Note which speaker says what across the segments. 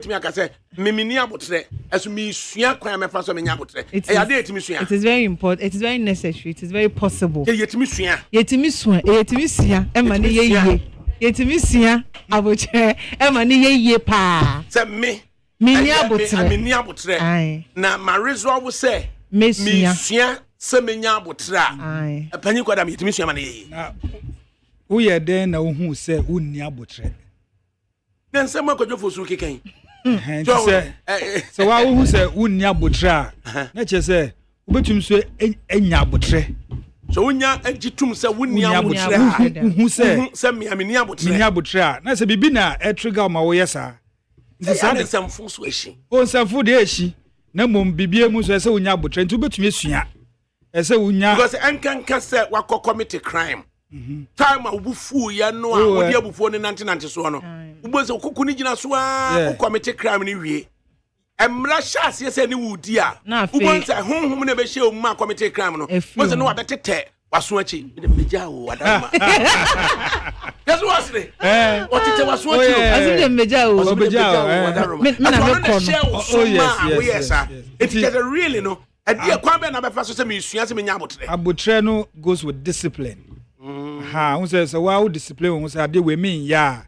Speaker 1: me aka say me ni abotre esu me sua kwan me fa so me nya abotre e ya dey etimi sua
Speaker 2: it is very important, it is very necessary, it is very possible
Speaker 1: yetimi sua
Speaker 2: yetimi sia e ma ne ye yetimi sia abotre e ma ne ye pa
Speaker 1: say me
Speaker 2: ni abotre
Speaker 1: me ni abotre na ma resolve say
Speaker 2: me
Speaker 1: sua se me nya abotre a panyi kwada me yetimi sua ma ne ye
Speaker 3: na wo ye den na wo hu say wo ni abotre
Speaker 1: na nsem akwadwo su kekan
Speaker 3: so wa wo hu say wo ni abotre a na che say wo betum so enya abotre
Speaker 1: so wonya agitum say wo ni abotre
Speaker 3: hu say
Speaker 1: me ni abotre
Speaker 3: a na say bibi na e trigger ma wo yesa
Speaker 1: nti sa de samfo so ehyi
Speaker 3: o samfo de ehyi na mom bibie mu so say wonya abotre nti wo betum esua say wonya
Speaker 1: because enkanka say wakọ commit crime time a ubufu ya no a odi abufu ne 1990 so no ubose okuku ni gina so a commit crime ni wie emra chance yese ni wudi a ubonse honhom na be hye o ma commit crime no ubose no wabetete waso achi de meja wo wadama yeso wasre otete waso achi
Speaker 2: azu de meja wo
Speaker 1: wadama me na me kono yes it is really no ade kwan be na be fa so se me sua se me nya
Speaker 3: abotre no goes with discipline. Who says wow discipline who say ade we mean ya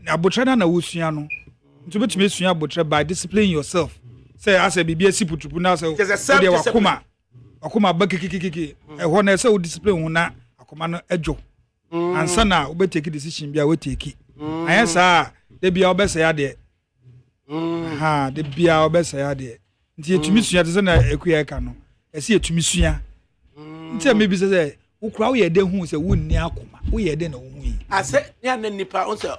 Speaker 3: abotre na wo sua no nto betumi sua abotre by discipline yourself say as a bibia siputupu na say de wakoma bakikikiki ho na say wo discipline ho na akoma no adwo ansa na wo be take decision bia wo take ayesa de bia wo be say ade de bia wo be say ade nti etumi sua de say na ekuya ka no ese etumi sua nti me bi say ukura wo ye de hu say wo nni akoma wo ye de na wo hu yi
Speaker 1: ase ya na nipa on say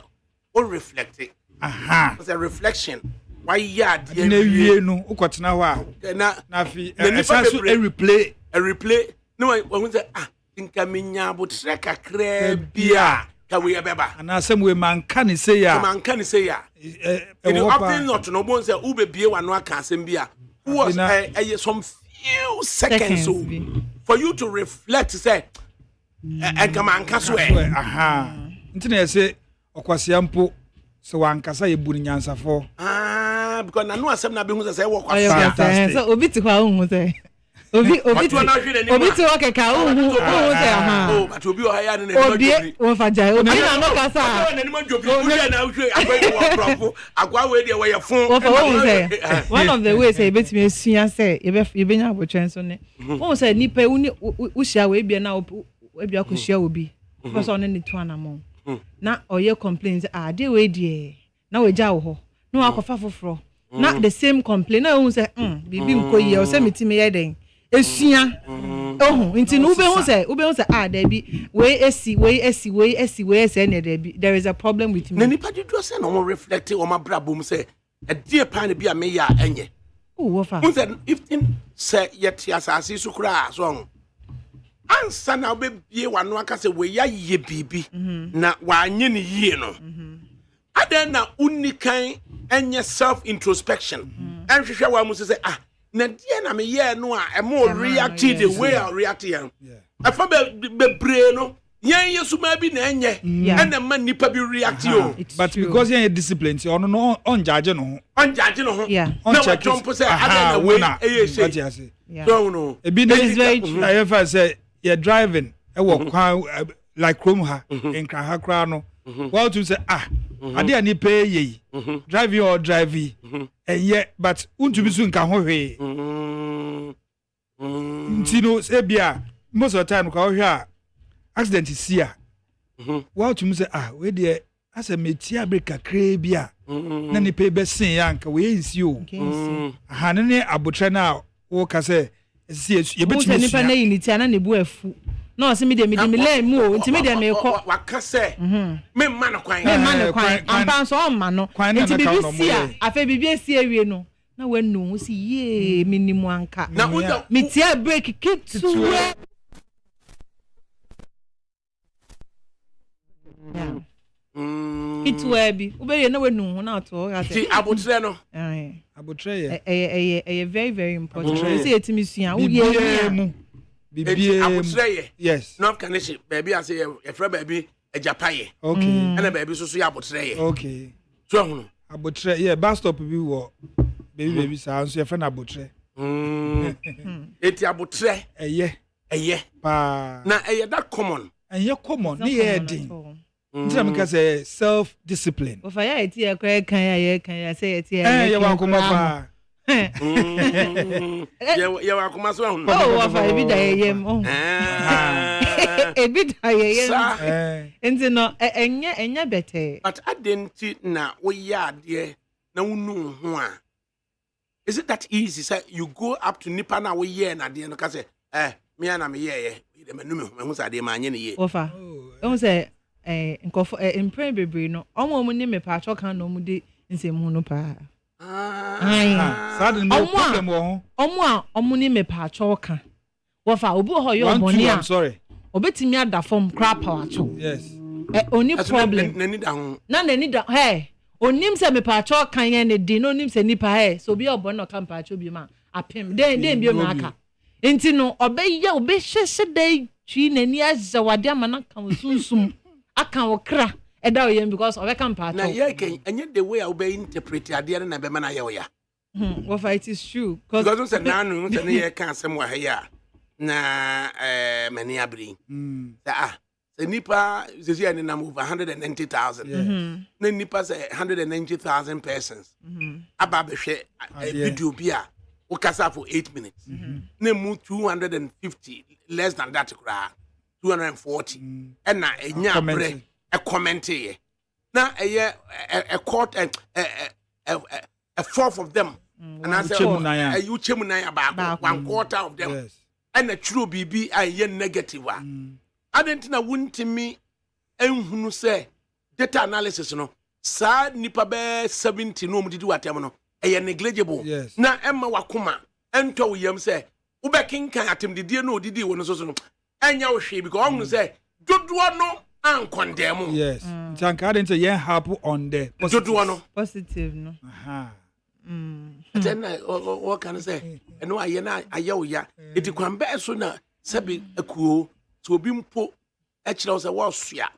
Speaker 1: o reflect it's a reflection why ya de
Speaker 3: na wie no ukotena ho a na fi esanso
Speaker 1: replay no wo say nka menya abotre kakra bia ka we beba
Speaker 3: ana asem we manka ne say ya
Speaker 1: e often not no bon say ube bie wano aka asem bia was some few seconds so for you to reflect say and come and caso
Speaker 3: nti na say okwasia mpo so wankasa ye buru nyansafo
Speaker 1: because na no asem na be hu say wo kwasa
Speaker 2: so obi ti kwa hu say obi ti okay ka hu say
Speaker 1: but obi o haya ne obi
Speaker 2: won faja obi na no kasa
Speaker 1: na ni ma jobi obi na hwe agwa wo profo agwa we de we ye fun
Speaker 2: one of the ways say betimi esua say ye be nya abotre so ne won say nipa wo hia we bia na we bia ko hia obi because on ne to anamo na oye complaints de we die na we ja wo ho na wakofa foforo na the same complaint na won say bibi nkoyi o say metime ye den esua nti no ube hu say da bi we esi na da bi there is a problem with me
Speaker 1: na nipa dido say no reflect o ma brabom say e die pa na bi a me ya enye
Speaker 2: wo fa
Speaker 1: won say if in say yet asase su kura so ansa na obe bie wano aka say we ya ye bibi na wa anye ne yie no adan na unikan enye self introspection enhwehwe wa mu say na die na me ye no a e mo react the way I react here afa be bre no yen yesu ma bi na enye na ma nipa bi react yo
Speaker 3: but because yen discipline ti ono no on judge no
Speaker 1: na wa jump say adan na we so no
Speaker 3: e bi na I ever say you driving e wo kwan like chrome ha in kra kra no well to say ade ani pay ye driving or driving but unto be soon can ho hwe ntino say bia most of the time ka ho hwe accident is here well to say we dey as a metia break kakra bia na ni pay be sin ya nka we nsi o ne abotre na wo ka say ye betumi
Speaker 2: nipa na yiniti ana ne bu afu no se me de le mu o nti me de me ko
Speaker 1: waka se me ma no kwan
Speaker 2: ampa so o ma no nti bibi si a afa bibi esi awie no na wanu wo si ye minimu anka
Speaker 1: na
Speaker 2: metia break kitu kitu abi ubeye na wanu ho na to ga
Speaker 1: ti abotre no
Speaker 3: abotre
Speaker 2: ye very very important say etimi sua wo ye
Speaker 3: mu
Speaker 1: bibie abotre
Speaker 3: yes
Speaker 1: no can she baby I say e fra baby ejapaye
Speaker 3: okay
Speaker 1: and baby so ya abotre ye
Speaker 3: okay
Speaker 1: so hu
Speaker 3: abotre yeah bus stop bi wo baby sa nso ye fa na abotre
Speaker 1: eti abotre eye
Speaker 3: pa
Speaker 1: na eye that common
Speaker 3: ni ye din nti am ka say self discipline
Speaker 2: o fa ya eti e kwa kan ya say eti e
Speaker 3: ye wa kuma pa
Speaker 1: ye wa kuma so hu
Speaker 2: wa fa ebi da ye mo ebi da ye nti no enya better
Speaker 1: but adenti na wo ya ade na wonu ho a is it that easy say you go up to nipa na wo ye na ade no ka say me na me ye de manum me hu say ade ma anye ne ye
Speaker 2: wo fa hu say nkofo impre bebre no omo ni me pa cho kan no mu de nsemu no pa
Speaker 3: sad no problem wo ho
Speaker 2: omo ni me pa cho kan wo fa obi ho yo boni a
Speaker 3: I'm sorry
Speaker 2: obetimi ada form crap power cho
Speaker 3: yes
Speaker 2: oni problem
Speaker 1: nani da ho
Speaker 2: na nani da onim se me pa cho kan ye ne di no onim se nipa so bi obo no kan pa cho bi ma apem den bi ma aka enti no obeye obehye dai twi nani azawade amana kan sunsum aka okra eda oyem because obeka mpa
Speaker 1: na ye ken enye the way I be interpret ade na be mana ye oya
Speaker 2: what it is true
Speaker 1: because say na no say ye kan asem wa ha na mani abri say nipa say you na over 190,000 na nipa say 190,000 persons aba be hwe video bia o kasa for 8 minutes na mu 250 less than that kra 240 and na enya bre a comment here now a court a fourth of them and I say you chemunaya about 1/4 of them yes. And a true BB I negative one I didn't know wouldn't me and say data analysis no sad nipa be 70 no mu do atem no a negligible
Speaker 3: yes.
Speaker 1: Na Emma wakuma ento yam say ubekin kan atem didi no didi won so no anya wo hwe because I'm say dodo no and condemn
Speaker 3: yes Janka didn't say happen on the
Speaker 2: positive no
Speaker 1: then what can I say and no ya it can be so na sabi akuo to obi mpo e kire say wo soa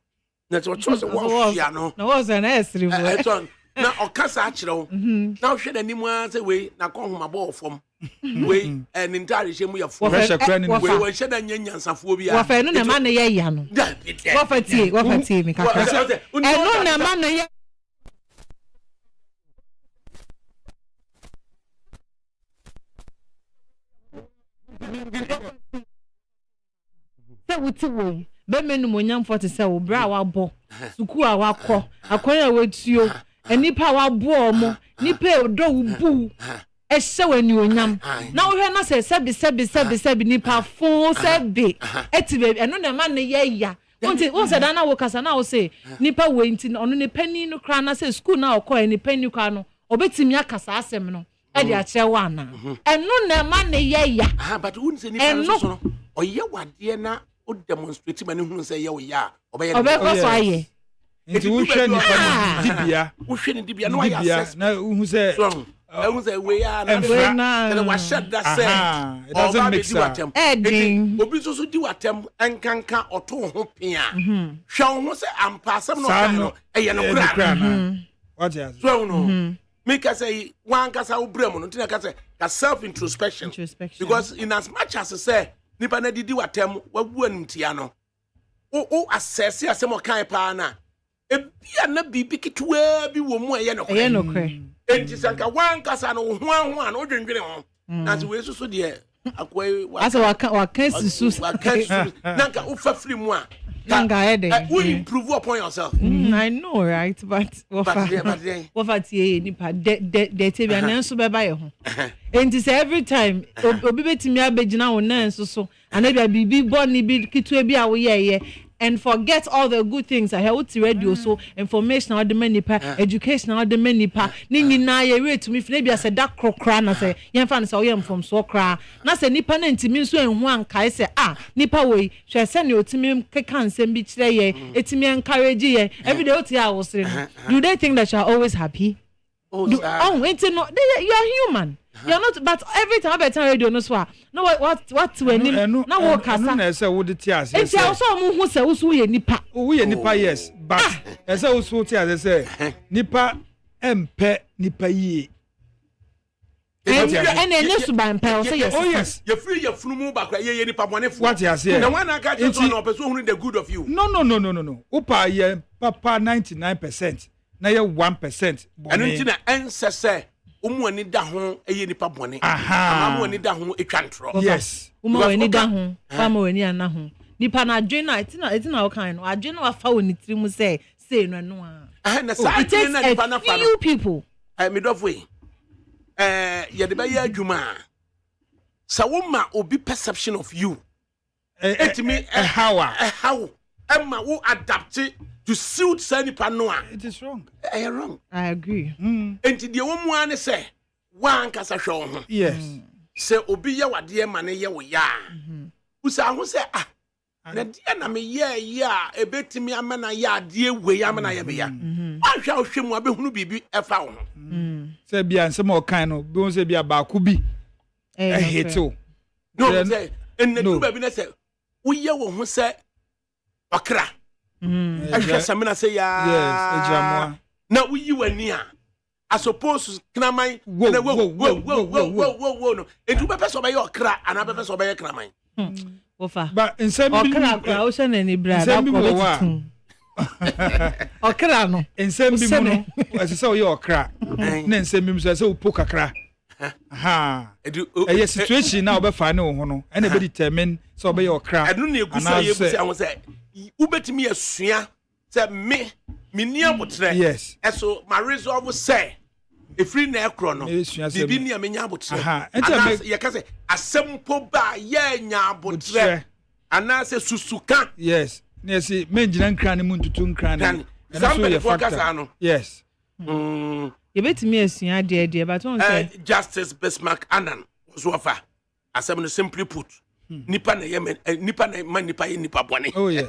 Speaker 1: na to cho say wo soa no
Speaker 2: na wo say na esri bo
Speaker 1: na okasa a kire wo na hwe na nimu a say we na ko homa bo fom we en entire shemu ya fo
Speaker 3: pressure cranny
Speaker 1: we hwe na nyanyansafo bi a
Speaker 2: wo fa no na ma na ye ya no wo fa tie mi kaka no na ma na ye se wuti wo be menu monyam 40 se wo bra wa bo suku a wa kọ akonya wetuo enipa wa bo omo nipa odo wubu ehye wani onyam na wo hwe na se sebi nipa fon sebi eti be eno na ma ne ye ya won se da na wo kasa na wo se nipa we nti ono ne pani no kra na se school na okọ ni pani kwa no obetimi akasa asem no e de a kire wa na eno na ma ne ye ya
Speaker 1: but won se nipa so no oye wade na o demonstrate mani hunu say ye wo ya obeye
Speaker 2: so aye
Speaker 3: nti wo hwe ni
Speaker 1: dibia no ya assess
Speaker 3: na hu say
Speaker 1: ehun say we ya na wa shed that say
Speaker 3: it doesn't make sense
Speaker 1: obi so di watem enkanka oto ho pia hwe ho say ampasem no kan no eye no kra
Speaker 3: what is
Speaker 1: so no make us say one kasa obrem no tina ka say ka self introspection because in as much as say nipa na didi watem wabu anumtia no o assess asem okan pa na ebia na bibi kitwa bi wo mu eye no
Speaker 2: kre
Speaker 1: enti sanka wan kasa no ho an o dwendwene ho na se we susu de akwai
Speaker 2: asa waka susu
Speaker 1: nanka o fa free mu a
Speaker 2: nanga ede
Speaker 1: we improve upon yourself
Speaker 2: I know right but what tie nipa de te bia nanso be ba ye ho enti say every time obi betimi abegina wo nanso so anabia bibi boni bi kitwa bi a wo ye and forget all the good things I heard radio so information all the many pa education all the many pa ni nyina ye we to me fi bia say that krokra na say yen fa na say oyem from so kra na say nipa na ntimi nso enhu ankai say nipa we hwe say ne otimi keka nsem bi kire ye etimi encourage ye every day oti a wo sire no do they think that you are always happy it's no you are human you're not but every time I better radio no so no what when na wo kasa
Speaker 3: na say wo de ti ase
Speaker 2: say it's also mu hu say wo so ye nipa
Speaker 3: yes but say wo so ti ase say nipa empe nipa yie.
Speaker 2: And yes,
Speaker 3: oh yes.
Speaker 1: You free your funu back ye nipa bone for.
Speaker 3: What you say?
Speaker 1: Now when I catch you on person who the good of you.
Speaker 3: No. Upa ye papa 99%. Na ye 1%.
Speaker 1: And until answer say umu ani da ho ye nipa bone.
Speaker 3: Aha.
Speaker 1: Umu ani da ho etwantro.
Speaker 3: Yes.
Speaker 2: Umu ani da ho, fama ani ana ho. Nipa na adwena etina o kan no. Adwena wa fa woni tiri mu say no no a.
Speaker 1: Na sa adwena nipa na fa.
Speaker 2: Few people.
Speaker 1: Me do way. Yede be ya adwuma. Sa wo ma obi perception of you. Etimi how Emma wo adapt to suit nipa no a.
Speaker 3: It is wrong.
Speaker 1: Wrong.
Speaker 2: I agree.
Speaker 1: Enti de wo mu ane say wan kasa hwe ho.
Speaker 3: Yes.
Speaker 1: Se obi ye wade ma ne ye wo ya. Usa ho say na dia na me ye ya ebetimi amana ya de we amana ye be ya. Ahwa ohwe mu abehunu bibi efa wo.
Speaker 3: Say bia nsem o kan no be won say bia ba ku bi hito.
Speaker 1: No say en na du ba bi na say wo ye wo ho say okra. Ahwa samina say ya.
Speaker 3: Yes, ejamwa.
Speaker 1: Na wo yi wani a I suppose knaman
Speaker 3: Whoa,
Speaker 1: no. Edu be person be ye okra ana be person be ye knaman.
Speaker 2: Wofa.
Speaker 3: But nsem bi
Speaker 2: okra o se na ni bra da ko betu. Okra no.
Speaker 3: Nsem bi mu no. Ase say o ye okra. Na nsem bi mu say o po kakra. Aha. Edu situation na obefa ne wo ho no. E na be determine say o be ye okra.
Speaker 1: Edu na egusa ye busi awon say ubetimi asua say me ni abotre.
Speaker 3: Yes.
Speaker 1: Eso my resolve say efri na ekro no bibi ni amenya abotre. Ana ye ka say asempo ba ye nya abotre. Ana say susuka.
Speaker 3: Yes. Na say menjina nkran ne mu ntutu nkran ne.
Speaker 1: Somebody focus ano.
Speaker 3: Yes.
Speaker 2: You betimi asua de but on say
Speaker 1: Justice Bismarck Anan was offer. Asem no simply put. Nipa na yemen nipa na man nipa ye nipa bone.
Speaker 3: Oh yeah.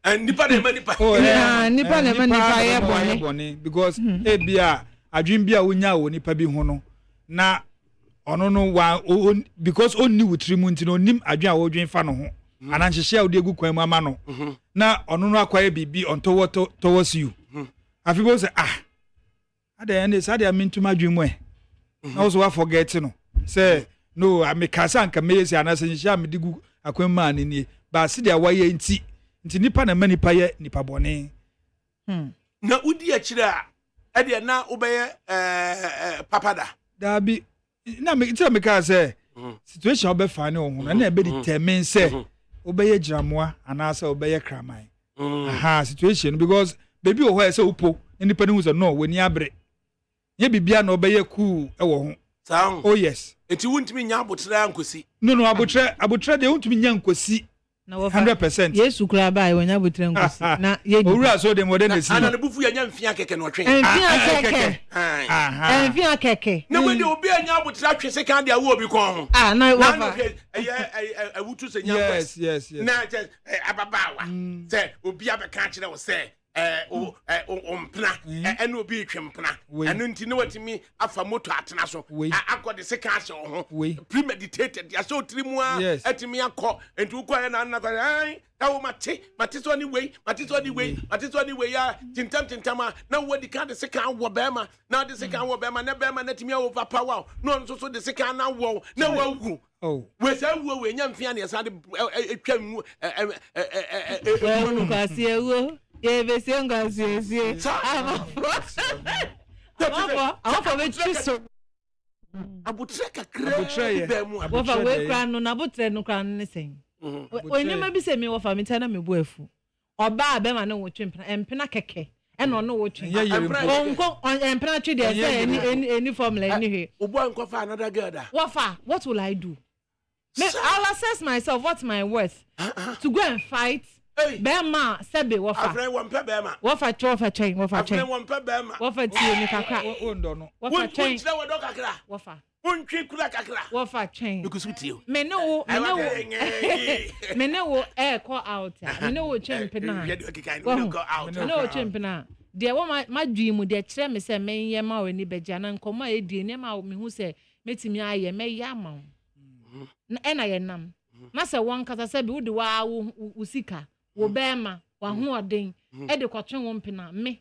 Speaker 1: And nipa na man nipa.
Speaker 3: Oh yeah.
Speaker 2: Nipa na man nipa ye
Speaker 3: bone because e bia adwin bia wonya wo nipa bi ho no na ono no wa because onni wutri mu nti no nim adwin a wo dwen fa no ho ana nhehye a wo de gu kwan mu ama no na ono no akwaye bibi on towards you afi bo say ada ene say ada mintuma adwin mu na wo so wa forget no say no amikasa anka meyesi ana say nhehye a me de gu akwan mu ani ni ba se de awaye nti nipa na manipa ye nipa bone
Speaker 1: Na udi akira ade na ubeye papada
Speaker 3: da bi na me tell me ka say situation obefa ne wo ho na be determine say obeye jiramoa ana say obeye kraman aha situation because baby o ho say upo nipa ne hu say no wani abre ye bibia na obeye cool e wo ho
Speaker 1: sound.
Speaker 3: Oh yes
Speaker 1: enti wuntimi nya abotre ankosi
Speaker 3: no abotre de wuntimi nya nkosi 100%.
Speaker 2: Yesu kura ba wanya botre nkosi na ye di.
Speaker 3: Owura so de modern esi.
Speaker 1: Ana ne bufu ya nya mfia keke no twen.
Speaker 2: Mfia keke.
Speaker 1: Na we de obi anya abotre atwe se kan de awo obi kon ho.
Speaker 2: Na wafa.
Speaker 1: Awutu se nya
Speaker 3: yes.
Speaker 1: Na just ababawa. Say obi abeka kire wo say ompna eno obi twempna eno nti ne watimi afa moto atena so akode se ka hye ho premeditated ya so trimu a atimi akọ enti ukọ na na ai tawo mate so ni wei ya tintam na wodi ka de se ka wo bema na de se ka wo bema na bema na timi overpower no nso so de se ka na wo na wagu we say we nya mfia na yesa de etwam
Speaker 2: kwasi ewo ye be se ngasiesi amafo be chiso
Speaker 1: abotre kakra be mu
Speaker 2: abofa we kra no na abotre no kra no ne sen onyema bi se me wo fa me tana me boafu oba be ma ne wo twempena empena keke eno no wo twen onko empena twe de say any formula any he
Speaker 1: obo anko fa another girl da
Speaker 2: what will I do? I'll assess myself what's my worth to go and fight. Bema sebe wofa.
Speaker 1: Afre wonpe bema.
Speaker 2: Wofa chofa chain, wofa chain.
Speaker 1: Afre wonpe bema.
Speaker 2: Wofa tie ni kakra.
Speaker 3: Ondo no.
Speaker 2: Wofa chain.
Speaker 1: Wonchira wodo kakra.
Speaker 2: Wofa.
Speaker 1: Wonchwi kura kakra.
Speaker 2: Wofa chain.
Speaker 1: Nukusuti.
Speaker 2: Me no air call out. Me no champena.
Speaker 1: Go out.
Speaker 2: No champena. De wo ma dream de kire me se men ye ma we ni beja na nkomo a edie ne ma me hu se metimi aye me ya ma. Na na ye nam. Na se won kasa se bi wo de wa usika. Wo bema wa ho oden e de kwotwe wo mpena me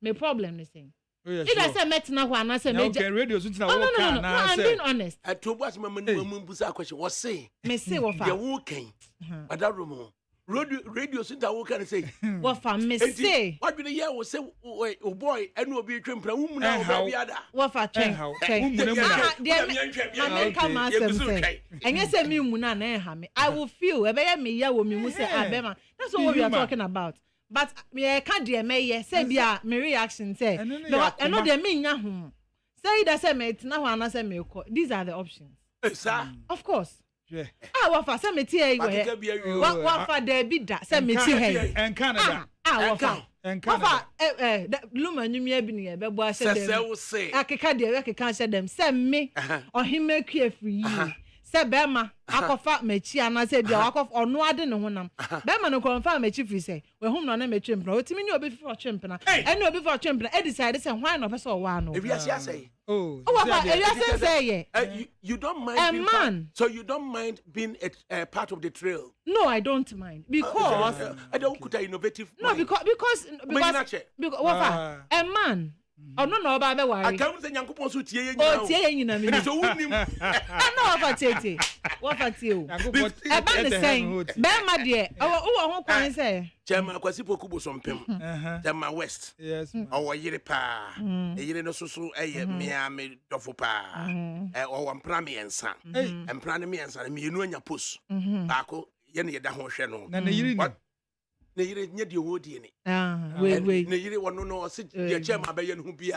Speaker 2: my problem is saying.
Speaker 3: If
Speaker 2: I say met na I say
Speaker 3: major radio so
Speaker 2: no, I'm being honest.
Speaker 1: I told us my mumbusa question was say.
Speaker 2: Me say what
Speaker 1: you walking. But that room. Radio center wo can say.
Speaker 2: What for me say?
Speaker 1: What do the year will say oh boy and will be trim woman now.
Speaker 2: What for train? Come and say. And yes, me muna na ha me. I will feel e be me ya wo me mu say abema. That's what we are talking about. But me can't dear me say bia me reaction say. No, I know they mean nya ho. Say that say me na ho ana say me ko. These are the options.
Speaker 1: Sir.
Speaker 2: Of course. Yeah. What for say me tie what for there be that say me tie
Speaker 3: and Canada.
Speaker 2: What for and Canada. Luma nyumia bi ne be bo a say dem. Akeka dey akeka say dem say me or him make you free. Say bema akofa mechi ana say bia akofa ono ade ne honam. Bema no confirm mechi free say we hom no na mechi mpna. Otimi ni obi for chempna. Ene obi for chempna e decide say why no person wa no.
Speaker 1: If you say
Speaker 2: oh, what say
Speaker 1: you don't mind
Speaker 2: a
Speaker 1: being
Speaker 2: man.
Speaker 1: So you don't mind being a part of the trail?
Speaker 2: No, I don't mind because
Speaker 1: I don't put innovative.
Speaker 2: No, because what a man. Oh no, about the worry.
Speaker 1: I can't say Yankupon so tie
Speaker 2: you so wouldn't I know about Tete. What about you? About the same. Ben, my dear. Oh, what can say?
Speaker 1: Chairman Kwasipo Kubo Sompem. Tema West.
Speaker 3: Yes.
Speaker 1: Our Yiripa. A year no so a me dofopa. Or one prami and son. And prami and son, me know in your puss. Bako, Yenny da Hoshano. What? Na yire nya de hodi ni
Speaker 2: wait
Speaker 1: na yire wono no se de chairman be ye no bia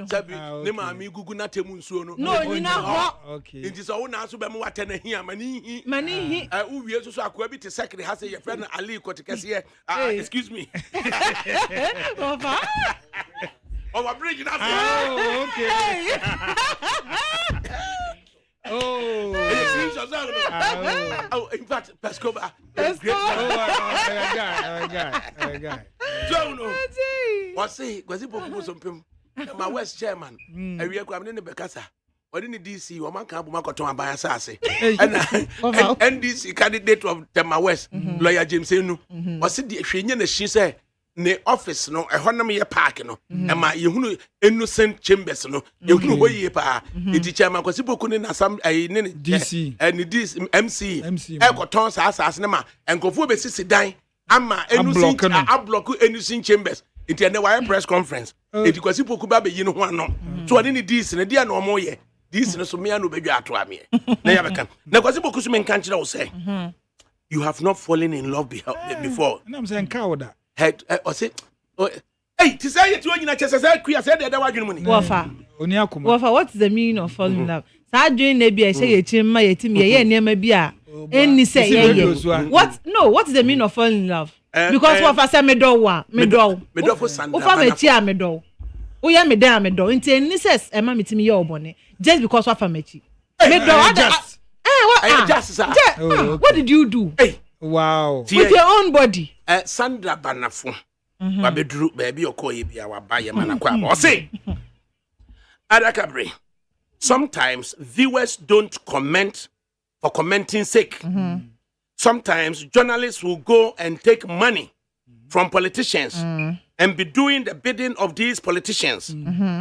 Speaker 1: sabi ne ma mi gugu na temu nsuo no
Speaker 2: nyina ho
Speaker 3: okay
Speaker 1: nti so wo na so be mo wata na hia mani
Speaker 2: hi
Speaker 1: u wie so akoa bi te secretary ha se ye friend Ali Kotikase excuse me
Speaker 2: Papa
Speaker 1: over bridge na
Speaker 3: okay Oh,
Speaker 1: in fact, Pescoba.
Speaker 3: I got.
Speaker 1: So no. What say? Was it Pokum? My West chairman. I require in the Becassa. Or in the DC, or man can't to buy a sassy. And NDC candidate of Tema West, lawyer James Enu. Was it the Shinian she said? Ne office no ehɔ na me park no ma yehunu innocent chambers no yehunu hɔ yie pa enti chairman Kwasi Poku ne na sam ne
Speaker 3: DC
Speaker 1: ne DC MC ekoton saas ne ma enkofo be sisi dan ama innocent block innocent chambers enti ne wire press conference enti Kwasi Poku ba be yi no ho ano so ɔne ne DC ne dia na ɔmo yɛ DC no so me anu badwa ato ame na ya beka na Kwasi Poku so me nka nkyerɛ wo say you have not fallen in love before
Speaker 3: and I'm saying coward
Speaker 1: head or say hey to say it when you say queer said that wadwin money
Speaker 2: Wafa
Speaker 3: oni akoma
Speaker 2: Wafa what's the meaning of falling in love sa adwin na bia say yechimma yetimi ye niam bia enni say ye what's the meaning of falling in love because Wafa say me do for Sandra Wafa me chi me do wo ya me dan me do nti enni says e ma metimi ye obone just because Wafa me chi me do what did you do
Speaker 3: wow
Speaker 2: with your own body
Speaker 1: Sandra Banafo wa bedru baby okoye bia wa ba ye manakwa o say ADAKABRI sometimes viewers don't comment for commenting sake sometimes journalists will go and take money from politicians and be doing the bidding of these politicians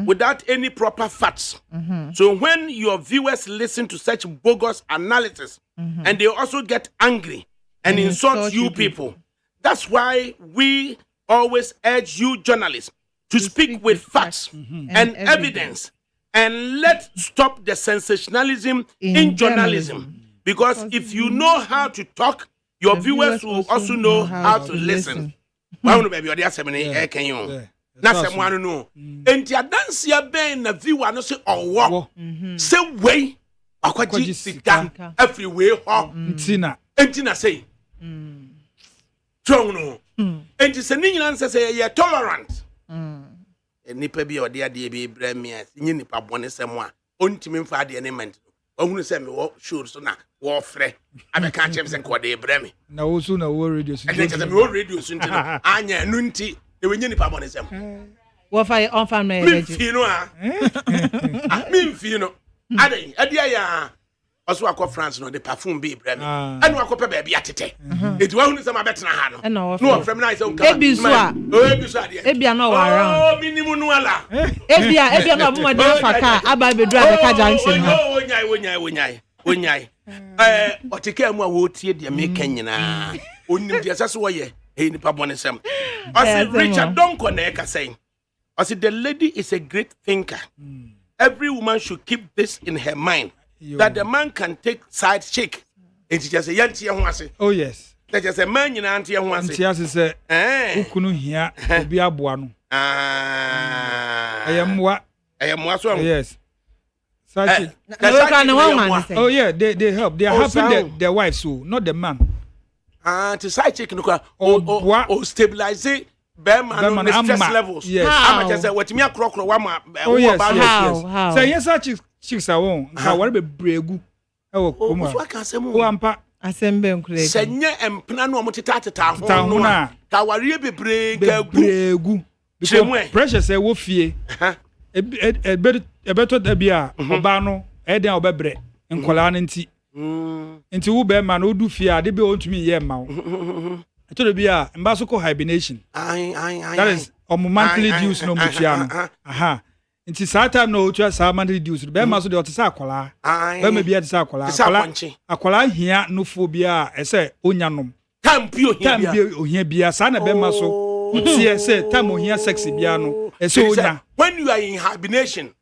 Speaker 1: without any proper facts so when your viewers listen to such bogus analysis and they also get angry and insult you people. That's why we always urge you journalists to speak with facts and evidence and let's stop the sensationalism in journalism. Because if you know how to talk, your viewers will also know how to listen. Why baby or can you? That's someone know. And your dance your ben na viewer no say oh say way akwaji sika everywhere Entina say strong no enti se ni nyina nse say ye tolerant nipa bi ode ade bi bremia nyi nipa bone sem a ontimi mfa ade ne ment ohunu se me wo show so na wo frɛ abeka chem se ko de bremi
Speaker 3: na wo so na wo radio so
Speaker 1: enti se me wo radio so enti no anya nu nti e wenyi nipa bone sem
Speaker 2: wo fa on family
Speaker 1: mi fi no a mi fi no ade ya also akọ France no the perfume be brem and akọ pe baby atete it wa hu sama betena ha no no from na say
Speaker 2: ebi so a ebi no wa around
Speaker 1: minimum no ala
Speaker 2: ebi no aboma de faka aba bedru abeka junction ha
Speaker 1: onyai otike mu a wo tie de me kanyina onim de asase wo ye nipa bonesem Richard Donko na eka say the lady is a great thinker. Every woman should keep this in her mind. That the man can take side chick. And she just say, "Yanti ahwase."
Speaker 3: Oh yes.
Speaker 1: That just a man you anti ahwase.
Speaker 3: Yanti say, "Ukunu hia obi aboa no." Ayamwa
Speaker 1: so.
Speaker 3: Yes.
Speaker 2: Side chick.
Speaker 3: Oh yeah, they help. They are helping their wives so, not the man.
Speaker 1: To side chick no or stabilize Berman stress levels.
Speaker 3: Yes.
Speaker 1: I'm just say what me akrokro wa ma.
Speaker 3: Oh yes. So yes, chicks are won. Ka wore be bregu. E wo kuma.
Speaker 1: So aka asem
Speaker 3: o ampa.
Speaker 2: Asembe nkure.
Speaker 1: Senye empena no omoteta ho no. Ka ware be bregu.
Speaker 3: Because pressure say wo fie. Ebeto da bia oba no e den obebre nkola no nti. Nti wo be ma no du fie ade be ontumi ye ma wo. It will be a ambassador hibernation. That is monthly dues no mutuano. Aha. Inti saa time no just monthly dues. Be ma so de otisa akola. Be me bia de sa akola. Akola hia no phobia e say onyanom.
Speaker 1: Tampio
Speaker 3: ohia bia sa na be ma so. Utie say time ohia sexy bia no. E say onya.
Speaker 1: When you are in hibernation,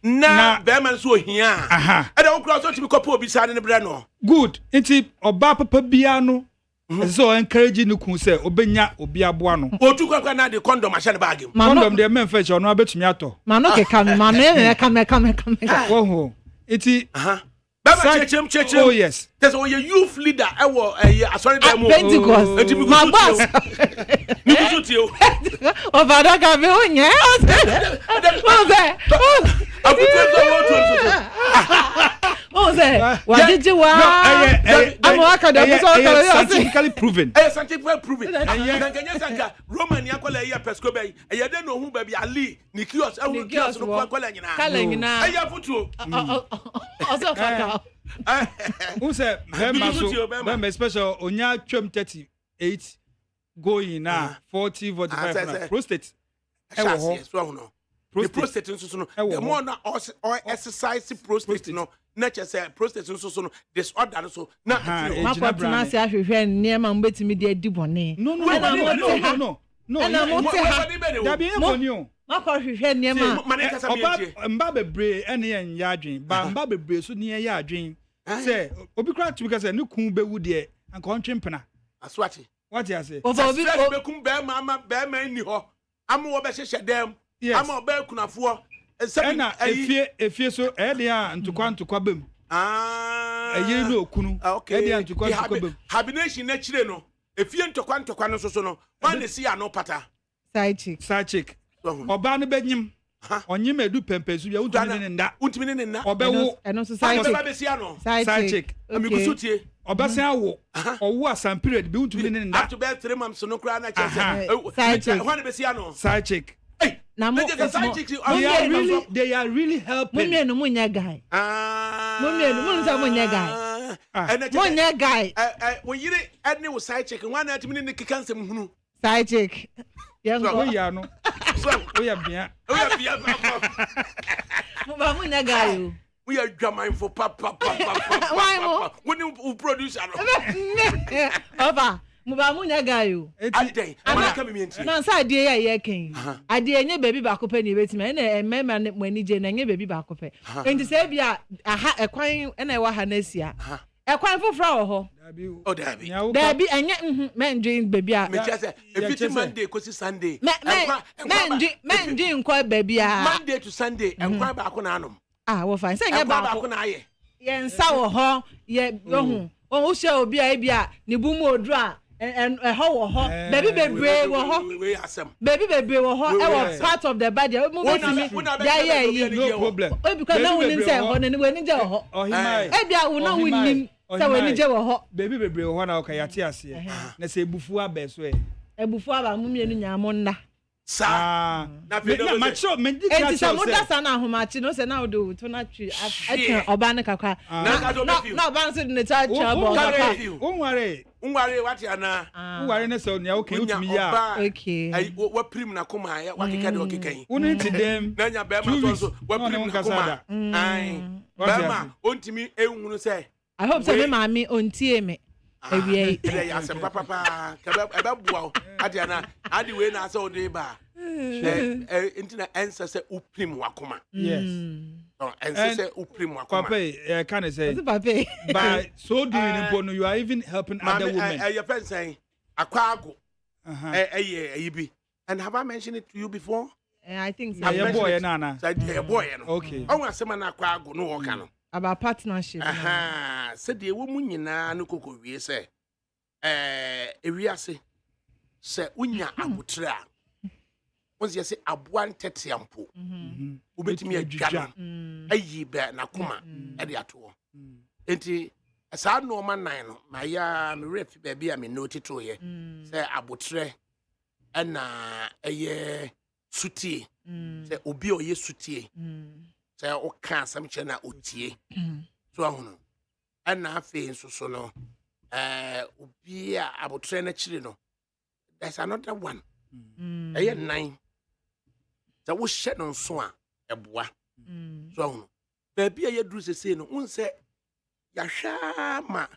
Speaker 1: na be ma so ohia.
Speaker 3: Aha.
Speaker 1: E da wo kura so timi kopo obi sa ne bre no.
Speaker 3: Good. Inti oba papa bia no. So encourage no kun say obenya obi aboa no.
Speaker 1: Otu kwa na de condom ahye ne bag.
Speaker 3: Condom de men fetch ono abetumi ato.
Speaker 2: Ma no ke kam ma no e kam.
Speaker 3: Wo iti
Speaker 1: Chechem.
Speaker 3: Oh yes.
Speaker 1: There's a youth leader sorry demo.
Speaker 2: Pentecost. My boss.
Speaker 1: Ni kusuti o.
Speaker 2: O fada ka be onye. Scientifically
Speaker 3: proven.
Speaker 1: Scientifically proven. Roman yakola ya pescobe. E dey no hu ba bi ali Nikios no kola nyina.
Speaker 2: Kala nyina.
Speaker 1: Aya futu.
Speaker 2: Also kaka.
Speaker 3: Who say Bema special onya twem 38 going na 40 45 prostate.
Speaker 1: The prostate nso no the more na or exercise prostate no na say prostate nso no disorder so na
Speaker 2: na say ahwehwe niam mbetimi de adi bone
Speaker 3: no
Speaker 2: na mo te ha
Speaker 3: da bi eboni o
Speaker 2: makọ hwehwe niam
Speaker 3: mba bebre ene yen ya adwen ba mba bebre so ne ya adwen say obi kra tumi ka say ne kun bewu de anka ontwempena
Speaker 1: aswati
Speaker 3: what you say
Speaker 1: obi bekum be ma ni ho amu be hyehyɛ dem ama oba kunafo
Speaker 3: na efie so de a ntokwa bem ayi no okunu de a ntokwa bem
Speaker 1: hibernation na chire no efie ntokwa no so no wan si ya no pata
Speaker 2: side chick
Speaker 3: oba no benyim onyim edu pempesu bia utumi ne nda obewo
Speaker 2: eno so side chick
Speaker 1: amikusutie
Speaker 3: obasan awo owo asan period bi utumi ne nda
Speaker 1: after be 3 months no kra na chese
Speaker 2: side chick
Speaker 1: wan be sia no
Speaker 3: side chick they are really helping.
Speaker 2: Mummy no munya guy. Mummy no munza munya guy. Munya guy.
Speaker 1: We yire any wo side chick one na timi ne kikansem hunu.
Speaker 2: Side chick.
Speaker 3: Yes, go ya no. We ya bia.
Speaker 2: Mumba munya guy o.
Speaker 1: We are drama for papa.
Speaker 2: Why mo?
Speaker 1: When you produce
Speaker 2: Oba. Muba munya gayo
Speaker 1: ade ana ka me enti
Speaker 2: na sa ade ya ken ade enye baby ba kope ni betima na emema mwani je na enye baby ba kope enti se bia aha ekwan na ewa ha na asia ekwan foforo wo ho dabi enye menje baby a
Speaker 1: me chese efiti Monday kosi Sunday
Speaker 2: menje nko baby a
Speaker 1: Monday to Sunday ekwan ba ko na anom
Speaker 2: wo fine se enye ba
Speaker 1: ko na aye
Speaker 2: ye nsa wo ho ye ohun o hye obi a bia ne bu mu odru a how baby bebre wo ho baby bebre wo ho e was part of the body mo betimi
Speaker 3: no problem
Speaker 2: because now we need say ho na ni we ni je ho e bia wo na wonnim say we ni je wo ho
Speaker 3: baby bebre wo ho na o ka yate ase na say ebufu aba so
Speaker 2: ebufu aba mo mienu nya mo nda
Speaker 1: sa na fe do
Speaker 3: macho mendi
Speaker 2: ka
Speaker 3: cha
Speaker 2: cho se sa na ahomachi no se na do to na twi atwe oba ne kakra na oba so ne cha cha bo
Speaker 1: unware what ana
Speaker 3: unware ne so ne okay utumi ya
Speaker 2: okay
Speaker 1: ai wa prim na kuma ya wa keka de okekan
Speaker 3: uni ti dem
Speaker 1: na nya be ma so wa prim na kuma ai ba ma ontimi ehunu se
Speaker 2: I hope so me mami ontie me ewie
Speaker 1: ya asem papa ka ebe bua ade ana ade we na so de ba intina ensa se uprim wakoma
Speaker 3: yes
Speaker 1: ensa se uprim wakoma
Speaker 3: papa can I say
Speaker 2: papa
Speaker 3: by so doing it you are even helping other women
Speaker 1: your friend saying akwago bi and have I mentioned it to you before
Speaker 2: I think so
Speaker 3: yeah boy na
Speaker 1: boy no
Speaker 3: okay
Speaker 1: on asem na akwago no wo ka no
Speaker 2: about partnership
Speaker 1: said the woman nyina no koko wie se ewiase se unya abutra once you say abuan tetiampo ubetimi adwa ayi be na kuma e de ato enti sa no ma nan no ma ya me ref be bia me note to ye se abutre na eye sutie se obi oye sutie se o ka sam che na otie so ahono na afi nso so no obi a abutre na chiri no there's another one eye nine se wo hye no nso a eboa so ahono ba bia ye duru sese no unse ya hwa ma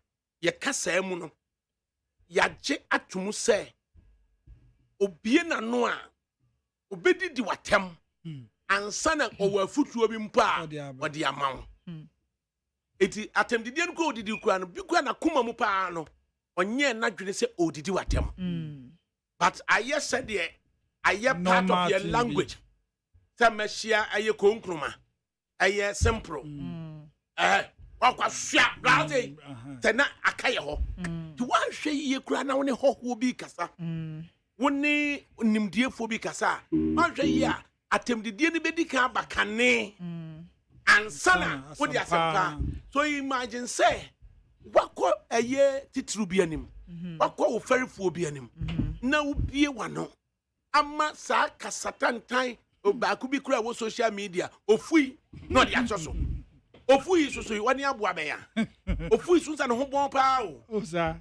Speaker 1: ye kasa mu no ya je atumu se obie na no a obedidi watem ansana owo afutuo bi mpa odi amawo eti atemdidie nko odidi kura no bi kura na kuma mu pa no onye na dwene se odidi watem but aye said there aye part of your language tamashia aye konkruma aye simple wakwa hwa braze tena akaye ho ti wan hwe ye kura na woni hoho bi kasa woni nimdiefo bi kasa wan hwe ye atemdidie ni bedi kan bakane ansana wodi asempa so imagine say wako eye titru bi anim wako wo ferifo bi anim na wo bie wano ama sa kasatantan obaku bi kura wo social media ofui no di achoso ofui soso wani aboa be ya ofui sunsa ne ho bon pa o
Speaker 3: sa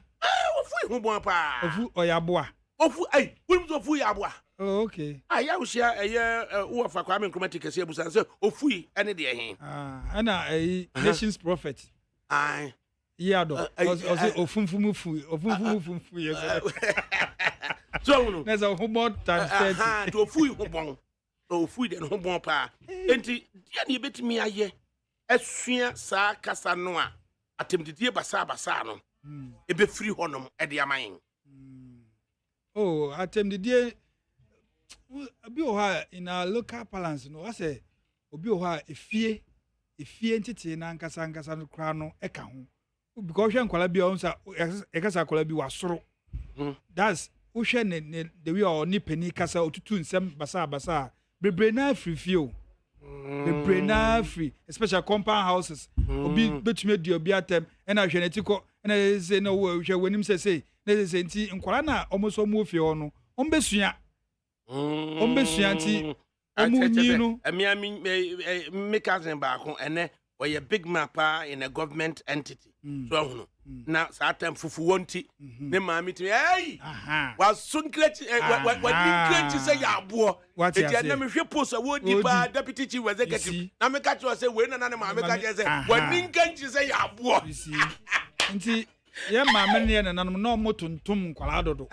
Speaker 1: ofui ho bon pa
Speaker 3: ofu oyaboa
Speaker 1: ofu ai wim so ofui aboa
Speaker 3: oh okay
Speaker 1: aya usia eye wo fa kwa me nkromati kase abusan se ofui ene de he
Speaker 3: ana nations prophet
Speaker 1: ai
Speaker 3: yado ofunfumufu yes
Speaker 1: so no
Speaker 3: there's a humor times 30
Speaker 1: to ofui ho bon ofui de ho bon pa enti dia ne betimi aye asua sa kasa no a atemdidie basa no ebe free honom e de aman
Speaker 3: oh atemdidie obi o ha in our local balance no I say obi o ha efie entity na nkasa no kra no e ka ho because hwe nkwala bia onsa e kasa kwala bi wasoro that's wo hwe ne the way o ni pani kasa otutu nsem basa bebre na free bebre na free especially compound houses obi betumi di obi atem e na hwe netiko e na say no hwe wanim say na say nti nkwala na omoso mu ofie ho no ombesua ombesianti omunino
Speaker 1: me cousin baako ene we big mapper in a government entity so ahono na sa time fufu wonti ne maami ti wa sunkreti wa dinkreti say ya abo eti na me hwe post wo di pa deputy chief executive na me ka cho say we na ne maami ka je say wa dinkreti say ya abo
Speaker 3: nti ye maame ne nanom no motontom nkwala dodo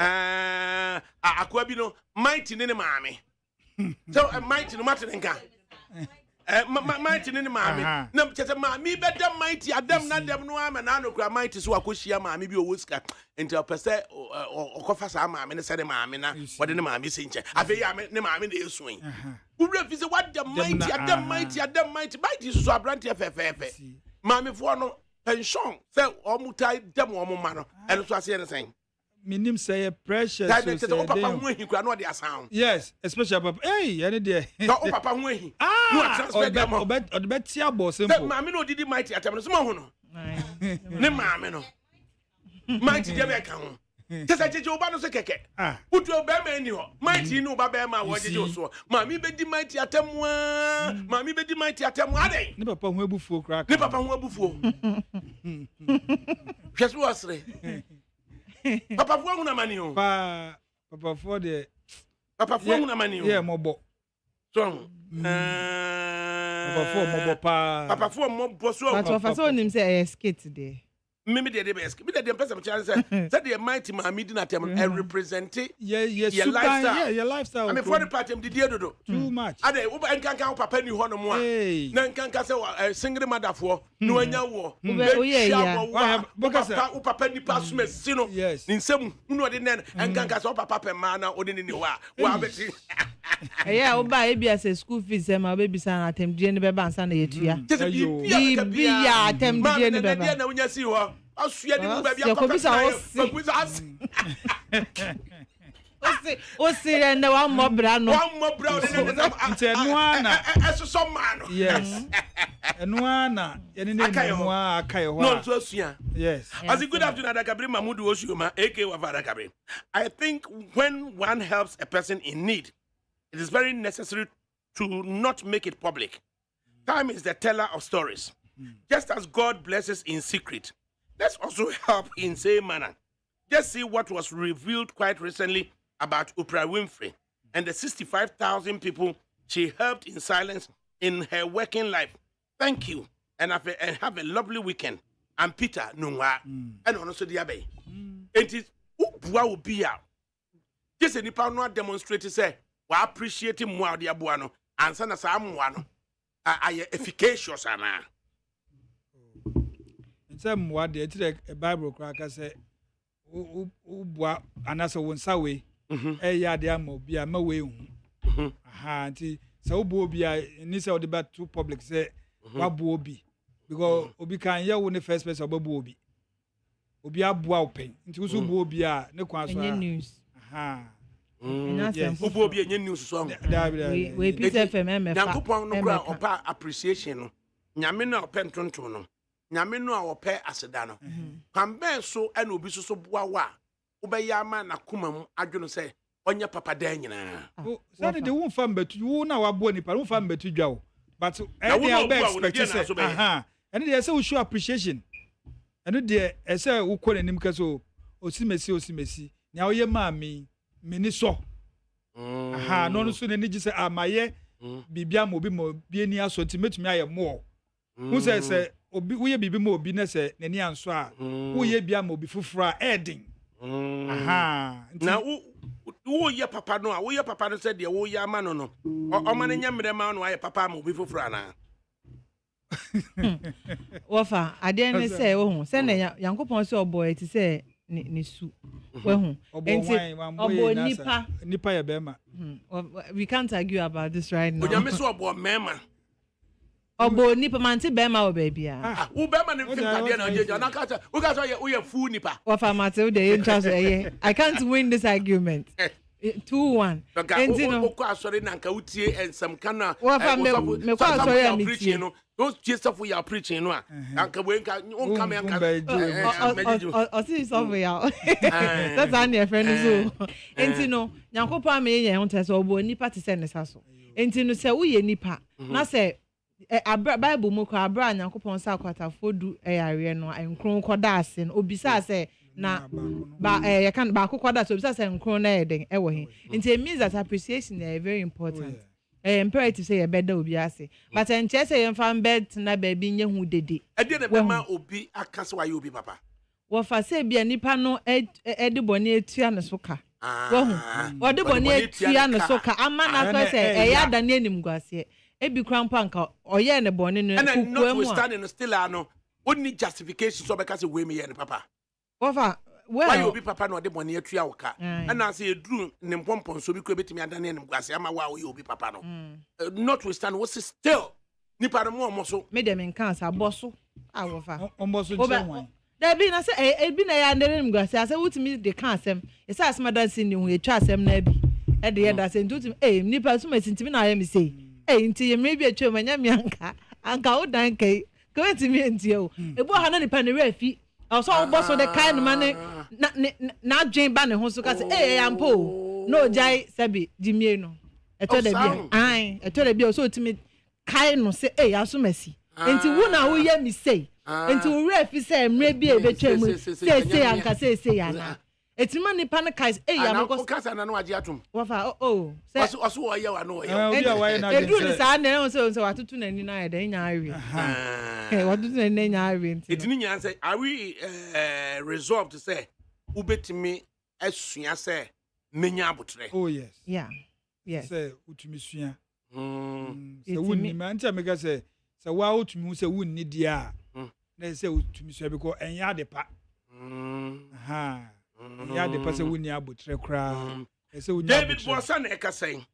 Speaker 1: akwa bi no mighty ne maame so mighty no matter nka mighty ne maame na chese maame be dem mighty adam na dem no ama na anokura mighty so akohia maame bi owoska enti opese okofa sa maame ne se ne maame na wode ne maame se nche afi ya ne maame na esuin wura fi se what the mighty so abrante fefefe maame fo no pension say omutai dem omuma no eno so ase ne sen
Speaker 3: minim say pressure
Speaker 1: so say o papa hu ehi kura no de asan
Speaker 3: yes especially papa ene de
Speaker 1: so o papa hu ehi no transfer dem
Speaker 3: o bet tia bo simple
Speaker 1: maame no didi mighty atem no so ma hu no ne maame no mighty dem e ka hu Just I you oba no se keke. Utu obema ni ho. Mighty no oba bema wo jeje so. Mami bedi mighty atemwa. Mami bedi mighty atemwa ade.
Speaker 3: Ne papa ho abufuo kra.
Speaker 1: Ne papa ho abufuo. Hwese wasre. Papa fo hu na mani o.
Speaker 3: Papa fo de
Speaker 1: Papa fo hu na mani o.
Speaker 3: Yeah, mobo.
Speaker 1: So
Speaker 3: Papa fo mobo pa.
Speaker 1: Papa fo mobo so.
Speaker 2: But of us on him say skate there.
Speaker 1: Me de besk. Me de person chance say the mighty mami di na tem represent
Speaker 3: your
Speaker 1: lifestyle.
Speaker 3: Your lifestyle.
Speaker 1: I mean for the part am di dodo.
Speaker 3: Too much.
Speaker 1: Ade wo ba nkankan papa ni ho no mo a. Na nkankan say single mother fo no anya wo. Wo papa ni pass me sino. Ni nsem unu ode nen nkankan say papa pema na ode ni wa abeti.
Speaker 2: Yeah, oba e bia say school fees e ma baby san atem die ne beba ansa na yetua. Bi ya atem die ne beba.
Speaker 1: Na unya si ho. Asua ni mu baby
Speaker 2: o si na wa mobra no.
Speaker 1: One more brown
Speaker 3: Ntenuana.
Speaker 1: So man.
Speaker 3: Yes. Enuana. Yene ne mu akai ho.
Speaker 1: No so asua.
Speaker 3: Yes.
Speaker 1: As a good afternoon ADAKABRI Mamudu Oshioma aka ADAKABRI. I think when one helps a person in need, it is very necessary to not make it public. Time is the teller of stories. Just as God blesses in secret, let's also help in same manner. Just see what was revealed quite recently about Oprah Winfrey and the 65,000 people she helped in silence in her working life. Thank you, and have a lovely weekend. I'm Peter Nungwa, and also the Abbey. It is Ubwa will be out. Just any power not demonstrate to say, we appreciate him more, the Abuano, and son of someone. I efficacious, Anna.
Speaker 3: Some what the Bible cracker say, Ubwa, and as a one sawe, yadiamo be a mawe. Aha, so Bobia, Nisa or the two public say, Wabobi, because Obi can ya won the first person of Bobi. Obi abua pen, into Bobia, no question news. Aha.
Speaker 1: Obi any news song.
Speaker 2: We Peter FM.
Speaker 1: Yankopon no gra opa appreciation. Nyame na opentonto no. Nyame no a ope aseda no. Pambe so na obi so bua wa. Obeya ma na kuma mu adwono say onye papa dan nyina.
Speaker 3: Oh, say de won fam betu wo na wa bo nipa won fam betu dwa wo. But any expect say aha. And they say we show appreciation. And they say we call enim kaso osimesi. Nya wo ye ma mi mini so aha no so ne gi se amaye bibia mo bi mo bi ani aso ti metumi aye mo who say obi wo ye bibi mo obi na se nani anso a wo ye bia mo bi fufura edin aha
Speaker 1: na wo ye papa no a wo ye papa no se de wo ye ama no no o ma ne nyamre ma no aye papa mo bi fufura na
Speaker 2: wofa ade ne se wo hu se na Yankopon se oboy ti se ni su wehu obo
Speaker 3: nipa ya bema
Speaker 2: we can't argue about this right now
Speaker 1: onya me so obo mema
Speaker 2: obo nipa manti bema o baby ah
Speaker 1: wo bema ne mfimpa de na ojeje na ka cha wo ka so ye fu nipa
Speaker 2: wafa mate de interest I can't win this argument 2-1
Speaker 1: entino ko asori na nka utie ensam kana
Speaker 2: wafa me ko asori am preaching
Speaker 1: no those stuff we are preaching no nka we nka onka me nka
Speaker 2: o see stuff we are that's an your friend so entino Nyankopon me ye hunte so obo nipa te se ne saso entino se wo ye nipa na se Bible mu ko abra Nyankopon sa kwatafo du yare no enkron koda ase no obisa se na you can ba kokoda so obisa se enkron na eden e wo he nti it means that appreciation is very important. Imperative say better obi ase but enche say yem fan bed na baby nye hu dede
Speaker 1: e de be ma obi akase wa ye obi papa
Speaker 2: wo fa say bia nipa no e de bone etua ne so ka wo hu wo de bone etua ne so ka ama na so say e ya da ne anim guase e bi krampa nka oye ne bone no
Speaker 1: kuku mu standing still ano only justification so be ka say we me ye ne papa
Speaker 2: wo fa
Speaker 1: why obi papa no de bone atua wo ka na say eduru ne mpompon so bi ko betimi adane anim guase ama wa we obi papa no not withstand what is still nipa no mo so
Speaker 2: me dem nkan sa boso wo fa
Speaker 3: ombo so wan
Speaker 2: da bi na say e bi na ya ndere anim guase ase wutimi de kan asem e say asem da sin ni hu etwa asem na bi e de ye da say ntutimi nipa so masintimi na ya mi say nti ye me bi atwa manya mi anka wo dan kai ko ntimi ntie o e bo ha na nipa ne rafi Also boss the kind man na dwen ba ne ho so ka say ampo no jai sabi dimie no eto da bia eto da bia so otimi kai no say asomasi enti wo na wo ye mi say enti wo refi say mre bia e betwa mu say anka say ana etima ni pan kai
Speaker 1: amko kasa na no age atom
Speaker 2: wo fa say
Speaker 1: oso wo ye wa no ye
Speaker 3: obi a wa na
Speaker 2: edu ni sa na so watutu na ni na da nya awi watutu na ni nya awi enti
Speaker 1: etini nya say are we resolved to say ubetimi asua say menya abotre
Speaker 3: yes
Speaker 2: yes
Speaker 3: say utumi sua say wunni ma ntia mega say wa utumi say wunni dia na say utumi sua because enya de pa ya de pa say wunni abotre kra say wunni
Speaker 1: David Bosan eka saying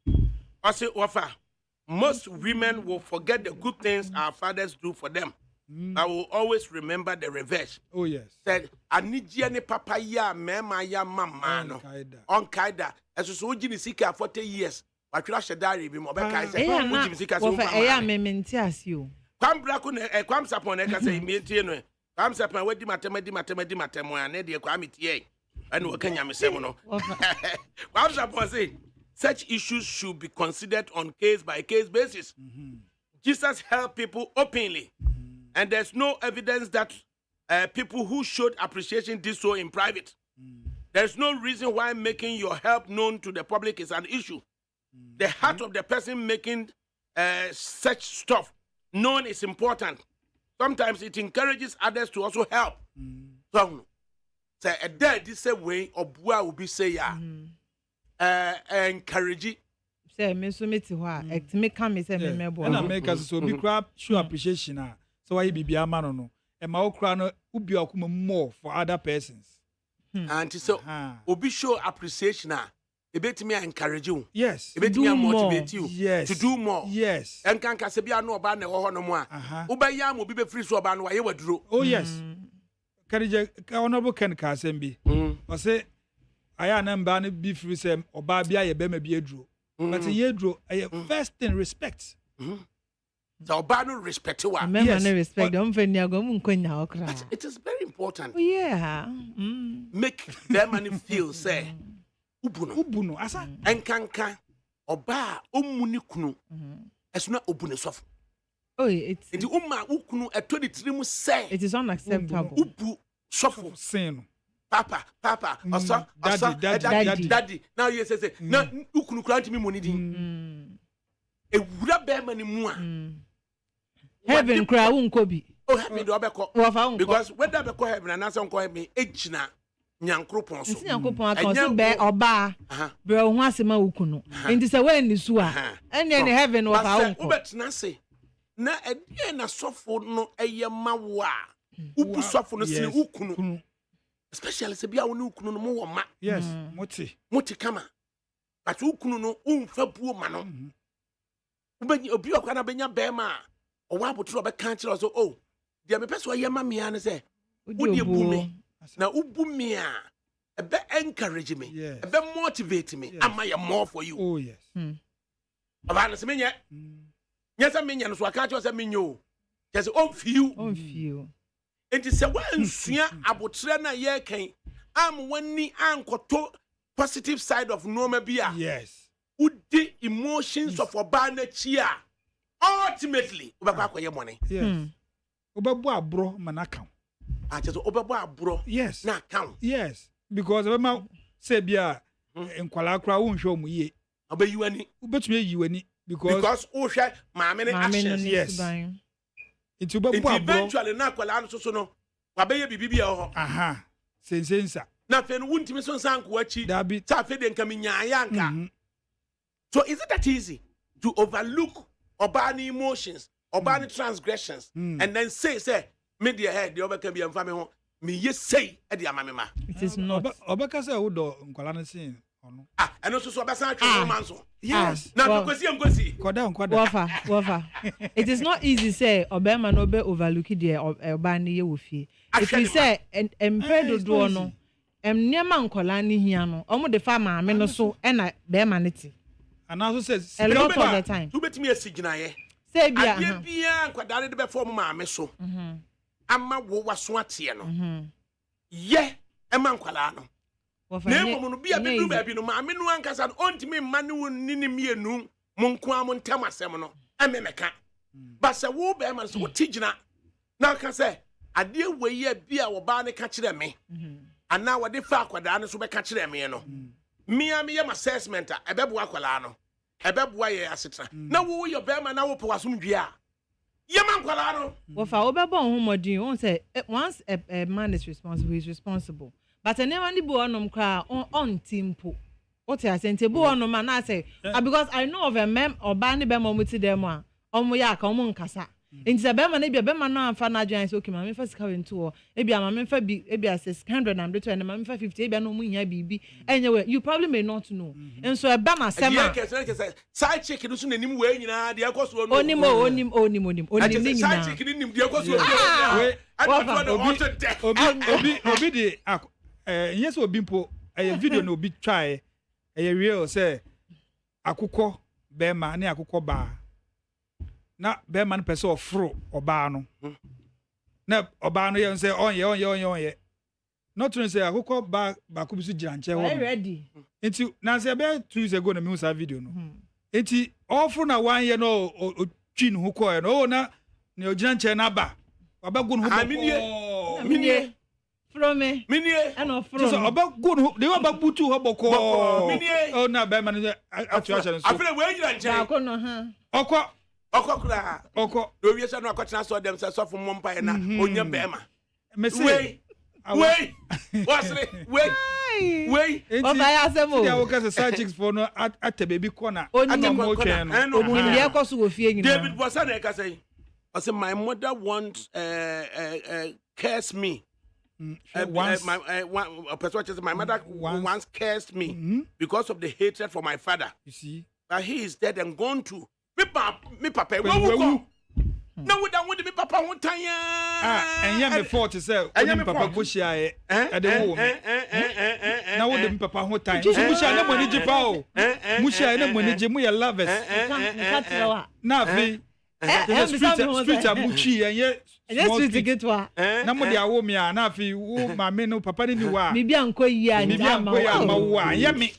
Speaker 1: ose wafa most women will forget the good things our fathers do for them. I will always remember the reverse.
Speaker 3: Yes.
Speaker 1: Said, Anijia ni papa ya mema ya mama no. On kaida. As so ujini sika 40 years. But you should die be more better. Ujini sika so.
Speaker 2: Eya mementi asio.
Speaker 1: Kwam braku ne kwam sapon eka say mientie no. Kwam sapon wedi matema ane de kwam tie. Anu wakanya mesem no. Kwam sapon say such issues should be considered on case by case basis. Jesus helped people openly. And there's no evidence that people who showed appreciation did so in private. There's no reason why making your help known to the public is an issue. The heart of the person making such stuff known is important. Sometimes it encourages others to also help. So, a day this way or boy will be say encourage.
Speaker 2: Say me so me ti ho a et me ka me say me mebo.
Speaker 3: Na make us so be crap show appreciation so why bibia ma no e ma okra no ubi akuma more for other persons.
Speaker 1: And so obi show appreciation e betimi encourage you.
Speaker 3: Yes.
Speaker 1: E betimi motivate you
Speaker 3: to
Speaker 1: do more.
Speaker 3: Yes.
Speaker 1: En kan ka se bia no oba na wo ho no mo a. Oba ya mo bi be free so oba no wa ye waduro.
Speaker 3: Oh yes. Karije honorable Ken Kasembi. O say aya na mba no bi free say oba bia ye be ma bi aduro. But ye dro first thing respect.
Speaker 1: The Obano respect you.
Speaker 2: Yes. Respect.
Speaker 1: It is very important.
Speaker 2: Oh, yeah.
Speaker 1: Make them money feel say
Speaker 3: Ubuno asa
Speaker 1: enkanka oba omuni kunu esuna obune sof.
Speaker 2: Oh, it's
Speaker 1: the ukunu e 23 mu say
Speaker 2: it is unacceptable.
Speaker 1: Ubu sofu
Speaker 3: sin.
Speaker 1: Papa, daddy. Now you say, now ukunu kranti mi money din. E wura be mani mu a.
Speaker 2: Heaven cry unkobi.
Speaker 1: Oh, heaven do obeko. Because whether be call heaven and answer unko heaven ejina nyankropon so.
Speaker 2: Nyankropon aka so be oba. Bre ho asema ukunu. Enti se we ni su a. Ene ne heaven wo fa unko.
Speaker 1: Obetna say na e na sofo no eye mawo a. Ubu sofo no sini ukunu. Especially se bia woni ukunu no mo wo ma.
Speaker 3: Yes,
Speaker 1: moti kama. But ukunu no umfa buo ma no. Ubenyi obi okwana benya be ma. O wa botro be kan kire so oh. Dia me pese ye ma me an say. Wodi ebu me. Na ubu me a e be encourage me. E be motivate me. Am I more for you?
Speaker 3: Oh yes.
Speaker 1: Aba na se menye. Nyesa menye no so aka kire say menyo. Just on few. Enti se wansua abotre na ye kan am wani ankoto positive side of normal bia.
Speaker 3: Yes.
Speaker 1: Udi emotions of oba na chi a ultimately obekwa akoye money.
Speaker 3: Yes. Obebu abro manaka.
Speaker 1: Just obebu abro.
Speaker 3: Yes.
Speaker 1: Na account.
Speaker 3: Yes. Because obema say bia enkwala kra wo nhwe omu ye.
Speaker 1: Obeyiwani.
Speaker 3: Obetumi yiwani because
Speaker 1: o hwe maame actions.
Speaker 3: Yes. Itu obebu abro.
Speaker 1: Eventually na akwala no so no wabeye bibibia ho.
Speaker 3: Aha. Sensensa.
Speaker 1: Na fe no wuntimi so nsanko achi. Sa fe de nkam nyaaya anka. So is it that easy to overlook Obani emotions, Obani transgressions, and then say, media head, the other can be a family home, me yes say at the amamema.
Speaker 2: It is not.
Speaker 3: Obaka say, Udo, Nkolana sin.
Speaker 1: And also so Manso.
Speaker 3: Yes.
Speaker 1: Now, because you go see.
Speaker 2: Wafa. It is not easy say, Obama no be overlook the Obani ye wufi. If you say, and Pedro Duono, Niama Nkolani hiano, almost the farmer, ameno so, and I bear manity.
Speaker 3: And also says
Speaker 2: a lot of the time.
Speaker 1: To bet me a signaye.
Speaker 2: Say
Speaker 1: bia, quadare de before mamma so. Amma wo waswatiano. ye ema nkwala no
Speaker 2: Wofa
Speaker 1: na emo no bia bedu baabi no maame no ankasa no ontimi mma ne wonni mienu mo nko am ntem asem no ememeka ba se wo be ma so tigina na ka se ade weye bia wo ba ne ka kire me ana wo de fa akwada no so be ka kire me no mia me yam assessment a ebebo akwala no ebebo ye asetra na wo yo be ma na wo po asomdwe a yema nkwala no
Speaker 2: wofa obebo homodin won say once a man is responsible, he is responsible. But never ni bo onom kra on timpo. What you say bo onom na say because I know of a mem oba ne be mamuti dem a omo ya ka omo nkasa. Nti se be ma na bia be ma no amfa na adwan say okay ma me fa sika we nto e bia ma me fa bi e bia 600 na mde to na ma me fa 50 e bia no mu hia bibi enye we you probably may not know. And so e ba na sema
Speaker 1: side chick no so nanim we nyina de akoso no
Speaker 2: onim ni nyina
Speaker 1: side chick ni nim de akoso
Speaker 3: obi de yes obi mpo video no obi try real say akukọ be ma ne akukọ ba na be man person ofro oba no na oba no ye say onye not to say akukọ ba ku bisu gira nche ho
Speaker 2: ready
Speaker 3: enti na say be 2 years ago na me usa video no enti ofro na 1 year no twin ho ko no na ne ogira nche na ba obago no ho
Speaker 2: minie from me
Speaker 1: minie
Speaker 2: and from
Speaker 3: so obago no de obabutu ho boko minie oh na be man actually so
Speaker 1: afre we gira nche
Speaker 2: akọ no ha
Speaker 1: okokura do wi se no akotena so dem se sofo mompa na onya bema wei wei
Speaker 2: oba ya semo
Speaker 3: dia wo ka say chicks for no at baby corner
Speaker 2: mo
Speaker 3: twen no
Speaker 2: oni dia ekoso wo fie nyina
Speaker 1: David Bosa na ka say I say my mother wants curse me my mother once cursed me because of the hatred for my father.
Speaker 3: You see,
Speaker 1: but he is dead and gone to me papa wo na wo da wo de me papa ho tan ya
Speaker 3: and ya me fault say me papa bushia e de wo na wo de me papa ho tan so bushia na money je pa o bushia na money je mu ya lovers na fi street amuchi enye
Speaker 2: street getwa
Speaker 3: na mo de awo mi a na fi wo ma me no papa ni wa
Speaker 2: mi bia nko yi a
Speaker 3: ma wa ya me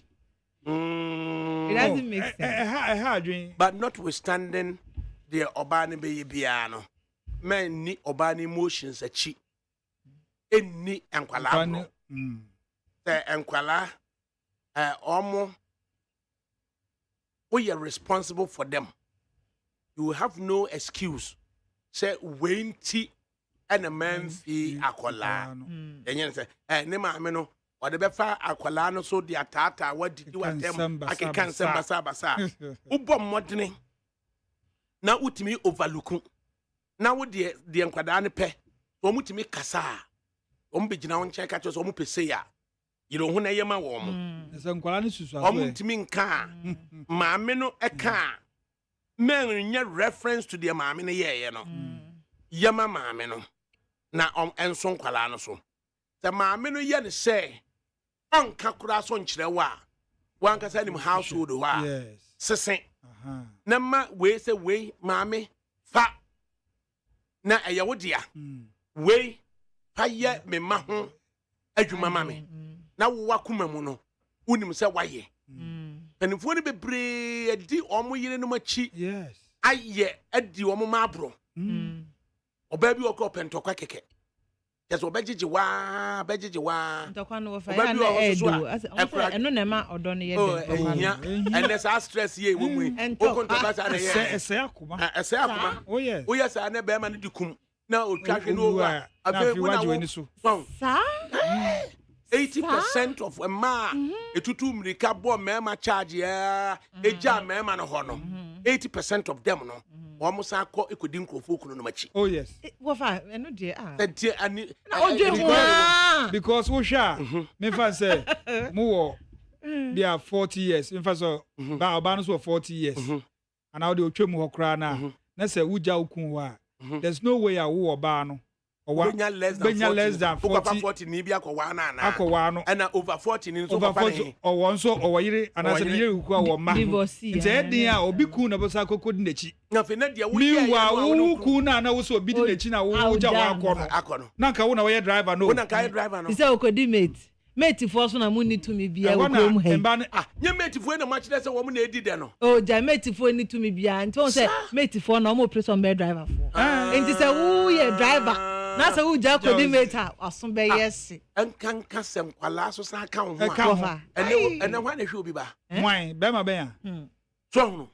Speaker 2: it doesn't make sense
Speaker 1: but notwithstanding the obani be biano men ni obani emotions achi enni enkwala no enkwala omo we are responsible for them. You have no excuse say wenti and a man fi akwala enye say ne ma me no o de be fa akwala no so dia tata what did you at them akekan sem basa ubom modene na utimi overlook na wo de nkwada ne pe so mutimi kasa o mbegina won check at so mo pese ya yiro ho na yema wo mo
Speaker 3: se nkwala ne susu
Speaker 1: aso o mutimi nka maame no eka men nye reference to the maame ne ye no yema maame no na enso nkwala no so the maame no ye ne say onka kura so nkyere wa wanka sa nim household wa sesen na ma we say we maame fa na eye wodia we fa ye me ma ho adwuma mame na wo wakoma mu no unim se waye penifo ni bebre adi omo yire no machi aye adi omo mabro oba bi okọ pentokwa keke yes obejeje wa
Speaker 2: ntokwa no fa ya na edo eno na ma odo ne ye
Speaker 1: be and let's stress ye wo mu okontokwa sa na ye
Speaker 3: ese akuma
Speaker 1: oh yes sa na be ma ne dikum na otwahwe no wa
Speaker 3: afi waje wani so
Speaker 2: sa
Speaker 1: 80% of a man etutu mrika bo mema charge ya eja mema no ho no 80% of them no almost akọ ekodi nkrofo kunu no machi
Speaker 3: oh yes
Speaker 2: wo fa eno de
Speaker 1: ani
Speaker 3: because wo sha me fan say mo wo they are 40 years in fact so ba oba no so 40 years and how they otwem ho kra na say wuja ukun wa there's no way a wo oba no
Speaker 1: benya less than 40 ni bi akwa na and over 40 ni so
Speaker 3: over 40 owo nso owo yire anase ne yire ku owo ma nti edin a obi ku na bosa kokodi nechi
Speaker 1: na fe na dia wo
Speaker 3: ye ku na wo so obi di nechi na wo ja wa akọ no na nka wo na wo ye driver no
Speaker 1: wo na nka ye driver no
Speaker 2: ise okodi mate for so na mu need to me bia wo krom he
Speaker 1: nye mate for na ma kire se wo mu na edi de no
Speaker 2: oh ja mate for need to me bia nti won say mate for na mo press on be driver for nti say wo ye driver na say wo ja kodi mate aso be yes
Speaker 1: enkanka sem kwala so sa ka ho ene hwa na hwe obi ba
Speaker 3: mwan be ma be ya
Speaker 1: so no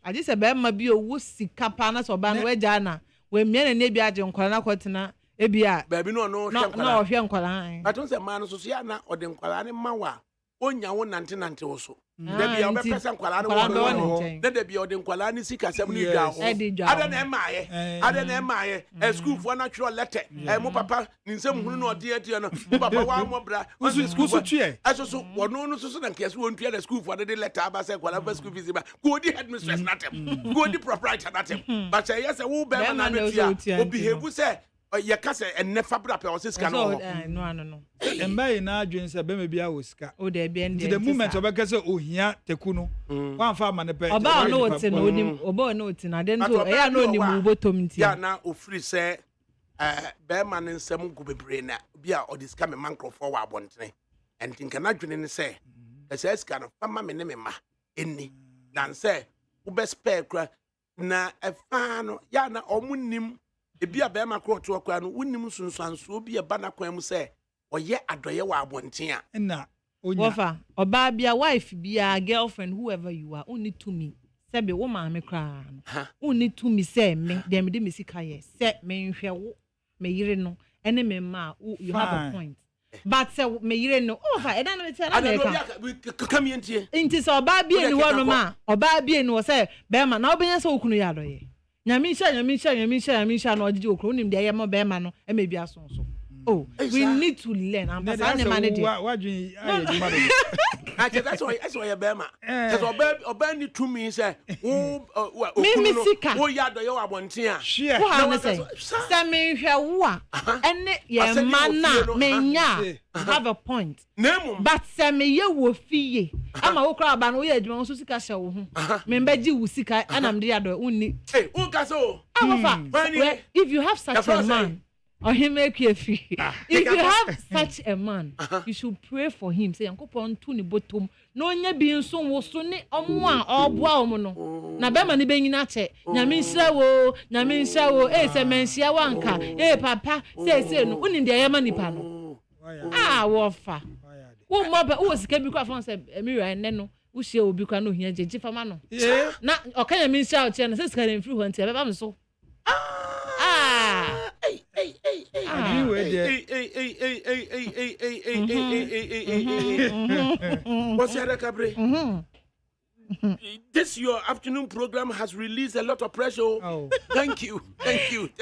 Speaker 2: aje say be ma bi o wo sika pa na so ba no we ja na we mie na ne bi aje nkwala na kwotena ebia
Speaker 1: baby no hwe nkwala
Speaker 2: no hwe nkwala
Speaker 1: aton se ma no so ya na ode nkwala ne ma wa onya wo nante wo so da bia obe pesa nkwala ne wo da bia ode nkwala ne sika sem ne dwa ho ada na emaye school for natural letter mo papa ni nsem hunu no ode atie no mo papa wa mo bra
Speaker 3: school so tue
Speaker 1: so wono no so na nkese won tue na school for the letter aba say kwala for school fees ba go di headmistress natem go di proprietor natem but say yes wo be na betua o behave say ye ka say enne fabra pe o sika no
Speaker 2: no
Speaker 3: embai na adwen say be me bia wo sika
Speaker 2: o de bia ndi
Speaker 3: the moment obeka say ohia teku no wan fa ma ne pe
Speaker 2: oba no wote no onim oba no wote na den to e ya no onim botom nti
Speaker 1: ya na ofiri say be ma ne nsem gu bebre na bia o disika me mancrofo wa abontene enti nka na adwen ne say say sika no fa ma me ne me ma enni dan say wo be spare kra na efa no ya na omunim ebia be ma kro to akwa no wonim sunsanso obi e ba na kwan mu se oye adoye wa abonten a
Speaker 3: na
Speaker 2: wofa oba bia wife bia girlfriend whoever you are only to me sebe wo ma me kra no only to me say me dem de me sika ye se me nhwe wo me yire no ene me ma you have a point but say me yire no wofa e dan me tell na me
Speaker 1: ka kam yentie
Speaker 2: inti so oba bia ni wo no ma oba bia ni wo say be ma na obenya se okunu ya adoye nyamisha na ojiji okro nim de yema be ma no e mebi asonso oh we need to learn and pass na man dey
Speaker 3: wadwen ayeduma do
Speaker 1: that's why you be ma cuz oba ni to me say wo
Speaker 2: wo
Speaker 1: ya do yo abonten a
Speaker 2: wo ha say me hwe wo a ene ye ma na menya have a point but say me ye wo fiye ama wo kra ba no wo ye adwuma so sika hye wo ho me mbaji wo sika anam de ya do unni
Speaker 1: wo ka so
Speaker 2: if you have such a man or he make you free. If you have such a man, you should pray for him. Say, "Yankopon tu ni botom. No nya bi nso wo so ne omo a oboa omo no. Na be ma ni be nyina che. Nyame nhira wo. Se menhia wanka. Papa, say no. Uni de yema nipa no. Wo fa. Wo mo be wo sika bi kwa fon say emira enne no. Wo hie obi kwa no hia jeje fama no. Na okanya me nhira o che no say sika dem free ho ntia be ba me so.
Speaker 1: What's ADAKABRI? This your afternoon program has released a lot of pressure. Oh, thank you.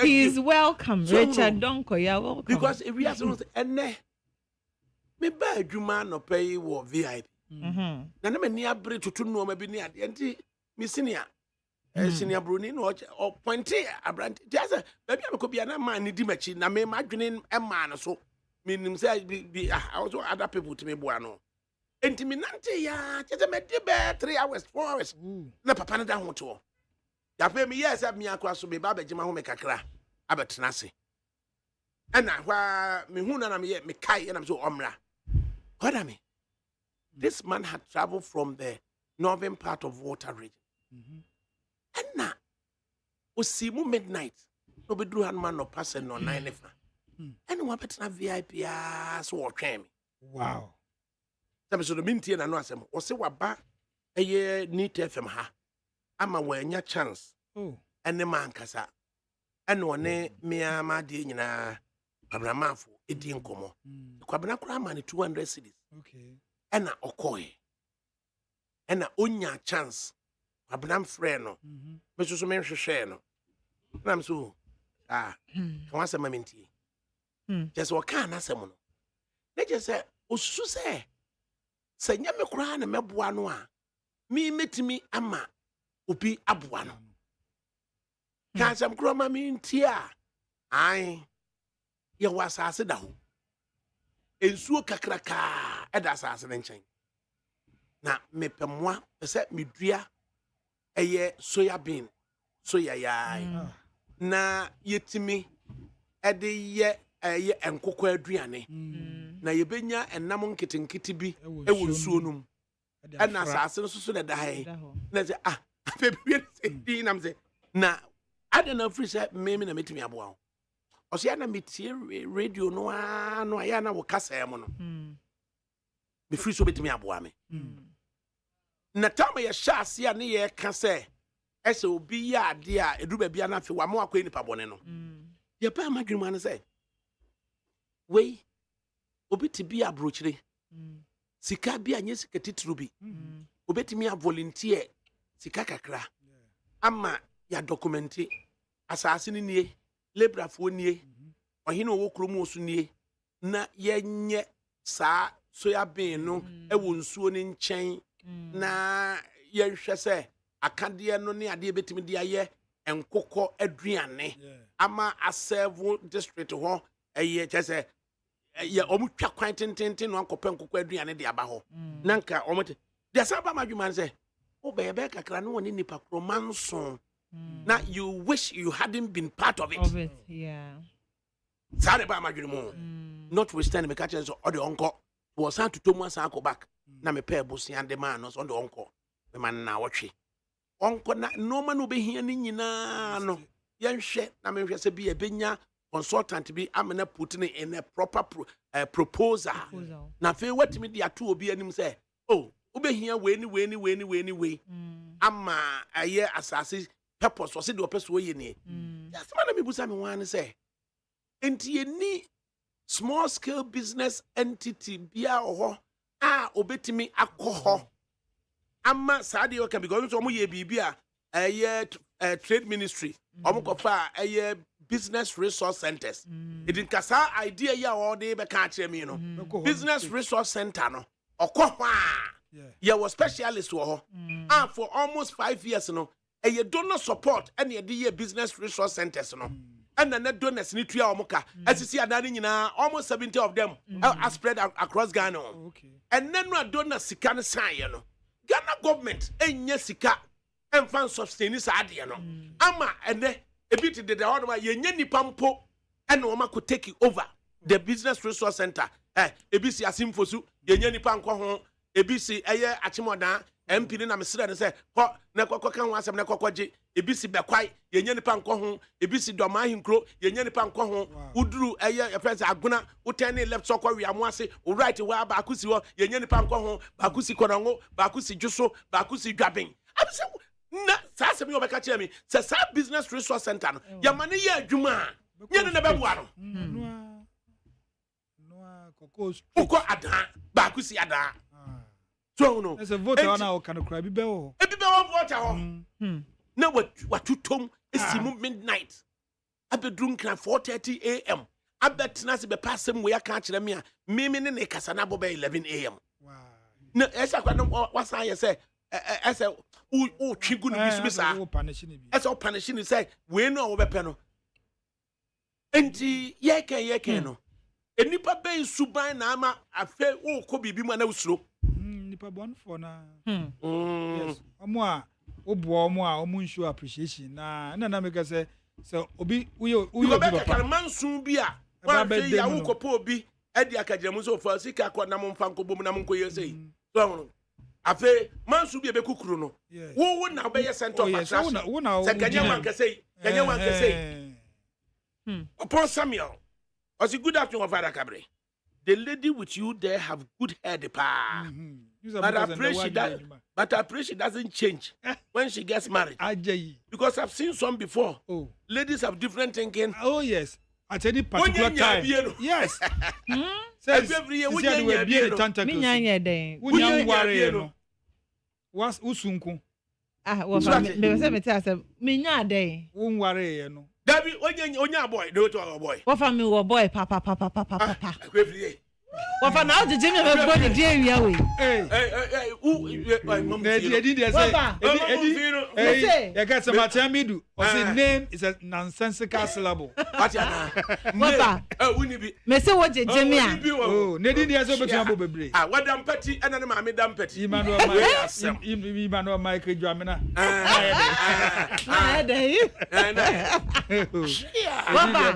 Speaker 2: He is welcome, Richard Donko. You're welcome.
Speaker 1: Because if we have to, and me buy Juma no pay wo VIP. Na me ni abre tutu no me bi ni ade enti me senior. Senior Bruni no or pointy abrant just baby am ko bia na man ni di machi na me madwene e man so menim say be also other people to me boa no enti me nante ya just me di be 3 hours 4 hours na papa na da ho to ya fe me yes me akwa so me ba bagima ho me kakra abetena se ena hwa me hu na me kai na me so omra God me this man had traveled from the northern part of Water region. Enna osimu midnight no be do han man no pass no 9 fa ene wa betina VIP so wo twen me
Speaker 3: wow
Speaker 1: sabe so do mintie na no asem o se waba eye Neat FM ha ama wa nya chance ene man kasa ene one me ama de nyina abramafo edi nkomo kwabena kura ma ne 200 cedis
Speaker 3: okay
Speaker 1: ena okoe ena onya chance abnam frɛ no me so me hwehwɛ no nam so ka wasa mamenti just what can asɛm no na just say osusu sɛ nya me kura na meboa no a me metimi ama obi aboa no ka asɛm kura ma menti a ai ye was asase da ho ensuo kakraka eda asase ne nchen na mepemwa pese medua eye soya bean soya yai na yetimi ede ye eye enkokọ aduane na yebenya enam nketenkete bi ewo nsuo num ana asase no so da hai na say bebi say nam say na adena free say me na metimi aboa ho oso ya na metie radio no no ya na wo kasa em no be free so betimi aboa me na tama ya sha ase a ne ye ka say ese obi ya ade a edu ba bia na fe wa mo akwa nipa bone no ye pa amadwuma ne say we obi ti bi abrochire sika bi anye sika titru bi obetimi a volunteer sika kakra ama ya documenti asase ni nie lebrafo nie ohine wo kromo osu nie na yenye sa soya bean no ewo nsuo ni nchen na yenhwe se akade no ne ade betimi de aye enkokọ aduane ama aservo district ho eye chese ye omutwa kwan tententen no ankopɛ nkokɔ aduane de aba ho nanka omote de asaba madwuma se obeyebe kakra no woni nipa kro manso na you wish you hadn't been part of it
Speaker 2: yeah
Speaker 1: sare ba madwene mo notwithstanding me catch so ode onko wo san to tomu asan akọ back na me pɛ busian de man no so ode onko me man na wotwe onko na no ma no behia ni nyina no yenhwe na me hwɛ se bi ebenya consultant bi amena put in a proper proposal na fe watimi dia to obi anim say oh obehia we ni ama aye asase purpose so se de opese wo ye ni yasema na mebusa me wan say enti eni small scale business entity bia oho obetimi akọ ama saade o ka because so mo ye bibia aye trade ministry omokofa aye business resource centers it in kasa idea ya all dey be ka kire me no business resource center no okọ yeah was specialist wo ho for almost 5 years no aye donor support and ye dey business resource centers no and na donors ni tua omoka asisi adane nyina almost 70 of them are spread across Ghana and then no donor sika no san no Ghana government enya sika enfan sustain sa ade no ama ene ebiti de the one ye nya nipa mpo ene o ma ko take over the business resource center ebisi asimfosu ye nya nipa nko ho ebisi eye achimodan MP ni na mesira ne se ko na kokko kan wasem na kokkoje ebisi bekwai ye nya nipa nko ho ebisi doma hinkro ye nya nipa nko ho uduru eye efense aguna utene left so ko wiamo ase o right wa ba akusi ho ye nya nipa nko ho ba akusi korango ba akusi juso ba akusi dwaben abise na sa se mi obeka kire mi se sa business resource center no ya mane ye adwuma nye ne beboa
Speaker 3: no kokko
Speaker 1: uko adan ba akusi adan so no
Speaker 3: there's a voter on our kind of cry be wo
Speaker 1: voter ho na watutom esimu midnight abedrum kran 4:30 am abetna se be passem we aka kire me a mimi ne kasa na bo be 11 am
Speaker 3: wow
Speaker 1: na esa kwa no wasan ye se esa o twigu no bisu bisa esa o punish ni say we no wo be pe no enti ye ken no enipa be suban na ama afe o ko bibi mu na usuro
Speaker 3: nipa bon for na yes omo a obo omo a omo show appreciation na make say so obi uyo
Speaker 1: papa ka mansu bi a wa fe ya wo kopo obi edi akagiramu so fa sika kwa na mo mfa nkobom na mo nkoye sei so afe mansu bi ebekukuru no wo na be center of attraction se kanya wan kasei upon Samuel was a good afternoon of ADAKABRI. The lady with you there have good head pa. But I pray she doesn't change when she gets married. Because I've seen some before. Oh. Ladies have different thinking.
Speaker 3: Oh yes. At any particular time. Yes.
Speaker 1: Says every year we be
Speaker 3: tentacles. Was usunku.
Speaker 2: Well, me say me nya dey.
Speaker 3: Won ware no.
Speaker 1: Dabi onya boy, do to our boy.
Speaker 2: What family boy papa.
Speaker 1: Every year.
Speaker 2: Wafa na o jeje me be go ni die ewia we.
Speaker 3: You get some atamidu. Say name is a nonsensical syllable.
Speaker 2: Wafa.
Speaker 1: Wuni bi.
Speaker 2: Me say wo jeje me a.
Speaker 3: Oh, nedi dia so betu abo bebre.
Speaker 1: Wadam pati ena ne maame dam pati.
Speaker 3: Emmanuel Michael Dwamena.
Speaker 2: Wafa.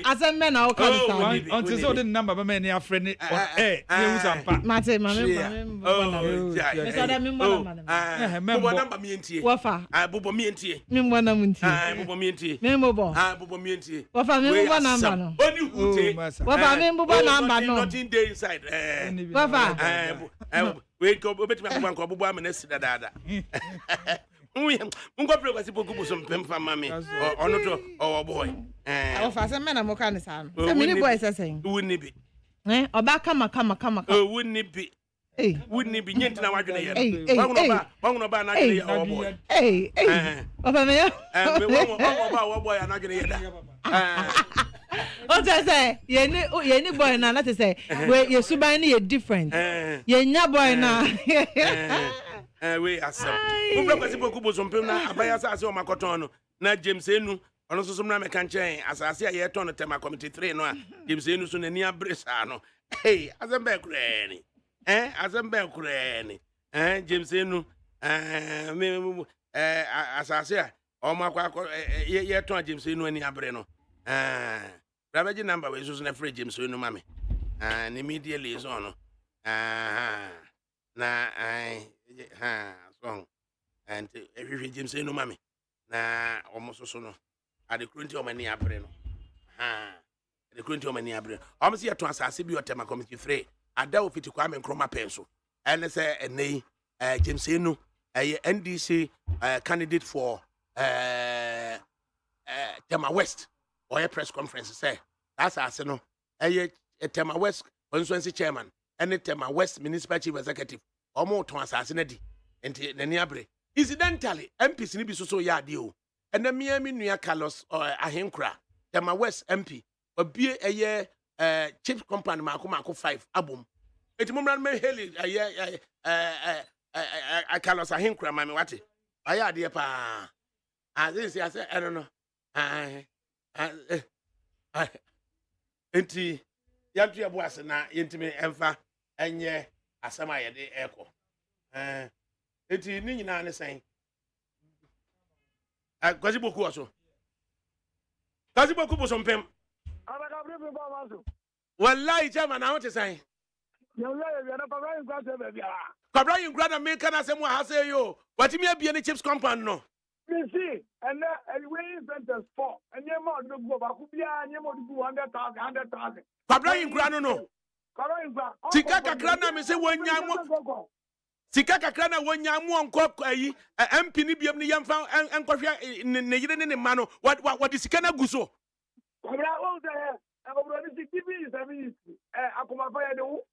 Speaker 2: Asem me na o ka
Speaker 3: this until so the number be me a friend you sampa.
Speaker 2: Mate mame. Me so da me mbona
Speaker 1: Bobo number mi entie.
Speaker 2: Wafa.
Speaker 1: Bobo mi entie.
Speaker 2: Me mbona muntie.
Speaker 1: Bobo mi entie.
Speaker 2: Me mbobo.
Speaker 1: Bobo mi entie.
Speaker 2: Wafa me mbona number no.
Speaker 1: Oni hute.
Speaker 2: Wafa me mbona number no.
Speaker 1: Nothing day inside.
Speaker 2: Wafa.
Speaker 1: Wait go obetimi akwa nko bobo amene sida dada. Ungo pre kwasi poku buso mpemfa mami. Ono to oh boy.
Speaker 2: Wafa se me na mo ka ne sa no. Se me ni boy se sen.
Speaker 1: Wuni bi.
Speaker 2: Oba kama.
Speaker 1: Wuni bi. Wouldn't be yet now. I can hear na adwene oh boy.
Speaker 2: Oba me yo.
Speaker 1: Boy na adwene hear that.
Speaker 2: O say ye ni boy na let say we ye suban ni ye different. Ye nya boy na.
Speaker 1: We asem. Wo bra kwasi poku bo sompem na abaya sa ase o makoton no na James Enu ono so na me kan chen asase a ye ton tema committee 3 no a James Enu so na ni abresa no. Asem be kurani. Azembe kureni James Enu asase a o makwa ye ton James Enu ani abre no rabaji number we so na free James Enu mame ni media liaison no na song and every James Enu mame na almost so no ade krunti o mani abre no ade krunti o mani abre o mse ye ton asase bi o tema committee 3 ada ofiti kwa me nkroma penso ene se enei James Enu NDC candidate for Tema West or press conference say that's as no Tema West constituency chairman and Tema West municipal chief executive omo ton asase na di enti nani abre incidentally MPs ni bi so ya de o ene me nua Carlos Ahenkra Tema West MP obie chips company mako 5 abom eti momran me heli Carlos Ahenkra mami wate aya de pa this I say I don't know enti yantu ya boase na yentime emfa enye asama ye de eko eti ni nyina ne sen kwazi boku oso kwazi boku bo sompem
Speaker 4: ADAKABRI FRIMPONG MANSO.
Speaker 1: Wallahi chairman I want to say.
Speaker 4: You na Kabra in Grada baby.
Speaker 1: Kabra in Grada me kana say mo ha say yo. What me be any chips compound no.
Speaker 4: You see, and we sentence 4. And you more do go back bia and you more do 100,000.
Speaker 1: Kabra in Grada no.
Speaker 4: Kabra in Grada.
Speaker 1: Sika kakra na me say wonyamu. Sika kakra na wonyamu onko ayi MP ni biam ni yamfa enkohwe ne yire ne ma no. What is sika na guso?
Speaker 4: Kabra all there. ADAKABRI is TV service. Akuma fire de wo.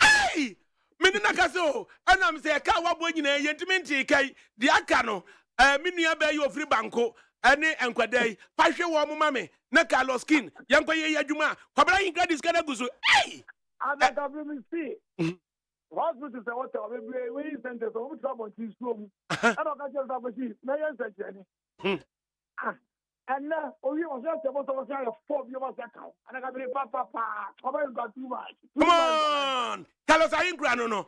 Speaker 1: Hey! Menina kaso, anam say ka wabo nyina yentimenti kai di aka no menua ba yi ofri banko ene enkwadai fahwe wo mo mame na Carlos skin yankwaye yadwuma kwabra yin gradis kana guso hey
Speaker 4: ADAKABRI see hospital say what we center so we trouble to school ADAKABRI na yen say and now, we was just about to say 4 years ago. And I got papa. Come got too much.
Speaker 1: Come on, Carlos Ahenkra no.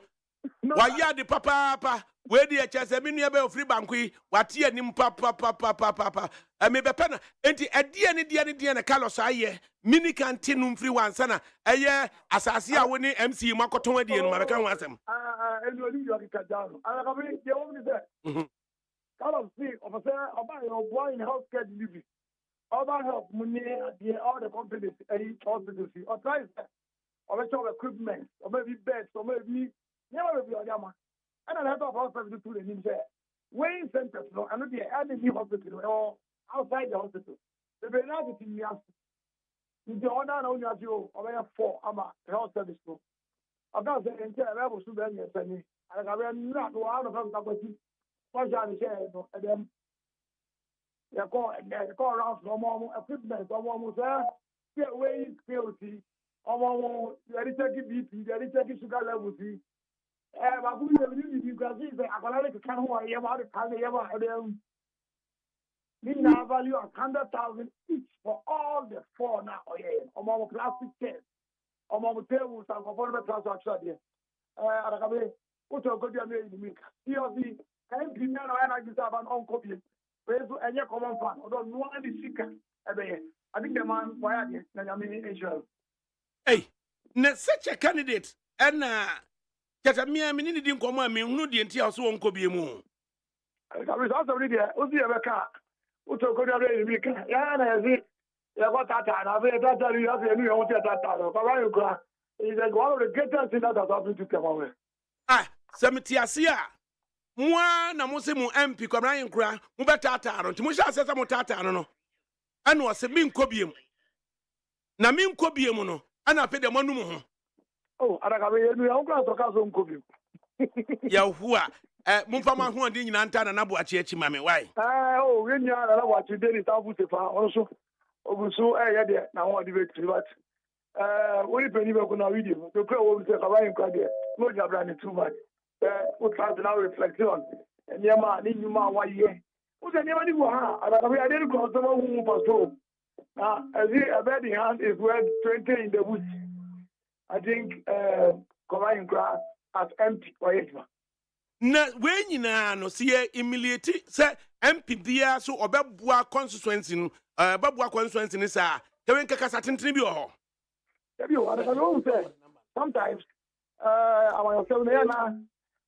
Speaker 1: Why ya the papa? Where the chess a mini of free banqui? What ye nim papa? I may be penna. Ain't it a dear Carlos Aye? Mini cantinum free one sana. A year as I see I win MC Makoton and Maracan was him.
Speaker 4: And you leave your Kajano. ADAKABRI, you only there. Carlos see, officer, about your boy in healthcare delivery. About help money all the companies each hospital see or try or show equipment or maybe beds or maybe never be on yama. And I have to hospital to the him there. Weighing centers no and the any hospital or outside the hospital. The benefit in the the order now you have you over 4 health service no. About the entire level should be any and I got not out of the what's on the share no and then you call around no more equipment, no more, sir. Get way skills, or ready check BP, ready check sugar level. But we have you can see that I like to come who I am out of Canada. We now value 100,000 each for all the four now. Among plastic chairs, among tables, and comfortable transaction. ADAKABRI, what you're going to do in the week. He or the MP now, and I just have an uncle. Where's any common fan? Although no one is sick. I think the man, why are you? I mean, insurance.
Speaker 1: Hey, such a candidate, and just a mere minute in command, me, who the entire so on Kobe moon.
Speaker 4: ADAKABRI is also ready. Who's the other car? What you're going to do in the week? Yeah, I see. Yeah, what that time? I've heard that you have to know what that time. But why you cry? It's like one of the greatest things that has happened to come away.
Speaker 1: Ah, Samitiasia. Moi, na mo se mo MP kwa Brian Kra, mo betata aro, nti mo sha se mo tata aro no. Ana o se min kobiem. Na min kobiem no, ana pe de manum ho.
Speaker 4: Oh, ADAKABRI, you are going to cause some kobiem.
Speaker 1: Ya hu a, mo fa ma ho de nyina nta na bo achi achi mame, why?
Speaker 4: Oh, when you are na watch dey ta bu se fa also. Obuso ya de na ho de be but we penny be ko na video. To pray we say Brian Kra there. No jabra too much. We try to now reflect on. Nyama ni nyuma wa ye. We say nyama ni go ha. ADAKABRI I didn't go some who pastor. Now, as a bird in hand is worth 20 in the woods. I think Brian Kra as empty or Edma.
Speaker 1: Na we nyina no se immediate se MP bia so obebua constituency no babua constituency ni sa tewen kaka tentene bi ho.
Speaker 4: ADAKABRI say sometimes our self na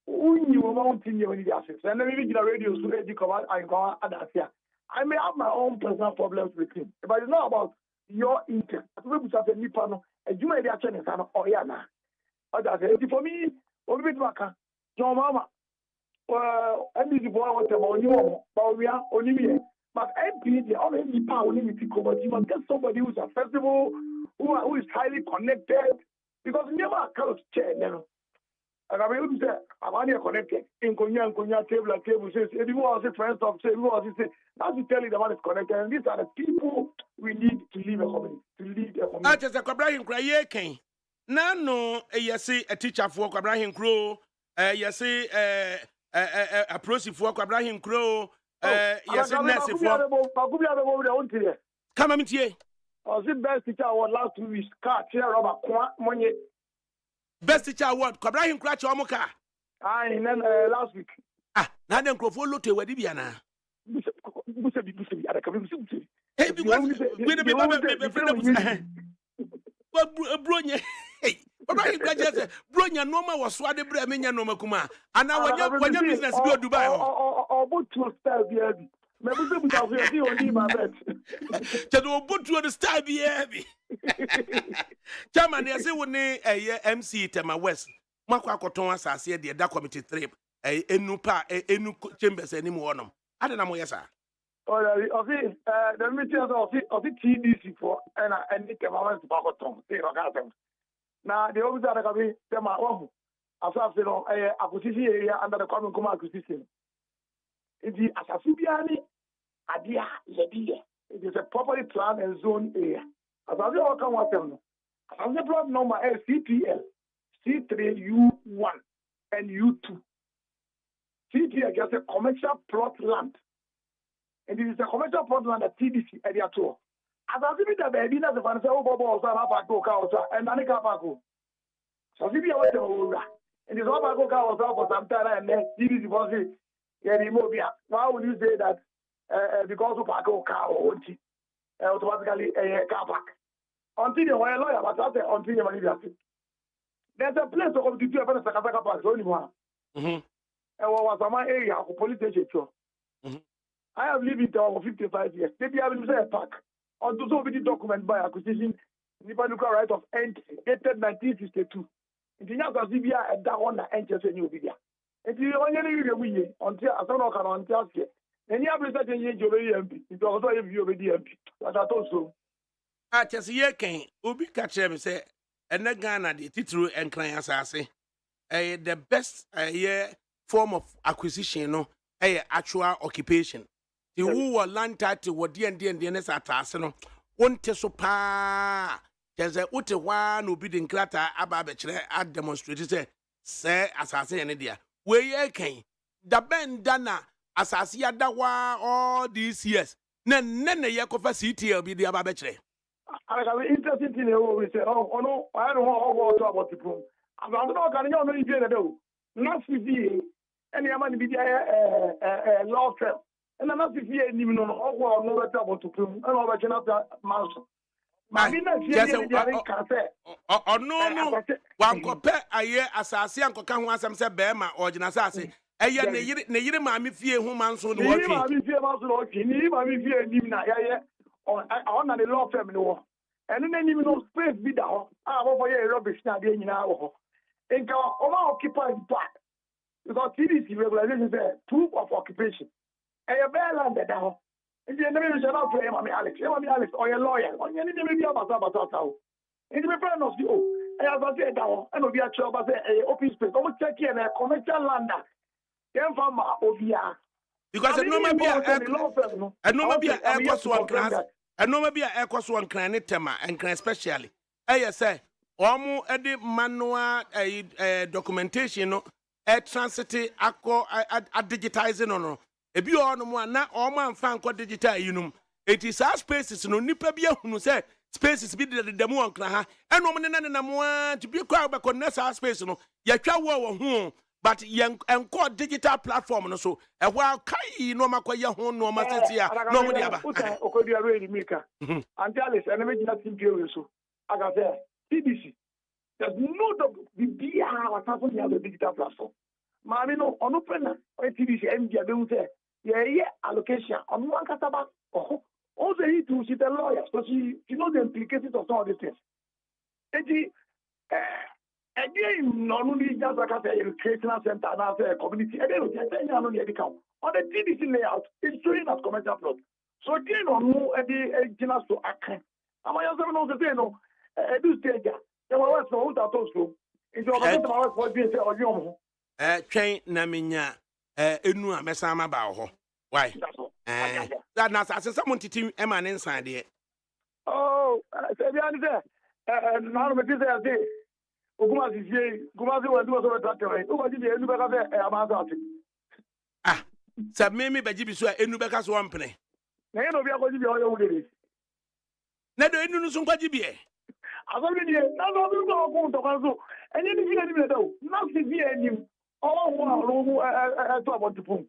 Speaker 4: unyi wo mountain you need access. And then we get radio so they come I go adasia. I may have my own personal problems with him, but it's not about your interest. People say nipa no ejuma dey ache ne sa no oya na. For me, o bit maka John Mama and the boy what about you, but we are only but MP, they already need power, only with but you must get somebody who's accessible, who is highly connected, because never comes chair, never. ADAKABRI say, I want to connect in Konya, table, says, everyone was a friend of, say, everyone was a now to tell you the one is connected, and these are the people we need to lead a community,
Speaker 1: I just a Brian Kra ye ken. Na no yesi a teacher for Brian Kro, yesi a prosi for Brian Kro, yesi nurse for. Come on, tie.
Speaker 4: Was it best teacher award last 2 weeks? Car, chair, rubber, money.
Speaker 1: Best teacher award, Brian Kra Chomoka.
Speaker 4: Aye, and then last week.
Speaker 1: Ah, na den krofo lote wedi bia na.
Speaker 4: Busa, ADAKABRI.
Speaker 1: Hey, because we the friend of Bronya. Hey, Brian Kra just Bronya normal was swade bre menya normal kuma. Ana wanya business bi o Dubai ho.
Speaker 4: Obo to style bi abi. Me busa busa fi only my bet.
Speaker 1: Chado obo to the style bi abi. Chairman, say we ne MC Tema West. Makwa akoton asase de da committee 3 enu chambers enimu wonom. Ade na mo yesa.
Speaker 4: Oh, okay. The meeting of the TDC for and the Kemawan to Pacoton. Now, the officer ADAKABRI, Tema Wahu, after acquisition area under the common command acquisition. It is Asasibiani, Adia, Ledia. It is a properly planned and zone area. As I will come with them, as the plot number CPL, C3U1 and U2. CPL gets a commercial plot land. And it is a commercial plot land at TDC area tour. As I see that baby, that's a fancy over and Anika Paco. So CPL was and this Opaco car was out for some time and then TDC was it. Why would you say that because of Paco car or automatically a car park? Until you were a lawyer, but that's until you were there's a place to come to do a Sakasaka Park, only one. And what was my area of police station? I have lived in town for 55 years. Maybe I will say a park. On to so many documents by acquisition, Nipanuka right of entry, dated 1962. In the year of Zibia, and that one enters a new video. And you only until I don't know until and you have such a year MP. It also a view of the MP. But I told so.
Speaker 1: I just hear Ken, Ubi catch him say, and the Ghana, the titru and clients are say, the best form of acquisition, no, actual occupation. ti wo land title wo de ne satase no wonte so pa keze wote wa no bi de nkrata aba be kire a demonstrate say asase ne dia we ye kan da benda na asase ya da wa all these years na ye kofa CTL bi de aba be kire
Speaker 4: I have an interesting thing here. We say, oh no, I don't know about the room. I'm not going to know if you know. Not CV, any amount be law firm. And I'm not CV, even know about the room. I know about MANSO.
Speaker 1: no wan kope aye asase ankoka ho asem se bema ogina asase eye ne yire maami fie ho manso no watwe
Speaker 4: ni maami fie manso no watwe ni maami fie nim na ye on na the law firm no eno na nim no space bi da ho a bo for ye rubbish na de nyina ho nka o ma occupy part because TDC regulation say proof of occupation eye be land da ho ndi na me se na for Mami Alex or your lawyer on ye ni me bi abasa o ndi me friend of you eye abasa da ho e no bi a chere abasa open space o mo check here na commercial land ma obia
Speaker 1: because no ma bia ekoso ankran no ma bia ekoso ankran ne tema ankran especially say omo ede manual documentation no transit akọ digitizing no ebi ono mo na omo amfa anko digital yinum it is our spaces no nipa bia hunu say spaces bi de mu ankran ha eno mo ne na mo to bi kwa be connect our space no ya twa wo ho but enko digital platform no so e wa kai no makoye ho no masetia no mo dia ba
Speaker 4: okodia really mika and Alice and me gina timpio so aga say TDC there's no bibia what happen in the digital platform mami no ono pena TDC MD be say ye allocation on one kataba also he to see the lawyer so she know the implications of all these things again, not only just like I say, recreational center and I say community, and then we can say, on the TDC layout, it's showing as commercial plot. So again, on no, the general to account. Am I also know the thing? No, do stage. There was no that also. It's your about what they say or you.
Speaker 1: Train Naminya, enu a mesama ba ho. Why? That now, as someone teaching Emma inside there.
Speaker 4: Oh, say the answer. Now, what is it?
Speaker 1: Ah, sa meme baji bi so enu beka so ampene.
Speaker 4: Na ye no bia ko ji bi o ye wudere.
Speaker 1: Na do enu no so kwaji bi e.
Speaker 4: Aso bi die, na so bi ko to kan so. Enye ni bi ni do. Na si bi enim. O wo to about pum.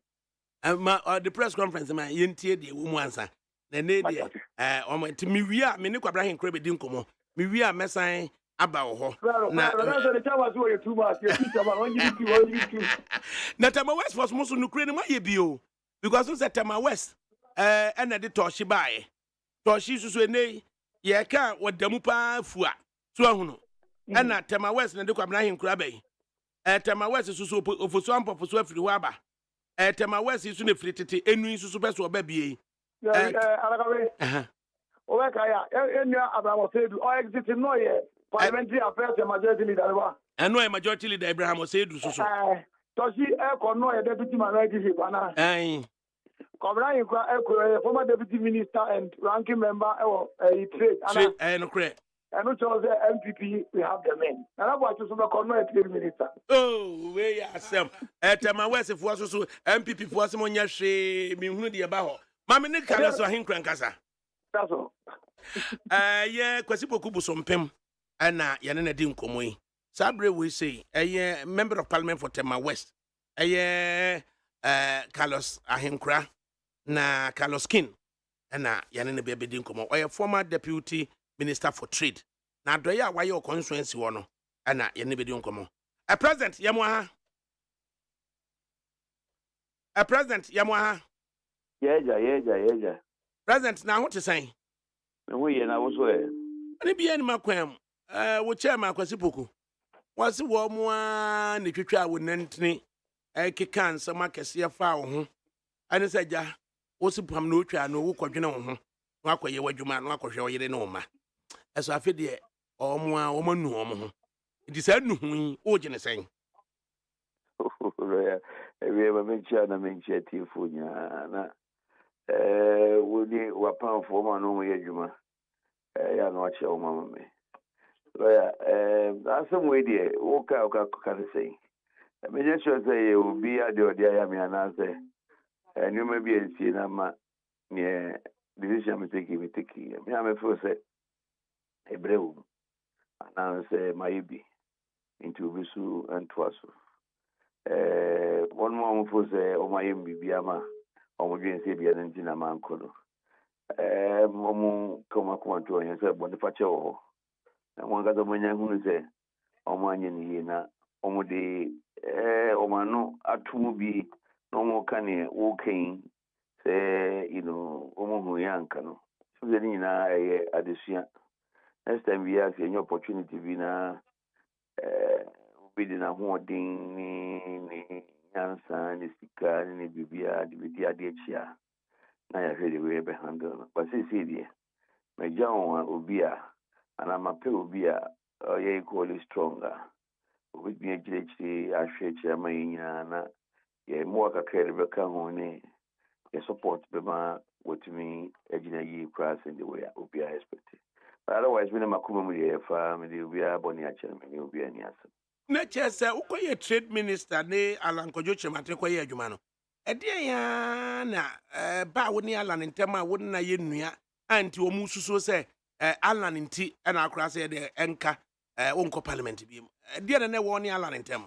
Speaker 1: The press conference man yentie de wo mu ansa. Na ne de o ma ti mi wi a me ne kwabra hen kro be di nkomo. Mi wi a mesan aba ho
Speaker 4: na the chawa so you too much you teach about when you
Speaker 1: na Tema West was musu nukure ni maye bio because we say Tema West and the toshi bae toshi susu ene ye ka wadamu pa fua so ahunu na Tema West na de kwabna hin kura bai Tema West susu ofoso ampofoso afiri ho aba Tema West susu ne firi tete enu susu beso oba bie
Speaker 4: alakawe o we ka ya enua Abraham Osedu o exit no ye parliamentary affairs majority leader wa
Speaker 1: eno e majority leader Abraham Osedu susu
Speaker 4: toshi no ye deputy minority whip ana Kobra Yinka former deputy minister and ranking member trade ana
Speaker 1: no correct
Speaker 4: and which was the MPP we have the men and that was so no trade minister
Speaker 1: oh we asem Tema West for so MPP for so nya hwe mi hunu de ba ho mame ne kana so ahenkran kasa
Speaker 4: that's all
Speaker 1: yeah kwasipoku busompem ana yane na di nkomo yi sabre we say member of parliament for Tema West Carlos Ahenkra na Carlos King ana yane na be di nkomo former deputy minister for trade na doya waye o constituency wo no ana yane be di nkomo president yamwa ha
Speaker 5: yeja
Speaker 1: president na ho te san
Speaker 5: me ye na wo so
Speaker 1: ani bi en makwam wo chairman Kwasipoku wasi wo mo a ne twetwa wo nantini keka nsɛm akɛse fa wo ho ane sɛ gya wo si pam no twa no wo kɔdwene wo ho no akɔyɛ wadwuma no akɔhwɛ wo yere ne wo ma ɛso afi de ɔmo a wo manu ɔmo ho di sɛ nu hu yi wo gene sɛn
Speaker 5: ewe ba menchia na menchia tifu nya na Woody Wapan for one no way, Juma. I know what your mamma me. That's some way, dear. Walk out, can say. I mean, just say you will be at the idea, I mean, and answer. And you may be a cinema near decision me taking. Me, I'm a first a brew, and I say, my be into Visu and Twasu. One more for say, oh, my MBBama, or we can say, be an engine a man color. Momu come to and said, Bonifacio. And one got the man who say, oh, my yena, omode, omano, atubi, no more canny, walking, say, omo yankano. So then, I addition. Next time we have any opportunity, we na, within a hoarding, ni yansa, ni sika, ni bibia, di bidia de na ya hwede we be handle but see there my John obia and I'm a pe obia ye equally stronger with me agility ahwe manya na ye mo ka kere be ka ho ne ye support be ma with me agina yi class in the way obia expect but otherwise we na makuma mu ye fa me the obia boni a chere me obia ni asem
Speaker 1: na chese ukoye trade minister ne alankojo chemate koye adwuma no ɛdeɛ ya na ba wo ne Alan ntem a wo na ye nnua anti wo mu suso sɛ Alan nti na akora sɛ de enka wo nko parliament bi mu ɛdeɛ na wo ne Alan ntem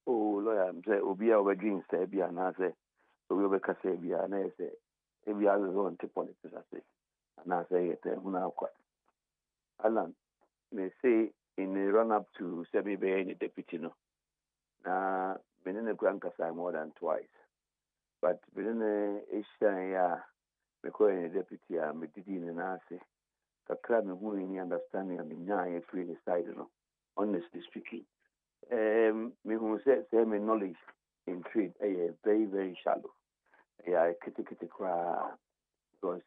Speaker 5: oh lawyer say obia obedwin say bia na say obi obeka say bia na say ebia zo on politics say na say it huna akwa Alan may say in the run up to semi be any deputy no na benene grand kasa more than twice but benene Asian ya because any deputy me didi ni na say kakra me hu ni understanding and nya free the side no honestly speaking me who say my knowledge in trade very very shallow yeah kiti cry because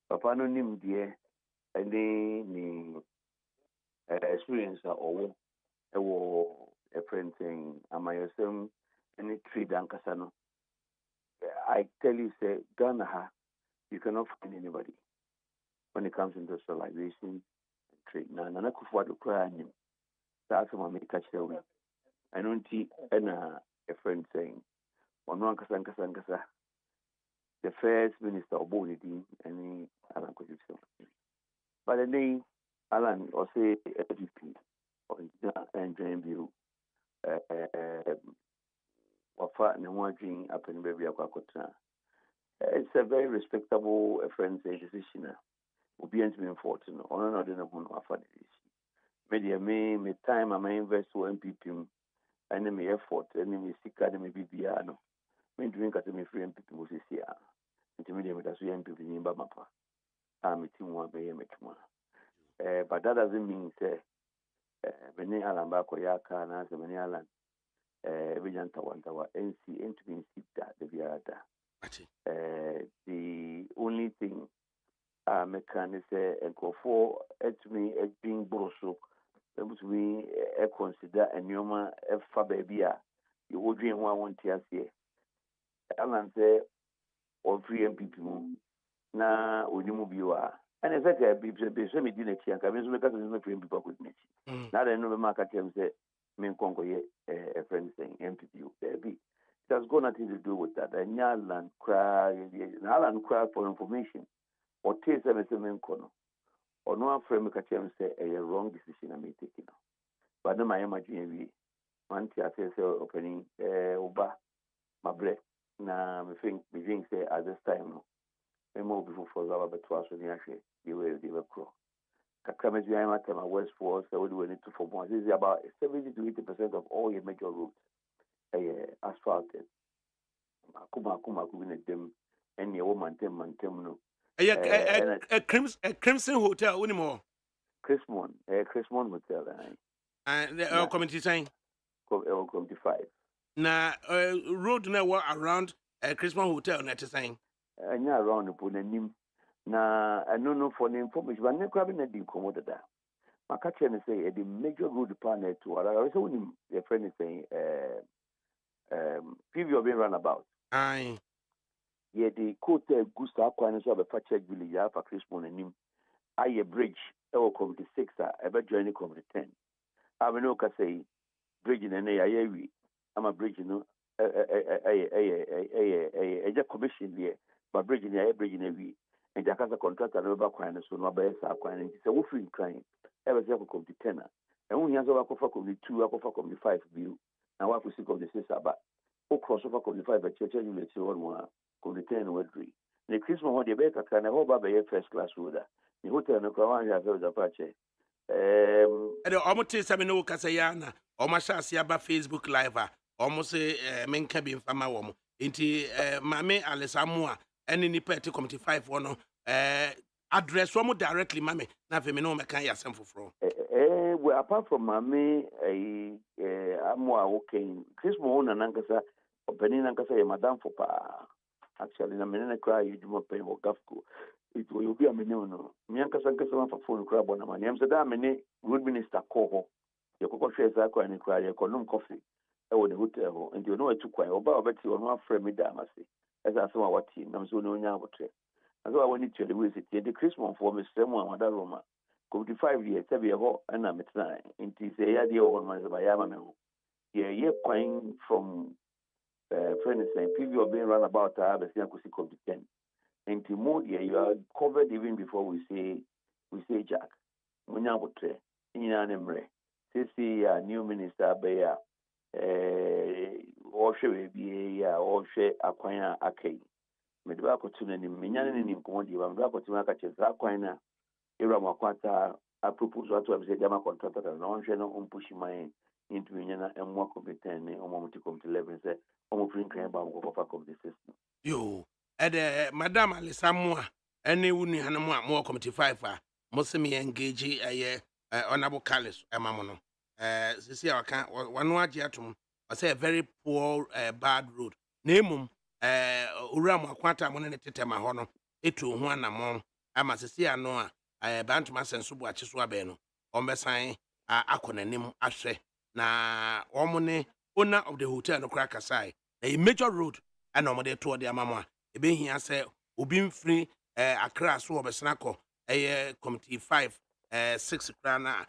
Speaker 5: papa no nim die ni experience or a printing amayosem any trade ankasa no I tell you say Ghana you cannot find anybody when it comes to industrialization and trade na kufuwa do cry him that's what make catch the way I don't see a friend saying on one kasa the first minister of Bonidi and Alan Kojuso. But the name Alan or say FDP or NJMBU Wafa and watching up in Baby Aquacota. It's a very respectable friend say decision. Obians being fortunate or another one Wafa. Media me time I may invest to MPP and me effort and me seek academy BBano. Me drink at me free MPP was here. Intermediate as we MPP in Bamapa. I'm a team one by but that doesn't mean say many Alan Bakoyaka and as many Alan Vijanta Wantawa NC into being that the Viata. The only thing I can say and go for it me as being broso we consider a Numa F Babia. You would dream one tears here. Alan say or free MPP na onimu biwa. And in fact, I me dinner here. I mean, because there's no free people with me. Now I know the market say men conquer a friend saying MPP. It has got nothing to do with that. And Alan cry for information or taste everything corner. Or no frame make a say a wrong decision I may take. But no, my imagine one tea say opening Oba, my breath. Now, me think say at this time, no. Me more before for our betwas when you were the crow. Kakameji Amatem, West Force, so we need to form one. This is about 70 to 80% of all your major routes asphalted. Kuma Kubin them, and your woman, no.
Speaker 1: A Crimson Hotel anymore.
Speaker 5: Chrismon Hotel,
Speaker 1: And the committee saying
Speaker 5: L25.
Speaker 1: Na road network around Christmas Hotel net saying.
Speaker 5: And you're around the Punanim. Na I don't know for the information, but never having a deal commodity. My catcher say the major road partner to I also the friend is saying preview of being runabout.
Speaker 1: Aye.
Speaker 5: ye the coat gusta kwan so be fache gbili ya fa Christmas anim aye bridge e wo committee 6 e be join committee 10 ave no ka say bridge na na ya wi ama bridge no eja commission there but bridge na ya bridge na wi and jakasa contractor no ba kwan so no ba sa kwan nti se wo free kran e be se ko committee 10 and when you go for committee 2 go for committee 5 bill na wa ko see committee 6 aba o cross over committee 5 at church you let you one committee 10 we agree the Christmas holiday be ka na ho ba be first class order the hotel no kwa wan ya fe da pache
Speaker 1: ade omote se me no kasa ya na omashase aba Facebook live a omo se menka bi mfama wo mo nti mame Alesamu a ene ni pete committee 5 wo no address wo mo directly mame na fe me no me kan yasem foforo
Speaker 5: well apart from mame amwa okay Christmas ona nankasa openi nankasa ya madam for pa actually na menene cry you do pay for gafco it will be a menu no miankasa nkasa fa phone cry bona man yam say da mene road minister call ho ye kokko share za kwa ni cry ye konum coffee e wo the hotel ho and you know etu kwa oba obeti ono afre me da amase esa so what team na so no nya abotre and so I want to the way say the Christmas for me same one that Roma come to 5 years say be ho na metna inti say ya de ho man say ya ma me ho ye kwan from friends saying people being run about have a come to 10 and Timodia you are covered even before we say Jack munya botre ina nemre sisi ya new minister beya ohwe bi ya ohwe akwan akai medba ko tuna ni menyane ni nkomodi ba medba ko tuna ka cheza akwan na era makwata a propose atu abise jama contractor na onhwe no umpushi mai into menyana emwa competent ne omomuti committee 11 say omo free kan ba ko fa committee system
Speaker 1: yo ede madam Alesamu a ene wunu hanamu a mo committee 5 a mo se me engage honorable Carlos emamo no sisi a waka wano age atom I say a very poor bad road na emum owura mo akwata mo ne tetema ho no etu ho anamon ama sisi ano a bantuma senso bu ache so abe no ombesan akonanim ahwe na omone owner of the hotel no crack aside a major road and omode to the amama ebe hia say obi mfiri Accra so obesena ko committee 5 6 krana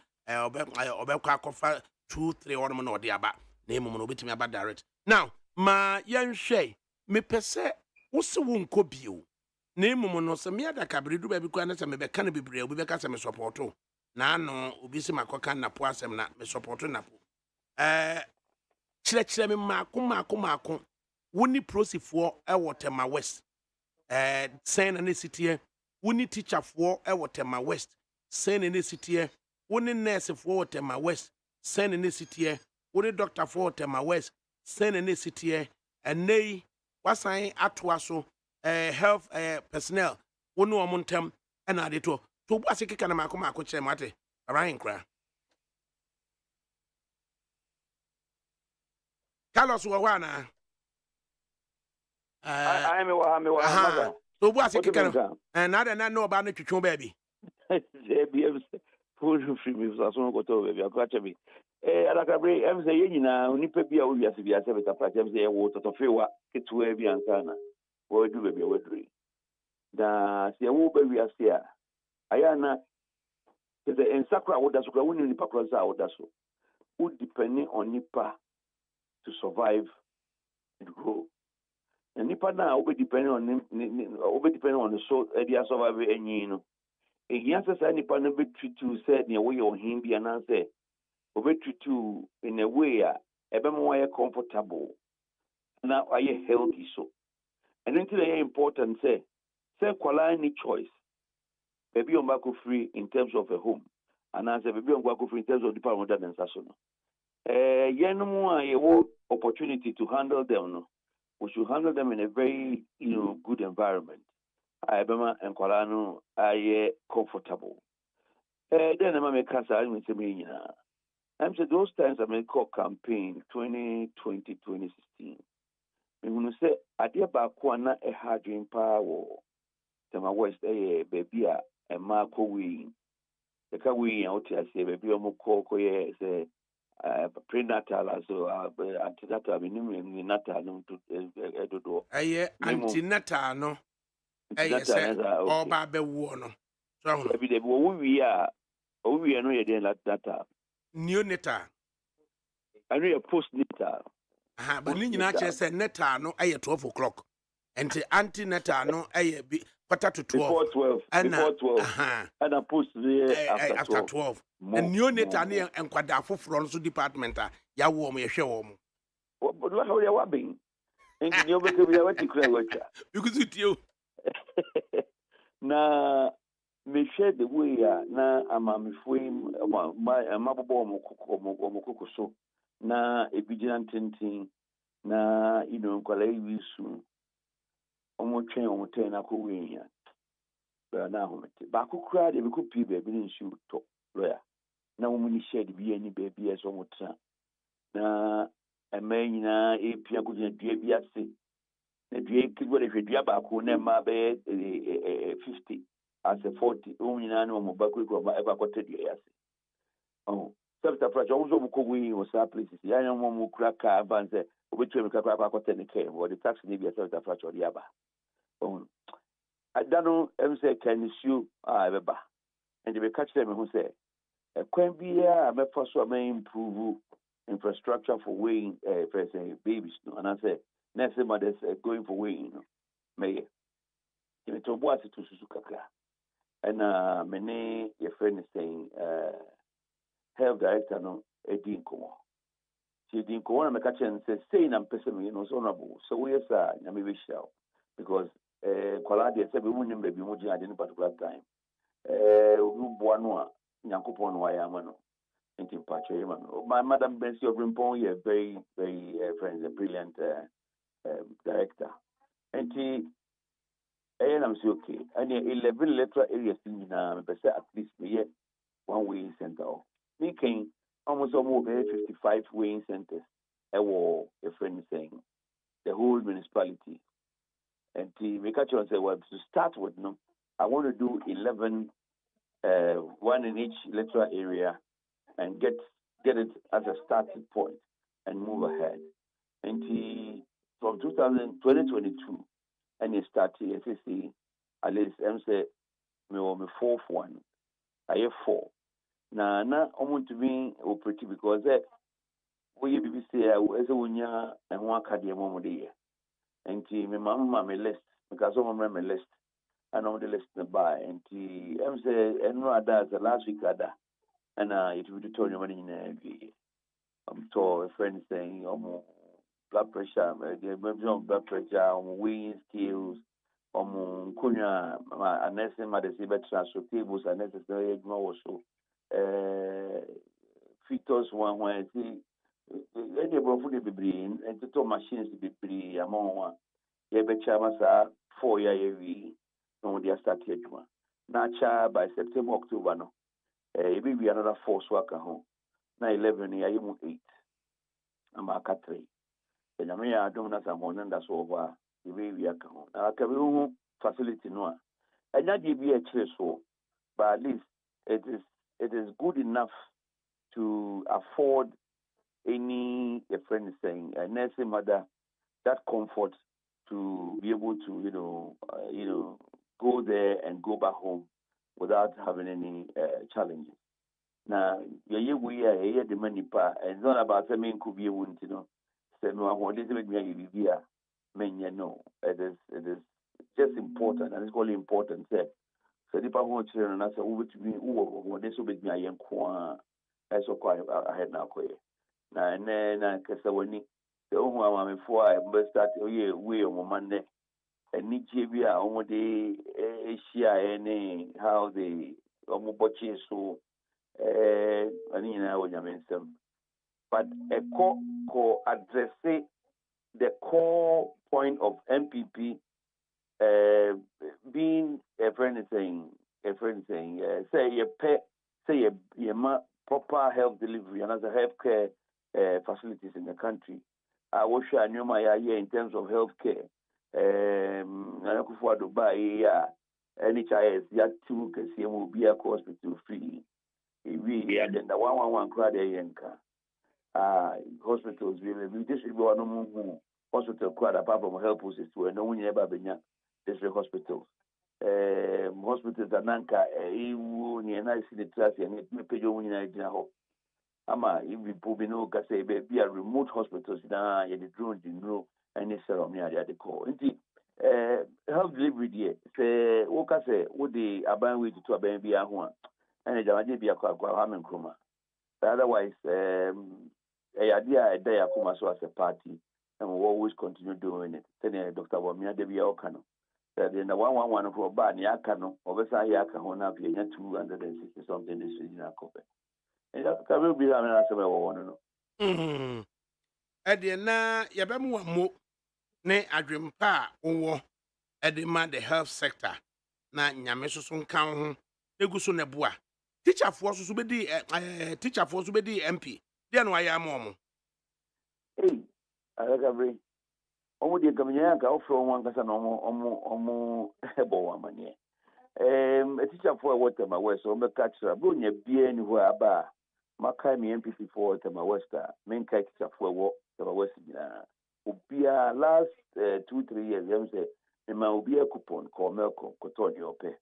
Speaker 1: obekwa akofa 2 3 ormo no de aba na emum no betimi aba direct now ma yenhwe me pese wo se wo nko bio na emum no se me ADAKABRI du ba bi kwa na se me be kan bibre obi be ka se me supporto na no obi se makoka na po asem na me supporto na po chire me mako woni prosifo ewo Tema West sen na sitie woni teacher fo ewo Tema West sen na sitie woni nurse fo Tema West sen na sitie woni doctor fo Tema West sen na sitie enei wasan atoa so health personnel woni omontem na ade to bu asekeka na mako kire mate abahin kra Carlos wo wana
Speaker 5: I me
Speaker 1: so bu asekeka na no ba na twetwe ba bi
Speaker 5: full free me so go to baby akwache bi ADAKABRI em say nyina onipa bi a wo wiase bi ase beta pra em say wo totofewa ketuwa bi ansana wo du baby wo duri da se wo ba wiase a aya na the ensakra wo da so kra wo ni nipa kra za wo da so wo depending on nipa to survive and grow and nipa na wo depending on the so area survive enyi no ehia se nipa no be treatu said ne wo ye ohim bia na say treatu in a way ebe mo ye comfortable na aye healthy so and then it's important say kwala any choice baby on back free in terms of a home and as baby on back free in terms of department and so no yenum a opportunity to handle them no we should handle them in a very good environment Ibema and Kolano are comfortable. Then I'm a cancer. I'm saying those times I made call campaign 2020, 2016. When you say Adia Bakwana a hard dream power, Tema West a baby a Marco we the Kawi out here say baby Moko say prenatal also antenatal minimum natal no to edodo
Speaker 1: antenatal no say oba be wo no so ho
Speaker 5: ebi de wo wi no ye den natal
Speaker 1: neonatal
Speaker 5: anu ye postnatal
Speaker 1: but ni nyina che say natal no 12 o'clock and antenatal no 12
Speaker 5: before 12 and a post
Speaker 1: after 12 and neonatal ne enkwada foforo no so department ya wo mo ye hwe wo mo
Speaker 5: what how you wa bin ngi ni obeke bi wa ti kura wacha
Speaker 1: because it you
Speaker 5: na me share the way na amamifo mabobo omokoko so na ebigina ntintin na nkwala yisu omotwen omoten na ko wenya na homete ba kokura de be kopi be bi nsu to lawyer na wo muni share de bi ani be bi eso motra na emanyina epia ko gina dua bi ase na dua kigo de dua ba ko na ma be 50 as a 40 nyina na mo ba ko ba e ba ko te dua ase oh sabta pra jo mo ko wi o sa places ya nya mo kura ka avance obetu me ka ko te ne ke wo de tax ni bi sabta pra cho dia ba oh adano say can issue beba and they catch them who say kwan bia me for so may improve infrastructure for weighing for say babies no and I say next mothers going for weighing no may you to boat to susu kakra and many your friend is saying health director no edin komo she edin komo na catch and say na person so honorable so we yes na me be show because kwalade se be munim be bi mu gina de particular time obi boa no a nyankopon no ya ma no nti mpacho yema no my madam Bensi of Frimpong ye very very friends a brilliant director nti I'm say okay and 11 electoral areas in na me say at least me one weighing center me can almost 55 weighing centers ewo a friend saying the whole municipality. And we catch on say, well, to start with, no, I want to do 11, one in each electoral area, and get it as a starting point and move ahead. And from 2022, and it started, SSC, at least I'm say, me fourth one, I have 4. Now, I want to be operative because we BBC, as a wunya and one academy moment. And my mama my list because I'm my list and on the list to buy and I'm say and no other the last week other and it will tell you money in I'm told a friend saying blood pressure blood pressure weighing scales kunya unnecessary medicine transfer tables unnecessary ignore so fetus one when see any of the bebree and to machines bebree among one yɛbɛkyɛ masa 4 year we no they start adwuma na cha by September October no ebi we another 4 so aka ho na 11 ya yemu 8 ama aka 3 enyame ya adom na samon nda so over ebi we aka ho na aka bi ho facility no a enya de bi a kire so but at least it is good enough to afford any a friend is saying a nursing mother that comfort to be able to go there and go back home without having any challenges. Now, we are the money pa, and it's not about saying could be a wound, say no, what is it me no. It is just important, and it's really important. Say, so the people who children, I say, over to me, who this will be me a young qua, as so quite ahead now, now and then I guess when the old before I start we on Monday and Nigeria on the Asia and how they almost so but a core address the core point of MPP being a friend saying say your pet say your proper health delivery and other healthcare facilities in the country. I wish I knew my idea in terms of healthcare. I could afford to buy NHIS, yet two can see will be a hospital free. We had the 111 crowd. hospitals we district one no hospital quite apart from health posts to no one ever benya district hospitals hospitals ananka iwu ni na isi the trust and me pejo won na gina ho ama if people be no ka say be a remote hospitals na ye the drone di no any serum ya dey call nti health delivery there say wo ka say wo dey aban we to aban bi aho a ene jamade bi akwa ha men kroma otherwise idea day akuma so as a party and we always continue doing it then Dr. Wamia de bi okano that in the 111 for ba ni aka no obesa ya aka ho na pia nya 260 something this is na kope and that ka be na na se we wo no
Speaker 1: ade na yabemu wa mo ne adwempa wo ade ma the health sector na nyame soso nkan ho eguso ne boa teacher for so be di MP dia no aya mo
Speaker 5: hey ADAKABRI omo de kamanya ka ofro wan kasa no omo ebo wa manie a teacher for water my west o me catch bro nya bia ni ho aba maka mi MPP for Tema West main teacher for wo Tema West na obia last 2-3 years them say ma obia coupon call melko koton your pay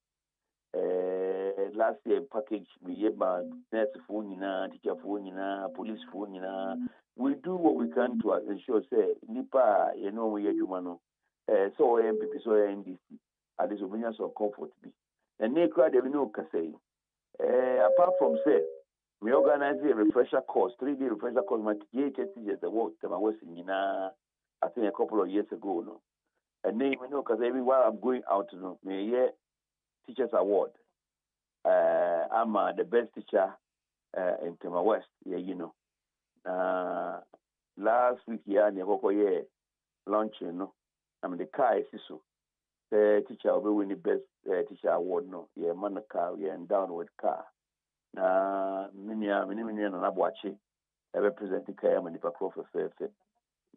Speaker 5: last year package we yeba nurse for nyina teacher for nyina police for nyina we do what we can to ensure say nipa you know we adwuma no so MPP so NDC at least obenya so comfort be and ne crowd we no ka say apart from say we organize a refresher course, 3-day refresher course. My THT is the work that I was in, I think, a couple of years ago. No, and then you know, because while I'm going out, you know, me teachers award. I'm the best teacher in Tema West. Yeah, you know. Last week, yeah, launch, you know. I'm the car so. The teacher will win the best teacher award. No, yeah, man, the car, yeah, and downward car. Na minia na nabwachi represent the kaya manipa professor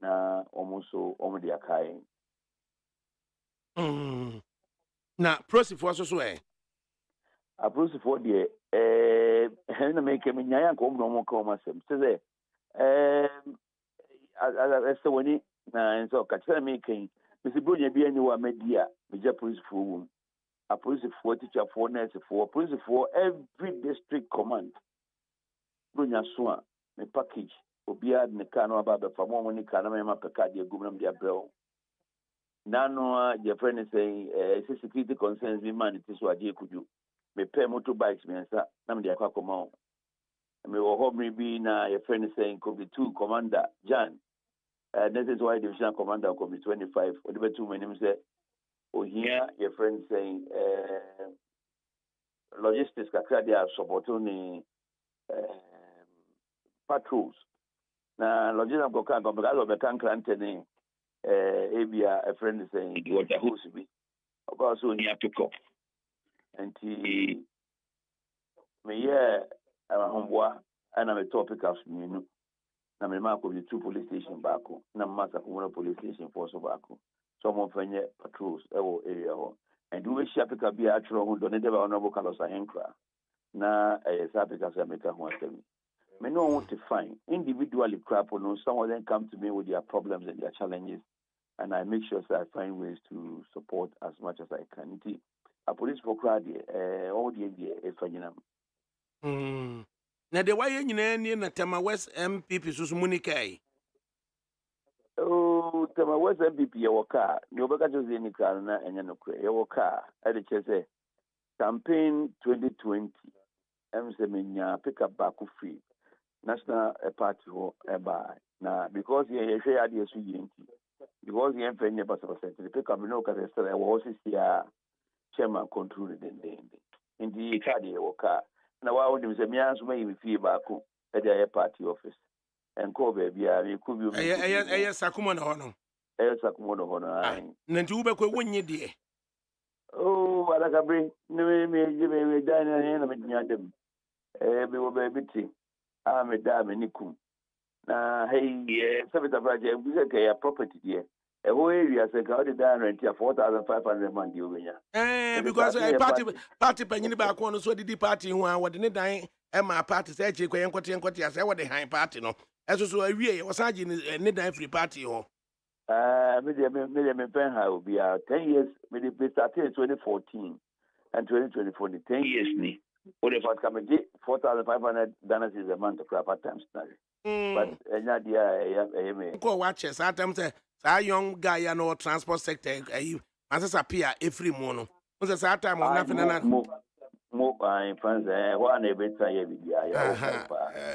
Speaker 5: na omo dia kai
Speaker 1: na prosi for so
Speaker 5: a prosi for die na make me nyaya ko no mo ko masem say as woni na enso ka tell me kan bisi bronya bia ni wa media me ja prosi for wum a police for teacher for nurse for police for every district command. Brunya soa me package obia ne ka no aba be famo mo ni ka na me ma peka de gumnam de abrel. Nano your friend is saying security concerns me man it is so ade kudu. Me pay motorbikes me nsa na me de akwa koma. Me wo ho me bi na your friend is saying could be 2 commander Jan. This is why division commander could be 25 or the 2 men say here your friend saying logistics kakra they are supporting patrols na logistics go kan because of kan krantene ebia a friend is saying what the host be about so here pick up and me homboa and I'm a topic of me na me ma ko be 2 police station back na masa ko police station force back some of any patrols area and we share pick up be actual who donate by honorable Carlos Ahenkra na South Africa America who asem me no want to find individually crap no some of them come to me with their problems and their challenges and I make sure that I find ways to support as much as I can. A police for crowd all the if
Speaker 1: na de waye nyina ni na Tema West MPP so munikai
Speaker 5: oh Tema West MPP ya waka ni obeka chose ni car na enya no kre ya waka e de chese campaign 2020 se menya pick up back free national party ho eba na because ye hwe ade so yenti because ye mfa nye percent the pick up no ka se e wo sisia chairman control the ndi card ye waka na wa wodi se mia so mai fi back e de party office enko baby a me ku bi
Speaker 1: eye sakumo na hono
Speaker 5: sakumo no hono ai
Speaker 1: na nti ube ko wonye de
Speaker 5: oh ADAKABRI me dana he na me nyadem me wo be biti a me da me nikum na hey sabita project we say ya property there a whole area say ka the down rent 4,500 man di obenya
Speaker 1: because party panyini ba ko no so didi party ho a wode ne dan e ma party say che kwen enkote ase wode han party no Eso so awie was agye ne dan free party ho.
Speaker 5: Me pen ha obi 10 years me started in 2014 and 2024 10 years ni. What if I come get 4,500 Ghana is a month for part-time salary. But enya dia me
Speaker 1: Ko watch that time say sa young guy ya no transport sector answer appear every mono. Once that time on nothing na
Speaker 5: mo friends who na be try ya bibia ya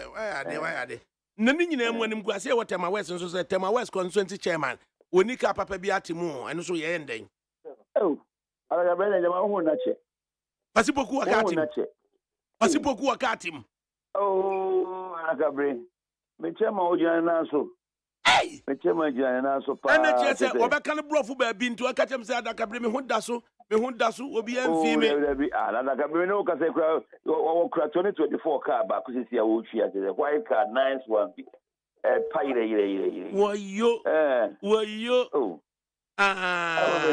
Speaker 5: o
Speaker 1: why are they na ni nyina mu anim kwase what tema west so say tema west constituency chairman onika papa bi atimu eno so ye nden
Speaker 5: ala be na jama hu na che
Speaker 1: pasipoku wakatim pasipoku wakatim
Speaker 5: ADAKABRI me chema ojana na so me chema ojana na so pa
Speaker 1: ana che say obeka ne brofo ba bi nto aka chem say ADAKABRI me hu da so obi amfi me
Speaker 5: ADAKABRI no ka say kra o kra 2024 car ba ko sisi ya wo twi ate the white car nice one payire wayo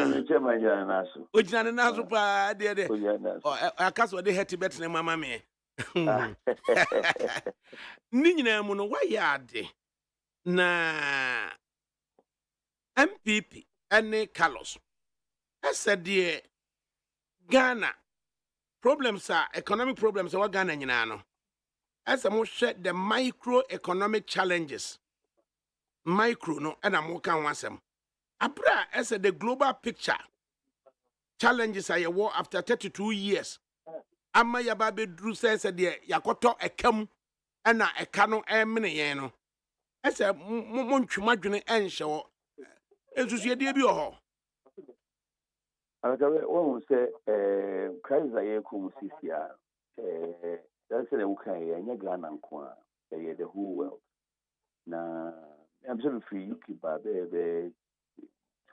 Speaker 5: me chema ojana na so
Speaker 1: ojana na so pa de aka so de heti betne mama me ni nyina mu no wayade na MPP ene Carlos said Ghana problems are economic problems are Ghana nyina no as mo share the microeconomic challenges micro no and am kan wasem abra as the global picture challenges are war after 32 years ama yaba be dru say de yakoto ekam na eka no emene yen no ese mo ntwemadwene enhye wo esusu de bi ho
Speaker 5: ADAKABRI won say crisis aye ko sisia that's the ukai anya Ghana nko a the whole world na I'm sure free UK ba be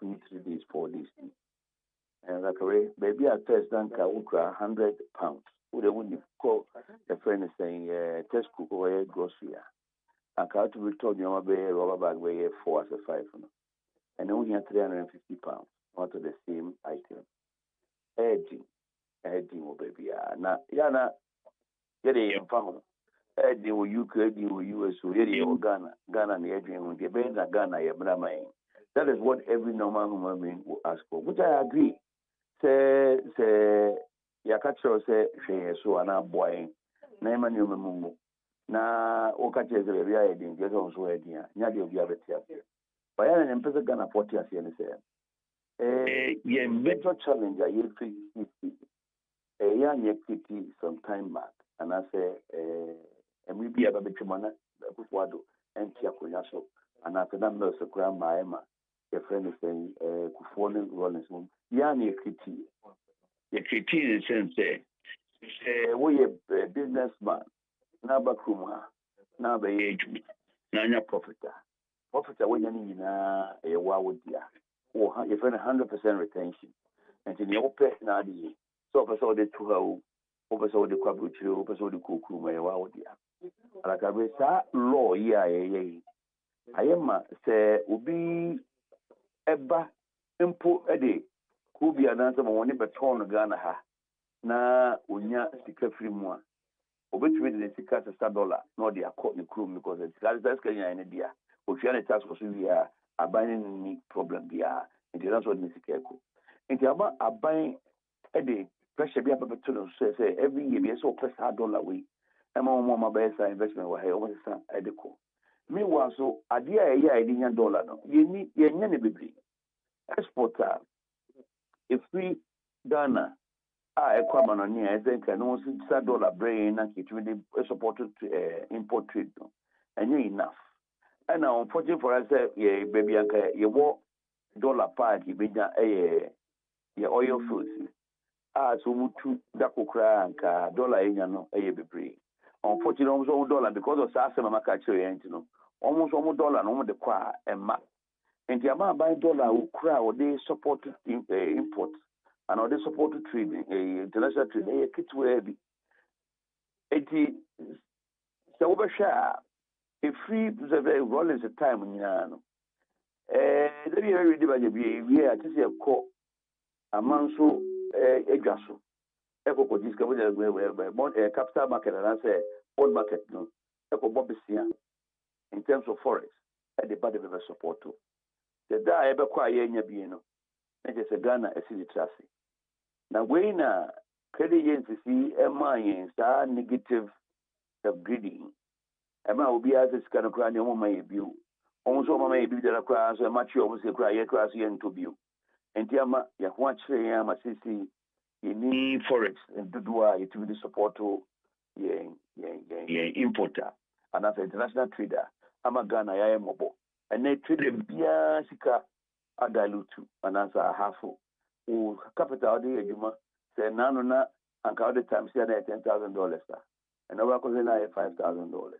Speaker 5: 2-3 days 4 days and ADAKABRI baby at test danka ukra £100 would win call the friend is saying test cook or grocery and car to return your rubber bag where 4 as a 5 and only £350 not the same item edging oh baby na yana yede yemfa edging wo UK edging wo US yede yo Ghana na edging wo de be na Ghana ye brama. That is what every normal human being will ask for, which I agree. Say yakachiro say hwe so ana boy na ema ni omemumu na okache ze bia edin je so so edin a nya de obi abetia but yana ne mpese Ghana 40 ase ne say ye major challenge a you face ya nyekiti some time back and I say we be aba betwemana kufuado entia konya so and after that no so kra maema your friend is saying kufuo rollins ya nyekiti ye kriti in sense we a businessman na bakrum ha na ba ye adwuma na anya profita when you need na e wa wodia o ha your friend 100% retention and in your pet na di so person dey to how o person dey kwabutire o person dey kokuru ma e wa wodia ADAKABRI sa law ya ye ayema se obi eba impo ede ko bia na nsema woni beton Ghana ha na onya sika free mu a obetumi de sika $1 na odi akọ ne krom because that's Kenya ne dia ofia ne tax for so via aban ni problem bia nti that's what sika ko nti aba aban ede pressure bia beto no say every year bia so press $1 we ama mo ma ba sa investment wa he o sa ede ko meanwhile so ade a ye ide nya dollar no ye nya ne bebre exporter if we Ghana equipment on here, I think no $6 brain and it really supported import trade, no, and you enough. And now, unfortunately for us, yeah, baby, you walk dollar part, you be your oil foods. So we to Dakokra and dollar in no, a baby. Unfortunately, almost $1 because of Sasa Makacho, you know, almost $1 no the qua and ma. And the amount by dollar who crowd they supported imports. And all the support to trade, international trade, a kit where be 80 so share a free roll is a time in Yano. The very divided we are to see a call a manso a gasso. Echo discovered a capital market and I say old market no. Echo Bobby Sia. in terms of forex, and the body of support too. The da ever quiet Yabiano, and just a Ghana a city traffic. Now, when credit agency, MI, star negative upgrading, Emma will be as a scan of crying on my view. Almost all my baby that I cry, so much you almost cry, you cry, to view. And Yama, Yahuach, Yama, Sisi, you need forex and to do it to be the support to importer. And as an international trader, I'm a Ghana, I am mobile. And they trade a biasika, a dilute, and as a half who capital de Juma, say, Nana, and count the time, say, $10,000. And I work with $5,000.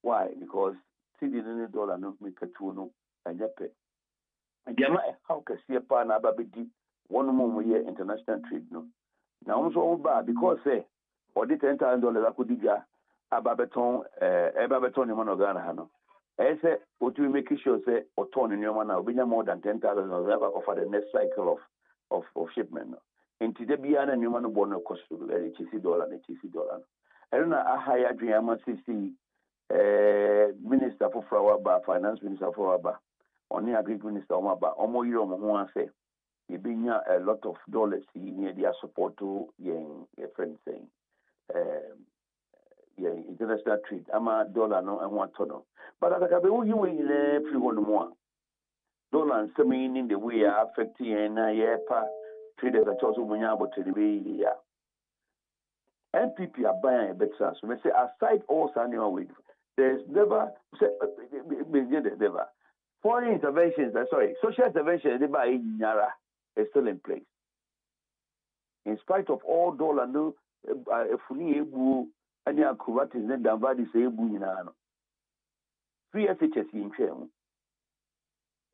Speaker 5: Why? Because CD $1 no make a tuno and yet pay. And Yama, how can see a pan ababidi 1 more year international trade? No. Now, also bad because say, or the $10,000 I could dig Ababeton, Ebabeton, in Ghana. Hano. I say, what we make sure say, or turn in your man now, we more than $10,000 for the next cycle of shipment. And today, beyond a new man born of cost to $80 and $80. I don't know a higher dream, CC, Minister for Flower, Finance Minister for Aba, only Agri Minister Omaba, Omo Yoro say, you bring a lot of dollars in their support to your friends saying. International trade. I'm a dollar no and $1. But I can be you in every one more. Dollar and some in the way are affecting and traders are also when you're about to the way. NPP are buying a better. So we say aside all annual week, there's never foreign interventions. Social interventions they buy in Yara is still in place. In spite of all dollar no any acrobatic then Davadi say Bunano. Free FHS in Chem.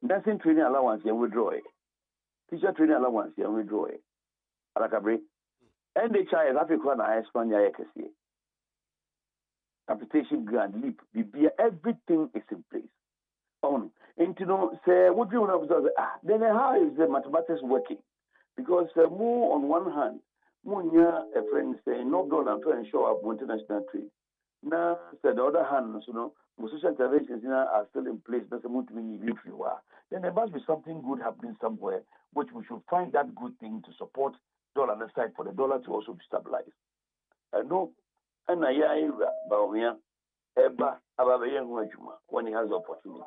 Speaker 5: Nursing training allowance and withdraw it. Teacher training allowance and withdraw it. ADAKABRI. And the child Africa and Espana Ekasi. Application grant leap. Everything is in place. And you know, say what do you want to say? Then how is the mathematics working? Because more on one hand, a friend saying no dollar to ensure up international trade. Now, said the other hand, social interventions are still in place. That's a if you are. Then there must be something good happening somewhere, which we should find that good thing to support dollar on the side for the dollar to also be stabilized. I know, and I hear Eba when he has the opportunity.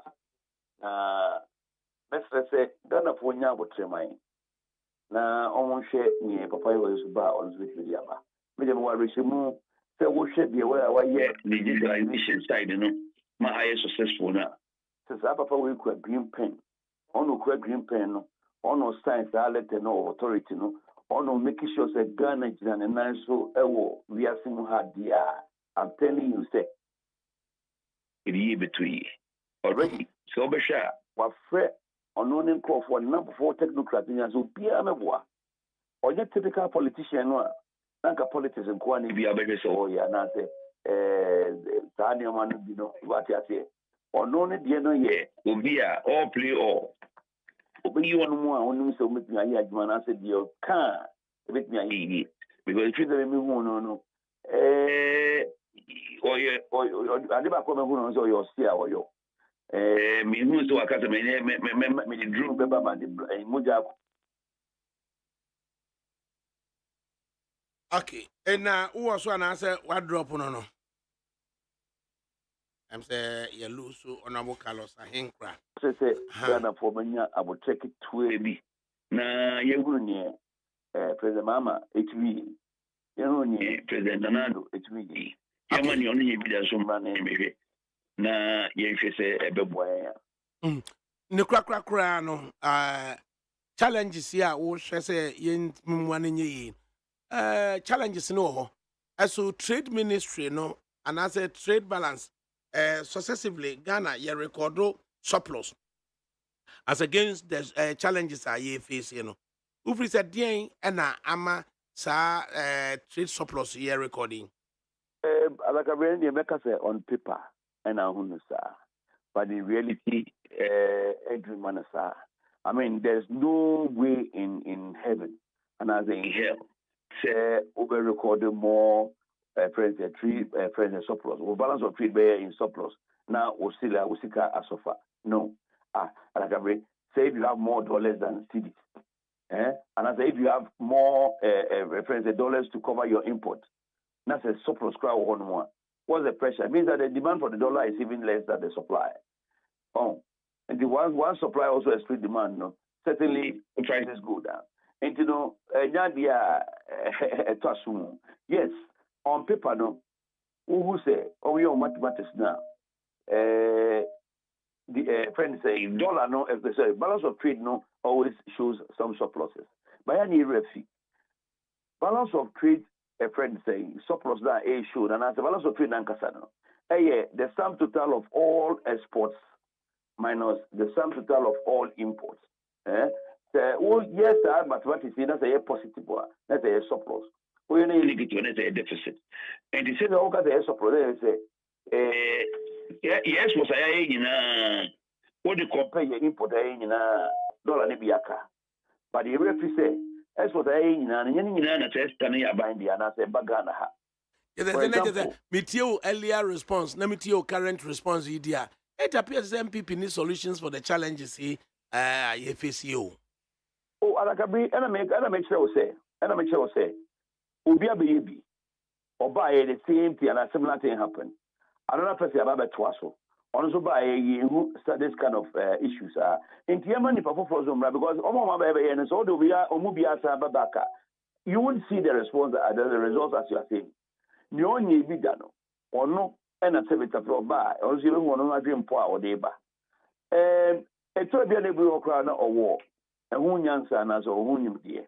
Speaker 5: Let's say Ghana for Nyabo Tremain. Na almost share me papa was ba on with the aba me dem wa reshimu say wo share the way the digitalization side no ma high successful na say papa we kwa green pen ono kwa green pen no ono science alert no authority no ono making sure say Ghana Nigerian na so ewo we are seeing hard dia. I'm telling you say it ye between already so be sure wa fre unknown for number 4 technocrat in so Piameboa. Or your typical politician, Nanka politics and Kwani be a better so, yeah, Nase, Tanya man, you know, what I say. Or no, dear, no, yeah, will be all play all. But you want more, only so make me a young man, I said, you can't make me a ye. Because if you don't know, or I never come and or your steer or your. Me who so akasa me drew beba ma de moja.
Speaker 1: Okay, and now who was one answer what drop no I'm say you lose so honorable Carlos Ahenkra
Speaker 5: Say Ghana for manya I will take it to be na ye hunu President Mama HV ye hunu President Nanado HV ye mani onu ye bi da so mra na me na ye hwe se ebeboa
Speaker 1: ne krakrakra no challenges here wo hwe se ye mwa na nye challenges no ho so trade ministry no and as a trade balance successively Ghana ye record surplus as against the challenges are ye face you know ufri said den na ama sa trade surplus ye recording
Speaker 5: ADAKABRI dey make us on paper and ahunu sa but in reality every man sa I mean there's no way in heaven and as in hell say over recorded more present surplus or balance of trade bear in surplus now usika asofa. No. ADAKABRI, say if you have more dollars than cedis, and I say if you have more reference dollars to cover your import, that's a surplus crowd one more. What's the pressure? It means that the demand for the dollar is even less than the supply. Oh, and the one supply also exceeds demand. No, certainly the prices go down. And yes, on paper, no, who say, oh, you're mathematics now. The friend say dollar no, sorry, balance of trade no always shows some surpluses. But any refi balance of trade, a friend say surplus that a showed, and as the balance of trade nankasano. The sum total of all exports minus the sum total of all imports. So yes, mathematics that's a positive one, that's a surplus. We only negative, that's a deficit. And he said, "Oh, got a surplus." They say, yes, was I what you compare your import in dollar nebiaka. But the referee say, as what I in a test can you bind the another bagana.
Speaker 1: For example, Meteo earlier response, Meteo current response idea. It appears MPP needs solutions for the challenges he FACO.
Speaker 5: Oh, ADAKABRI, and I make sure say, Ubia baby, or buy the same thing and a similar thing happen. Another person about Twasso. Also by who start this kind of issues in Tiamani because you won't see the response the results as you are saying. You only be done or no and a seven by or you don't want to dream power or deba. A total crown or war and who yansa and as or whom dear.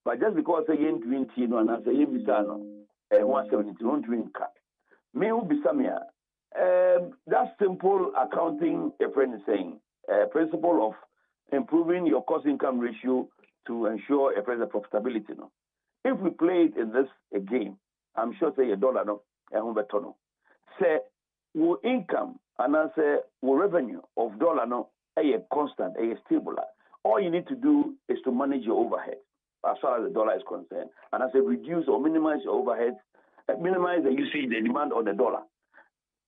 Speaker 5: But just because they ain't drink tea and as a Yvisano and 170 don't drink cut. May be Samia. That simple accounting, a friend is saying, principle of improving your cost-income ratio to ensure a present profitability. No, if we play it in this game, I'm sure say $1 no, no. Say our income and I say our revenue of dollar no, a constant, a stable. All you need to do is to manage your overhead as far as the dollar is concerned, and I say reduce or minimize your overhead, minimize the usage, the demand on the dollar.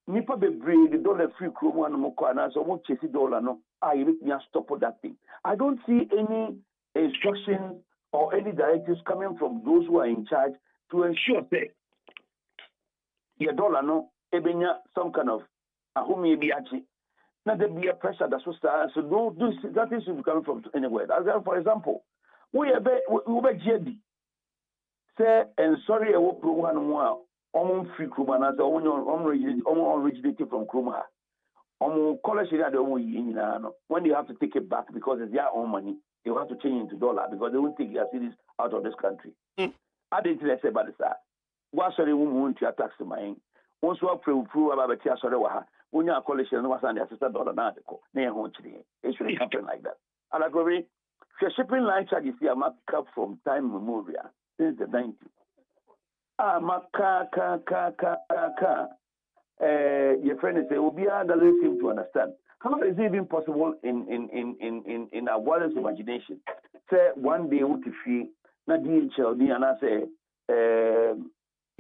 Speaker 5: Nipa bebree the dollar free kromo and moko and so mo chase dollar no you need to stop that thing. I don't see any instructions or any directives coming from those who are in charge to ensure that your dollar no ebenya some kind of ahumi biachi. Now there be a pressure that's so that is coming from anywhere. As for example, we be GD say and sorry I will program one free Kruma as originated from Kruma. College when they have to take it back because it's their own money, they will have to change into dollar because they won't take their cities out of this country. I didn't say about this. Why sorry won't you tax the mine? Once you prove about the Tia Sorewa, when you are college and was an assistant dollar article, it shouldn't happen like that. And I agree, shipping line charges here marked up from time memorial since the 90s. Your friend is saying, Obia doesn't seem to understand. How is it even possible in our wildest imagination? Say one day we feel na DHL and I say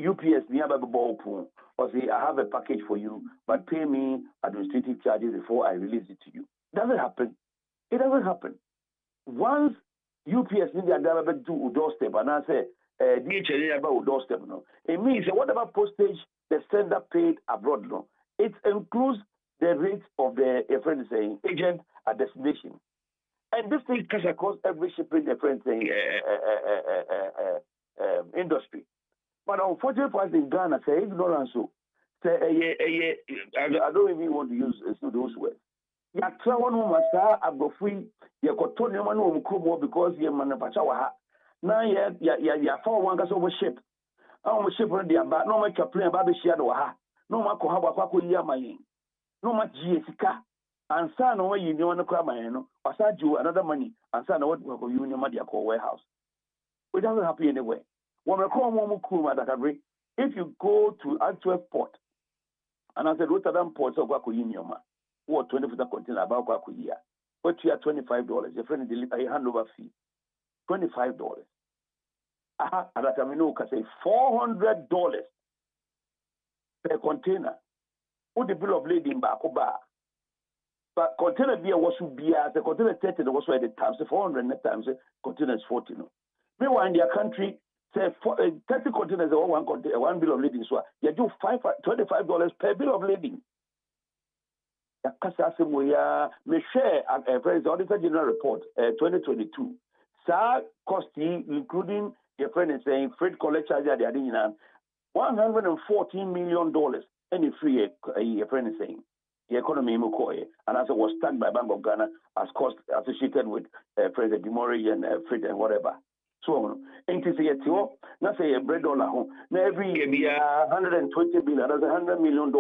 Speaker 5: UPS near the ball pool or say I have a package for you, but pay me administrative charges before I release it to you. Doesn't happen. It doesn't happen. Once UPS need to do doorstep and I say DHL about doorstep no. It means whatever postage the sender paid abroad no. It includes the rate of the friend saying agent at destination. And this thing cuts across every shipping friend saying industry. But unfortunately for us in Ghana, say ignorance so say I don't even want to use those words. Ya travel no masa abofui ya kotonyo ma no mkromo because ye manapacha wa ha. Na ya for one kaso ship. Our ship on the about no much plane about the shadow ha. No ma ko ha kwa ko yi amayin. No ma GSK. And son no you know no crab no. Asa ju another money and son what ko you no ma dia ko warehouse. It doesn't happen anywhere. When we come home ADAKABRI, if you go to Antwerp port and I said Rotterdam port so ko yi nyoma. What 20-footer container about kwa year. But you are $25. Your friend deliver a handover fee. $25. ADAKABRI can say $400 per container. Who the bill of lading back bar. But container beer was to be as a container 30 was at the times 400 times containers 40. No. Meanwhile, in their country, say 30 containers or one bill of lading. So you do $25 per bill of lading. Me share a very Auditor General Report 2022. Sa cost including your friend is saying freight collect charge at the $114 million any free your friend is saying. The economy McCoy, and as it was tagged by Bank of Ghana as cost associated with President Dimori and freight and whatever. So, ain't it say not say a bread dollar home. Now every year be $120 billion, that's $100 million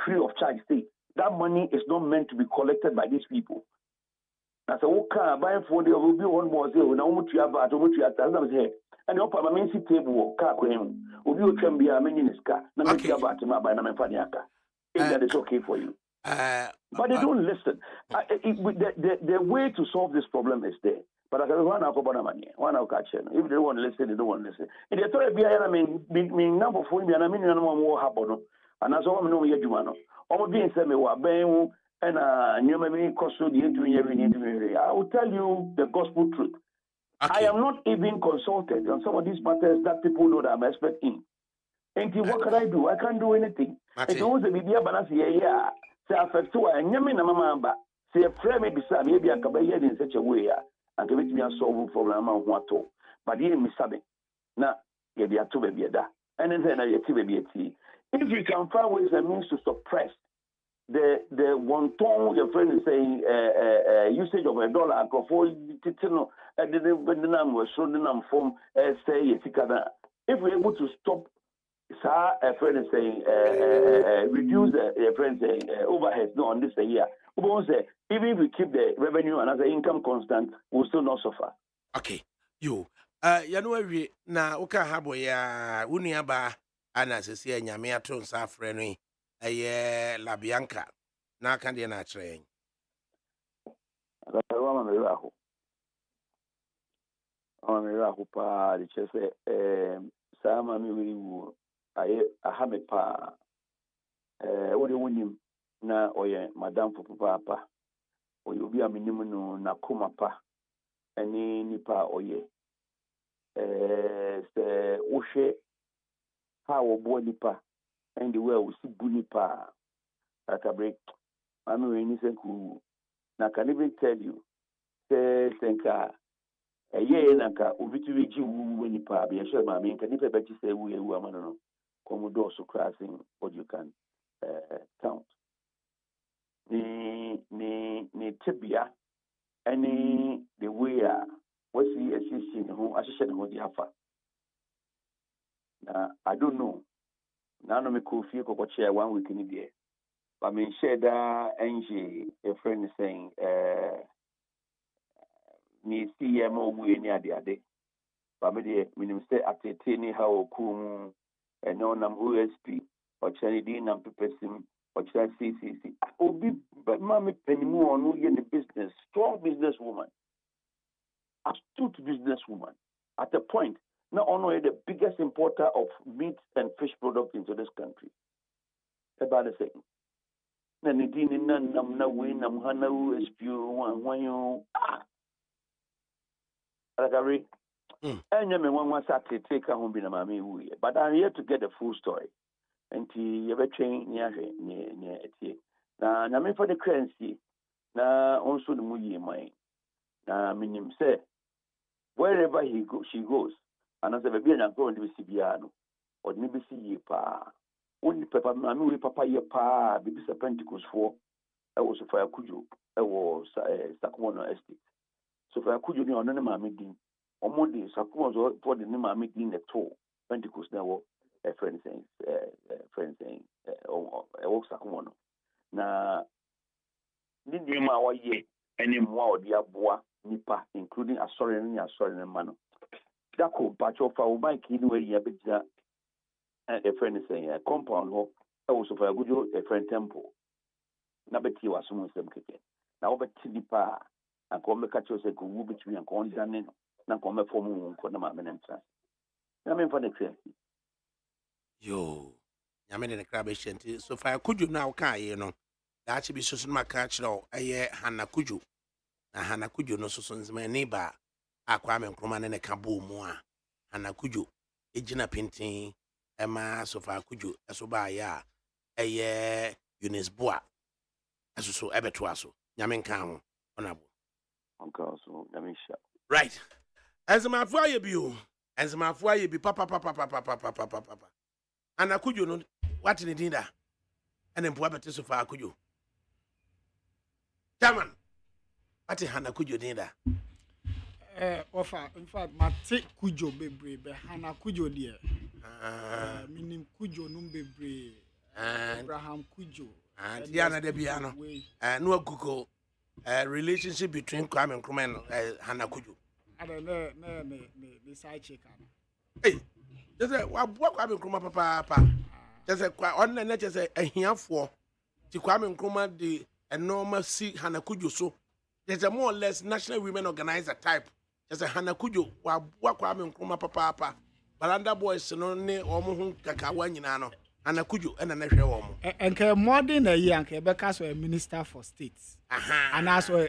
Speaker 5: free of charge state. That money is not meant to be collected by these people. That's a okay, buying for the will be one more zero. Now, what you have at what you have done here. And the upper main table, car claim, will be can be a mini car. Now, you have at my Namafaniaka. If that is okay for you. But they don't listen. The way to solve this problem is there. But I can one out about money, one out catch. If they don't want to listen, they don't want to listen. If they thought I mean, number for me, and I mean, no more happen. And as all know, you're Jumano. All being said, me were bang and you may cost the interview. I will tell you the gospel truth. Okay. I am not even consulted on some of these matters that people know that I'm expert in. And what can I do? I can't do anything. It was a media balance here. Say, affect to a Yamin Mamba. Say, a friend may be some, maybe I can be in such a way and give it me a solve for Rama. But here, Miss Sabi. Now, get the two baby da. And then I get baby. If you can find ways and means to suppress the one tone your friend is saying usage of $1 for Titino and the number was shown the number from say if we're able to stop a friend is saying reduce a friend saying overhead no on this year. Even if we keep the revenue and as the income constant, we'll still not suffer.
Speaker 1: Okay. You January na uka habo ya uniaba ana sisi nyame ato nsa afre no La Bianca na aka de na kyerɛ
Speaker 5: Amameraho pa de kyerɛ sɛ saa ma me wu ayɛ ahame pa wode wonim na ɔyɛ madam fo papa ɔyɛ obi a menim no na koma pa ɛne nipa ɔyɛ sɛ wohwɛ ha wɔboa nipa and the way we see bunny pa ADAKABRI. I'm really saying, I can even tell you, say, Senka, a year naka, Ubituji, when pa, be a sure, mammy, can you bet you say we are woman, Commodore so crossing what you can count. Ni tibia, any the way, what's the assistant who assistant who the alpha. Now, I don't know. Now, no, me could feel what share 1 week in the day. But me share that Angie, a friend is saying, me CMO we near the other. But me say at a tiny how kum and no nam USP or charity nam pepesim or charity CCC. Oh, but mammy penny more on who in the business, strong businesswoman, astute businesswoman. At a point, not only the biggest importer of meat and fish products into this country. About the same. Nanidini nam na win nam hana is pure one you ADAKABRI. And you may one Saturday take home be a mammy. But I'm here to get the full story. And you ever chain near it. Now, I mean for the currency. Now also the movie mine. Now, I mean him say wherever she goes. And as a baby, I'm going to be Sibiano or maybe see pa. Only Papa, Mammy, Papa, ye pa, baby, Pentecost for. I was a fire Kuju, I was Sakumono estate. So for a Kuju, no mammy din. On Monday, Sakumono for the name mammy din at all. Pentecost now, a friend saying, I walk Sakumono. Now, did you ma ye any more, dear boy, nipa, including a sorry and man. That could patch off our bike in where you have a friend is saying a compound home, also for a good a friend temple. Nabati was someone some kicking. Now, but Tidipa and come catch us a good between and con Janin, and come for moon for the man entrance. I mean for the crazy.
Speaker 1: Yo, nyame de ne kra be hyenti so fa kuju na wo ka ye no da chi bi so so maka kire eye hana kuju na hana kuju no so so nzema ni ba akwa me nkroma ne ka bo mu a hana kuju ejina pintin ema so fa kuju eso ba ya eye Eunice Boa eso so ebeto aso nyame nka ho onabo
Speaker 5: Okay, so nyame sha.
Speaker 1: right enzemafo aye bi o enzemafo aye bi papa ana kuju no what ne din da ene mpo abete so fa kuju chairman ati hana kuju din da
Speaker 6: Offer, in fact, my take Kujo bebre, Hana Kujo dear. Meaning Kujo num bebre, Abraham Kujo.
Speaker 1: And Diana de Biano, no Google relationship between Kwame Nkrumah and Hana Kuju.
Speaker 6: I don't know, the side chick.
Speaker 1: Hey, just a what Kwame Nkrumah papa. Just a on the net, just a here for the Kwame Nkrumah, the enormous see Hana Kuju. So there's a more or less national women organizer type. Just a Hana Kuju, what Kwame Nkrumah papa. Balanda boys no ne omo hu kakawa nyina no Hana Kuju and an ehwe omo.
Speaker 6: And more than a year, and because we're minister for states. And also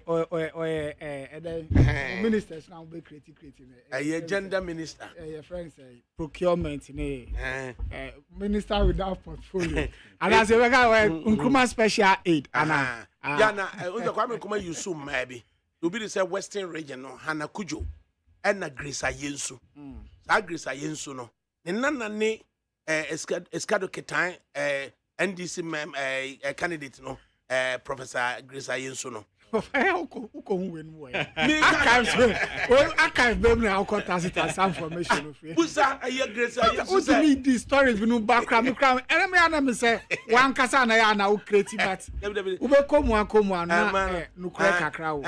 Speaker 6: ministers now be creating
Speaker 1: A gender minister.
Speaker 6: Your friends say procurement minister without portfolio. And as a Nkrumah special aid.
Speaker 1: Yeah, na Kwame Nkrumah Yusuf maybe. You be the say Western region no Hana Kuju and na Grace Ayensu. Sa Grace Ayensu no. Ne nana ne Escado Ketan NDC candidate no Professor Grace Ayensu no.
Speaker 6: I can't blame now because some formation of
Speaker 1: Busa aye Grace Ayensu.
Speaker 6: What to me these stories we no background and me say one kasa na ya na create but ube komu na no kura kakra wo.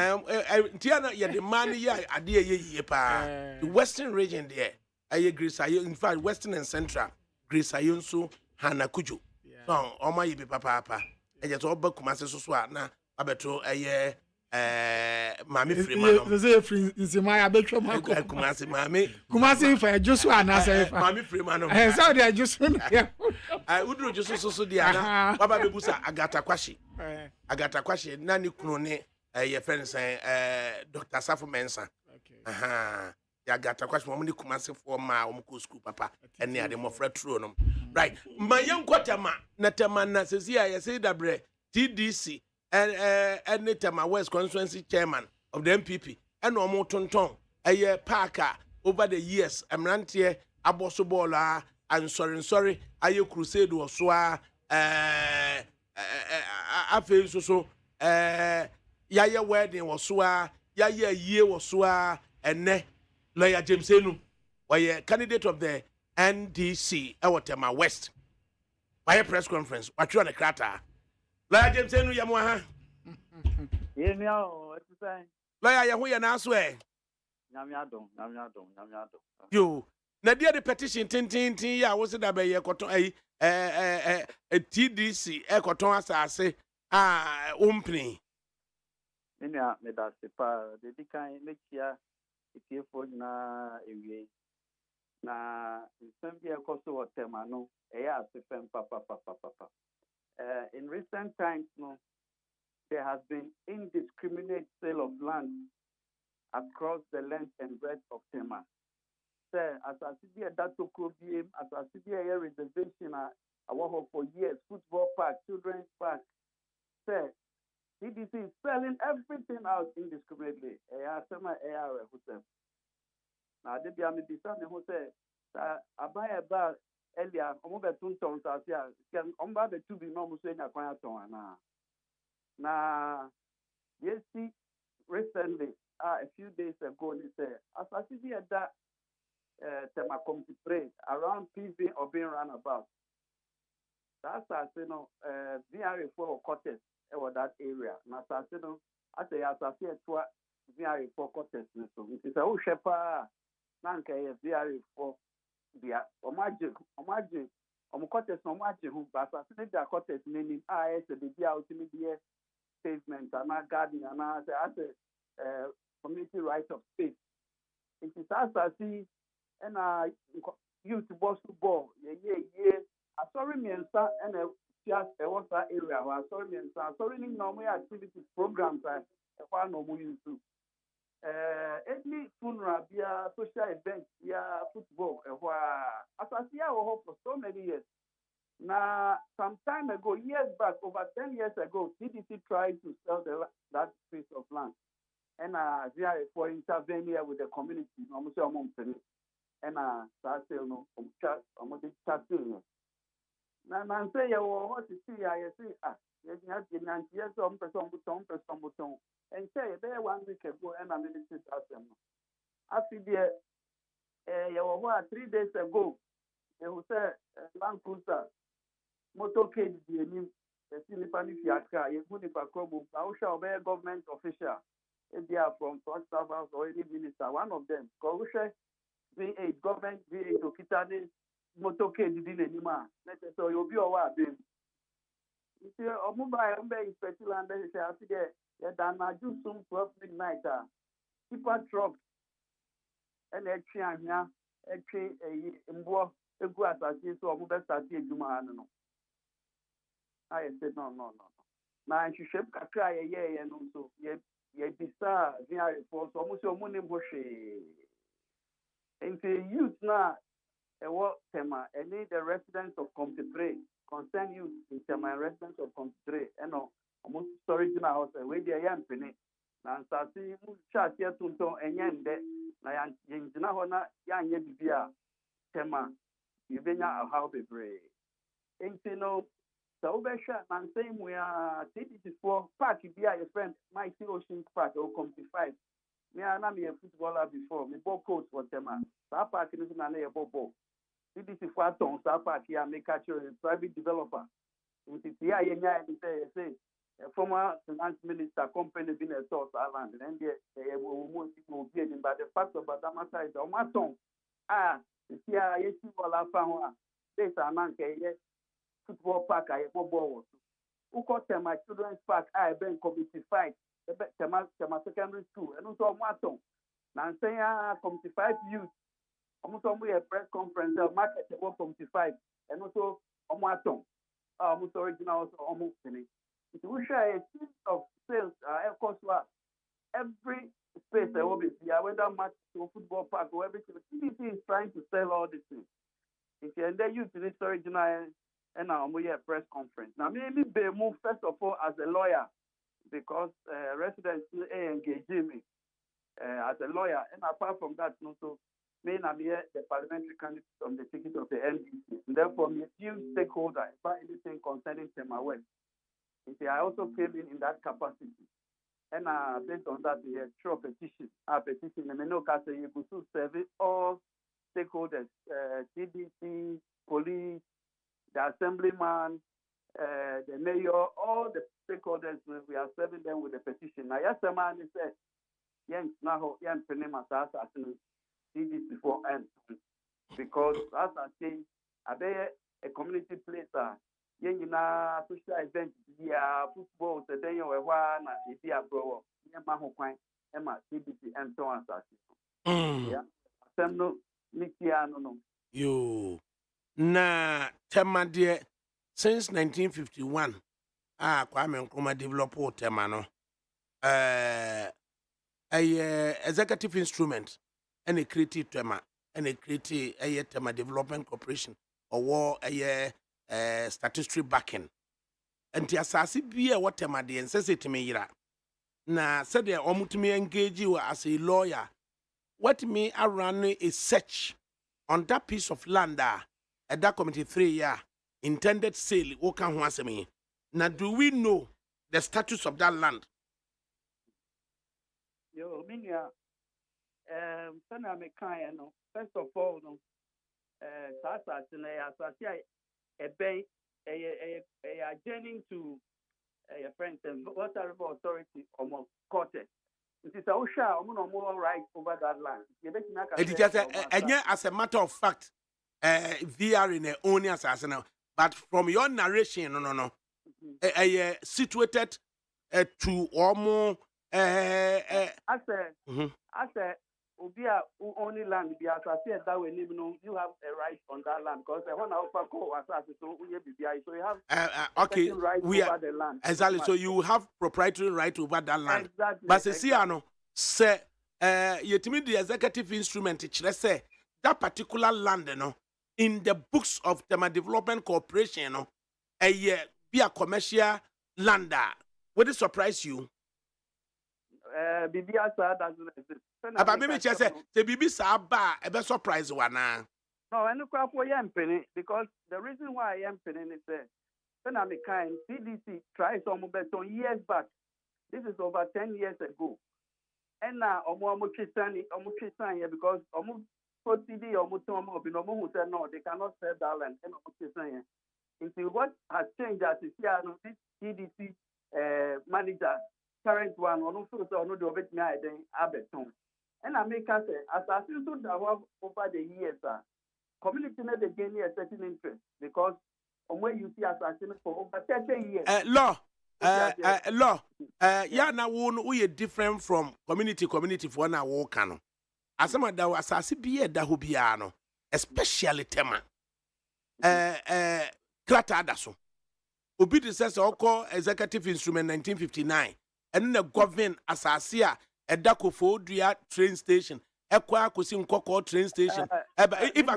Speaker 1: Tiana ya the man ya ade ye pa. The Western region there aye Grace Ayensu, in fact Western and Central Grace Ayensu Hana Kuju. So oma ye be papa. E je to oba Kumasi so na abeto eye Mami Freeman.
Speaker 6: Ze free nzima abetwa mako. Kumasi fa Josu anase fa.
Speaker 1: Mami Freeman.
Speaker 6: So dey Josu na.
Speaker 1: Udru Josu so dia na baba bebusa Agata Kwashi. Agata Kwashi na ni kunu ne ye friend say Dr. Safo Mensa. Okay. Ya Agata Kwashi mo ni Kumasi for ma o ko school papa ene ade mo fra true no. Right. Mayen kwatama na tema na sesi ya say dabre TDC and Netama West Constituency Chairman of the MPP and Omo Tonton a parker over the years Amrantie Abosobola and sorry aye crusade was so afi so yaya wedding was so yaya year was so and ne lawyer James Enu or candidate of the NDC Ewotema West by a press conference what you on the crater. Lawyer James Enu yamwa.
Speaker 5: What you say?
Speaker 1: Lawyer ya huya na aswe.
Speaker 5: Nyamiadon.
Speaker 1: Yo, na dia the petition tin ya wo se da be ye koton TDC koton asase ompni.
Speaker 5: Ina me da se pa de dikan mekia etiefo na ewie. Na nsem bia ekoso wotema no eya asefem papa. In recent times, no, there has been indiscriminate sale of land across the length and breadth of Tema. Sir, as I see there, that BM, as I see there, reservation, I work for years, football park, children's park. Sir, CDC is selling everything out indiscriminately. Now, they be a medicine who say, I buy a bar. Earlier, Omobetunton Sasia can umba the two be normal saying a quiet on. Now, yes, see, recently, a few days ago, he said, as I see that Tema come to pray around PV or being run about. That's as you know, VR4 or Cortes over that area. Now, as you know, as I see it, VR4 Cortes. So it is a whole shepherd, Nanka, VR4. Dia omaje omukotes no omaje hu basa se dia kotes neni se de dia ultimate dia pavement and garden and as community right of space it is as see and youth boss ball ye Asɔre mmiɛnsa ɛna ɛwɔ saa area hɔ. Asɔre mmiɛnsa. Asɔre ne nyinaa wɔn yɛ activities programs a ɛhɔ a na wɔn use to. Any funeral bia social event bia football ɛhɔ a asase a wɔ hɔ for so many years. Now, some time ago, years back, over 10 years ago, CDC tried to sell that piece of land. And they are for intervening here with the community. And that's no, now, I'm saying, what you see, I say, you have the years of person, and say, there 1 week ago, and I'm in the system. After the 3 days ago, they will say, Land Cruiser. Motorcade the name, the Silipani Fiaka, a Munipa Kobu, Ausha government official, if they are from first service or any minister, one of them, Korusha, V8 government, V8 to Kitani, Motorcade the Nima, let us so you'll be aware. You see, a mobile in special and they say, I see that I do some 12 midnight, keeper truck, and a Chianya, a tree, a mbo, a grass, as you saw, mobile started Juma. I said, no. Now, she should cry a year and also, ye bizarre, via for almost your money bushy. And the youth now, a work tema, and need the residents of Comte concern youth in tema residents of Comte, and almost storage in a house, away the young penny. Now, Sassi, chat here to and yan de, Nayan Jinahona, yan yebia, tema, you been out how be brave. And you know, so man saying we are for park be a friend Mighty Ocean Park or Comte 5. Me and I'm a footballer before. Me ball coach for them. That park is not a ball. This is for tons. That park here make catch a private developer. It is here say former finance minister company been a source island and they will be but the fact of Badamasa is on my tongue. It's here yes all our family. This a man football park I ball. Who got my children's park I been committee fight. Tema secondary school and also Maton. Now saying committee 5 youth. Almost we a press conference market about committee 5 and also Maton. Almost original also almost finished. We share a series of sales of course every space I will be here, whether match to football park or everything. CDC is trying to sell all these things. If you enter you to this original and now we have a press conference. Now maybe they move first of all as a lawyer because residents engage me as a lawyer. And apart from that, also may not be the parliamentary candidate on the ticket of the NDC. And therefore, me few stakeholders about anything concerning Tema West. I also came in that capacity. And based on that, we had through a petition. Our petition, and I know that you could serve all stakeholders, CDC, police, the assemblyman, the mayor, all the stakeholders, we are serving them with a petition. Now, yes, the man said, yes, now, yes, Penema did this before end. Because, as I say, I be a community place, social event, football, the day of one, if you are bro, Yamaho Quine, Emma, CBC, and so on. Yeah, Assembly, Nikiano.
Speaker 1: You. Na tema deɛ since 1951 Kwame Nkrumah develop tema no executive instrument and a creative tema and a creative tema development corporation or statutory backing and the asasi bia what tema de nsese teme yira na said they omutumi engage you as a lawyer what me around a search on that piece of land at that committee 3 year intended sale woka ho asemi. Now do we know the status of that land?
Speaker 5: Yo minya sana me kan no first of all no sasa tena asasi ebe adjoining to a friend water river authority almost court. It is a more right over that land.
Speaker 1: It is just as a matter of fact VR in the only assassin. But from your narration, no. Situated to almost.
Speaker 5: I said,
Speaker 7: Ubia who only land be as I said that way, you have a right on that land because when I go as so you have
Speaker 1: okay,
Speaker 7: certain right
Speaker 1: we
Speaker 7: over
Speaker 1: are
Speaker 7: the land.
Speaker 1: exactly. So you have proprietary right over that land.
Speaker 7: Exactly.
Speaker 1: But see, say, yetimi the executive instrument. Let's say that particular land, in the books of Tema Development Corporation, be a commercial lander. Would it surprise you?
Speaker 7: BBS doesn't exist.
Speaker 1: About maybe just say the BB Saba, a best surprise one.
Speaker 7: No, I know for penny because the reason why I am penny is when I'm a kind CDC tried some years back. This is over 10 years ago. And now Christian here because CD who said no, they cannot sell that land and Christian. Until what has changed as is here, this CDC manager, current one, or no the obit me then Abeton. And I make us as I feel to that over the years, community never gain a certain interest because when you see assassination for over 30 years.
Speaker 1: Law. Yeah, now we are different from community for now walk no. Asama da asase biye da ho bia no, especially tema. Krata da so. Obi de says oko executive instrument 1959 and na govern asase a edakofo dua train station. Ekwa akosi nkoko train station. If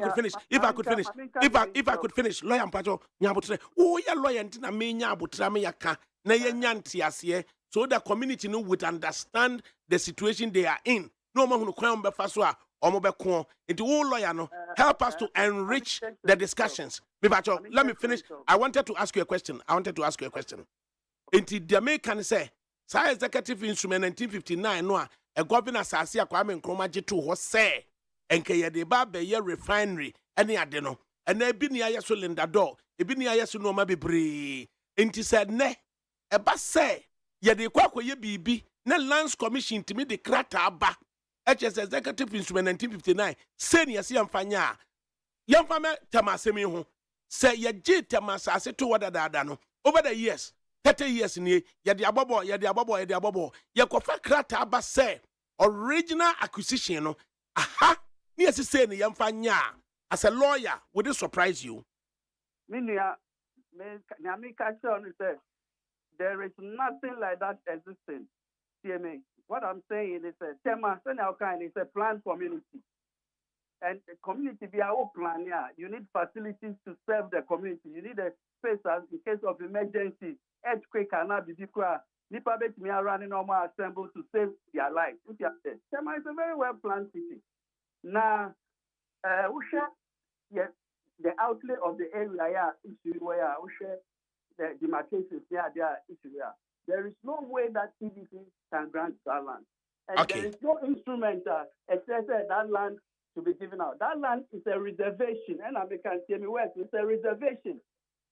Speaker 1: I could finish, lawyer mpacho nyabotre. Oh ya lawyer ntina me nyabotra me yaka. Na yenyanti asiye so the community would understand the situation they are in. No man who can be fast or mobile into all lawyer no help us to enrich the discussions. Let me finish. I wanted to ask you a question. Into the American say, Sa executive instrument 1959 no a governor Sasia Kwame Nkrumah Jitu was say enke de ba be ye refinery any ade no and na bi ni ayeso linda door e bi ni ayeso no ma bebre enti said ne eba say ye de kwakoye bibi na lands commission timi de krata aba HS executive instrument 1959 say ni yesi amfanya yamfame tamasemi ho say ye gi tamasase to wadada no over the years 30 years ni ye de abobo ye kofa krata aba say original acquisition no aha ni yesi say ni yamfanya as a lawyer would it surprise you
Speaker 7: Minia me say there is nothing like that existing. CMA. What I'm saying is a tema is a planned community. And the community be our plan, yeah. You need facilities to serve the community. You need a space in case of emergency, earthquake cannot be equal. Nipa bet me running normal assemble to save their life. Tema is a very well planned city. Now yes, the outlay of the area issue where the demarcations there issue here. There is no way that TDC can grant that land. And there is no instrument except that land to be given out. That land is a reservation. And I can tell me where it's a reservation.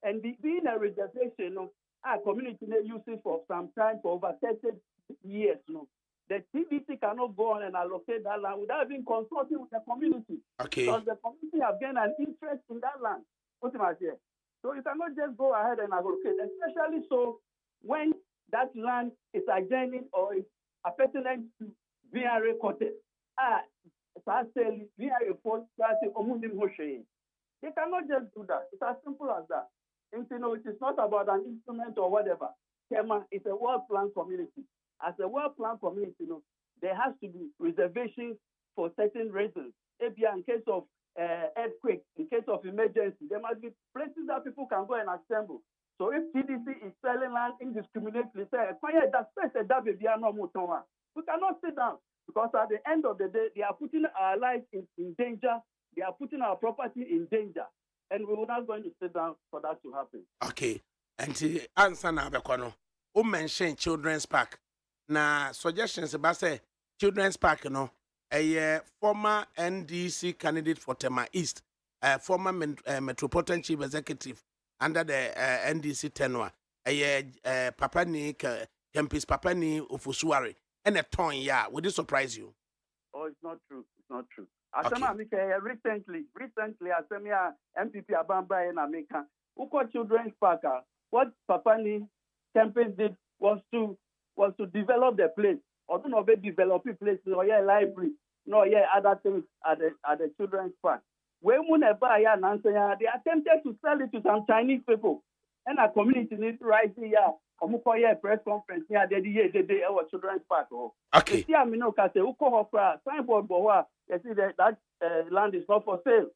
Speaker 7: And being a reservation, our community may use it for some time, for over 30 years. The TDC cannot go on and allocate that land without even consulting with the community. Because the community have gained an interest in that land. So you cannot just go ahead and allocate, especially so when that land is adjoining or is pertinent to VRA quarters. They cannot just do that. It's as simple as that. And it is not about an instrument or whatever. Kema is a well-planned community. As a well-planned community, there has to be reservations for certain reasons. Maybe in case of earthquake, in case of emergency, there must be places that people can go and assemble. So if TDC is selling land indiscriminately, we cannot sit down because at the end of the day, they are putting our lives in danger. They are putting our property in danger. And we are not going to sit down for that to happen.
Speaker 1: Okay. And to answer now, who mentioned Children's Park. Now, suggestions about say Children's Park, a former NDC candidate for Tema East, a former Metropolitan Chief Executive under the NDC tenure, a Papani, Kempis Papani Ufusuari, and a ton, would it surprise you?
Speaker 7: Oh, it's not true. It's not true. Recently, MPP Abamba in America, Uko Children's Park, what Papani Kempis did was to develop the place. Or don't know develop a place or a library. no, yeah, other things at the children's park. When they buy an answer, they attempted to sell it to some Chinese people. And our community needs to rise here. I'm going to press conference here. They our children's park.
Speaker 1: Okay.
Speaker 7: See, I mean, no, signboard, you see that land is not for sale.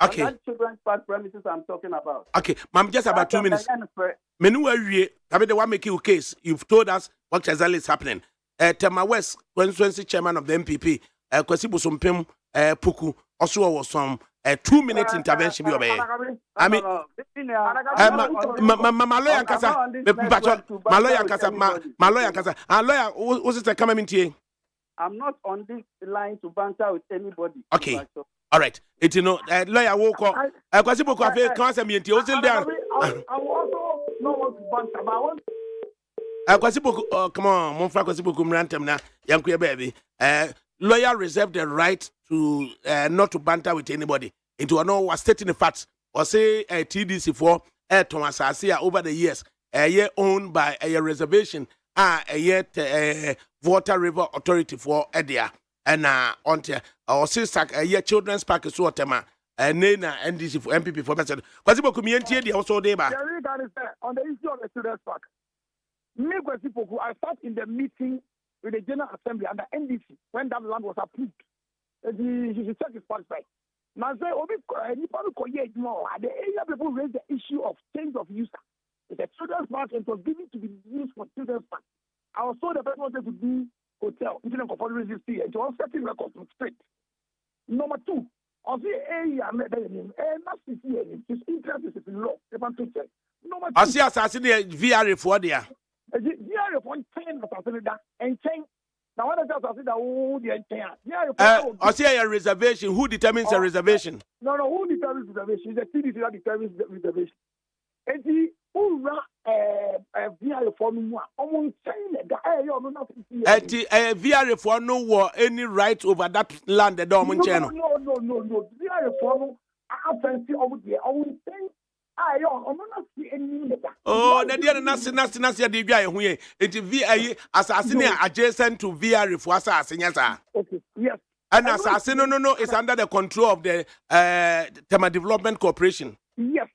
Speaker 1: Okay.
Speaker 7: That children's park premises I'm talking about.
Speaker 1: Okay, ma'am, just about 2 minutes. Menu I mean, the one making a case. You've told us what exactly is happening. Tema West, constituency chairman of the MPP, Kwesi Bosompem Puku, also was some 2 minute intervention. I mean, my lawyer Kasa, my lawyer Kasa, our lawyer, what's it coming into?
Speaker 7: I'm not on this line to banter with anybody.
Speaker 1: Okay. All right. It's lawyer woke up. Kwesi Puku, I can't say me until there.
Speaker 4: I also not want to banter, but I want.
Speaker 1: Kwesi Puku, come on, Monfra Kwesi Puku Mrantem na, Yankuya baby. Lawyer reserve the right to not to banter with anybody. Into was stating the facts or say TDC for Thomas Asia over the years, a year owned by a reservation, a year Water River Authority for Edia and on or sister a year children's park is what tema Nena NDC for MPP for President. Kwasi community the also there.
Speaker 4: On the issue of the children's park, me Kwasi Poku, I sat in the meeting with the General Assembly and the NDC when that land was approved. He said his part right. Now say, the area people raised the issue of change of user. It's a children's park and it was given to be used for children's park. I was told the person wanted to do hotel, internet for resist and it was setting records straight. Number two, on the area, his interest is in law. Number two,
Speaker 1: I see assassin VR for there.
Speaker 4: VR for 10 assassin and 10. Now, what does that say that
Speaker 1: I see a reservation. Who determines a reservation?
Speaker 4: No, who determines reservation? The CDC that determines the reservation. And the who VR for no one
Speaker 1: VR for no war any right over that land. The Dormant channel.
Speaker 4: No. VR for no offensive over there. I will say.
Speaker 1: Oh, the dear Nasi the guy it VA assassin adjacent to VR for assassin.
Speaker 4: Okay, yes.
Speaker 1: And assassin no, it's under the control of the Tema Development Corporation.
Speaker 4: Yes.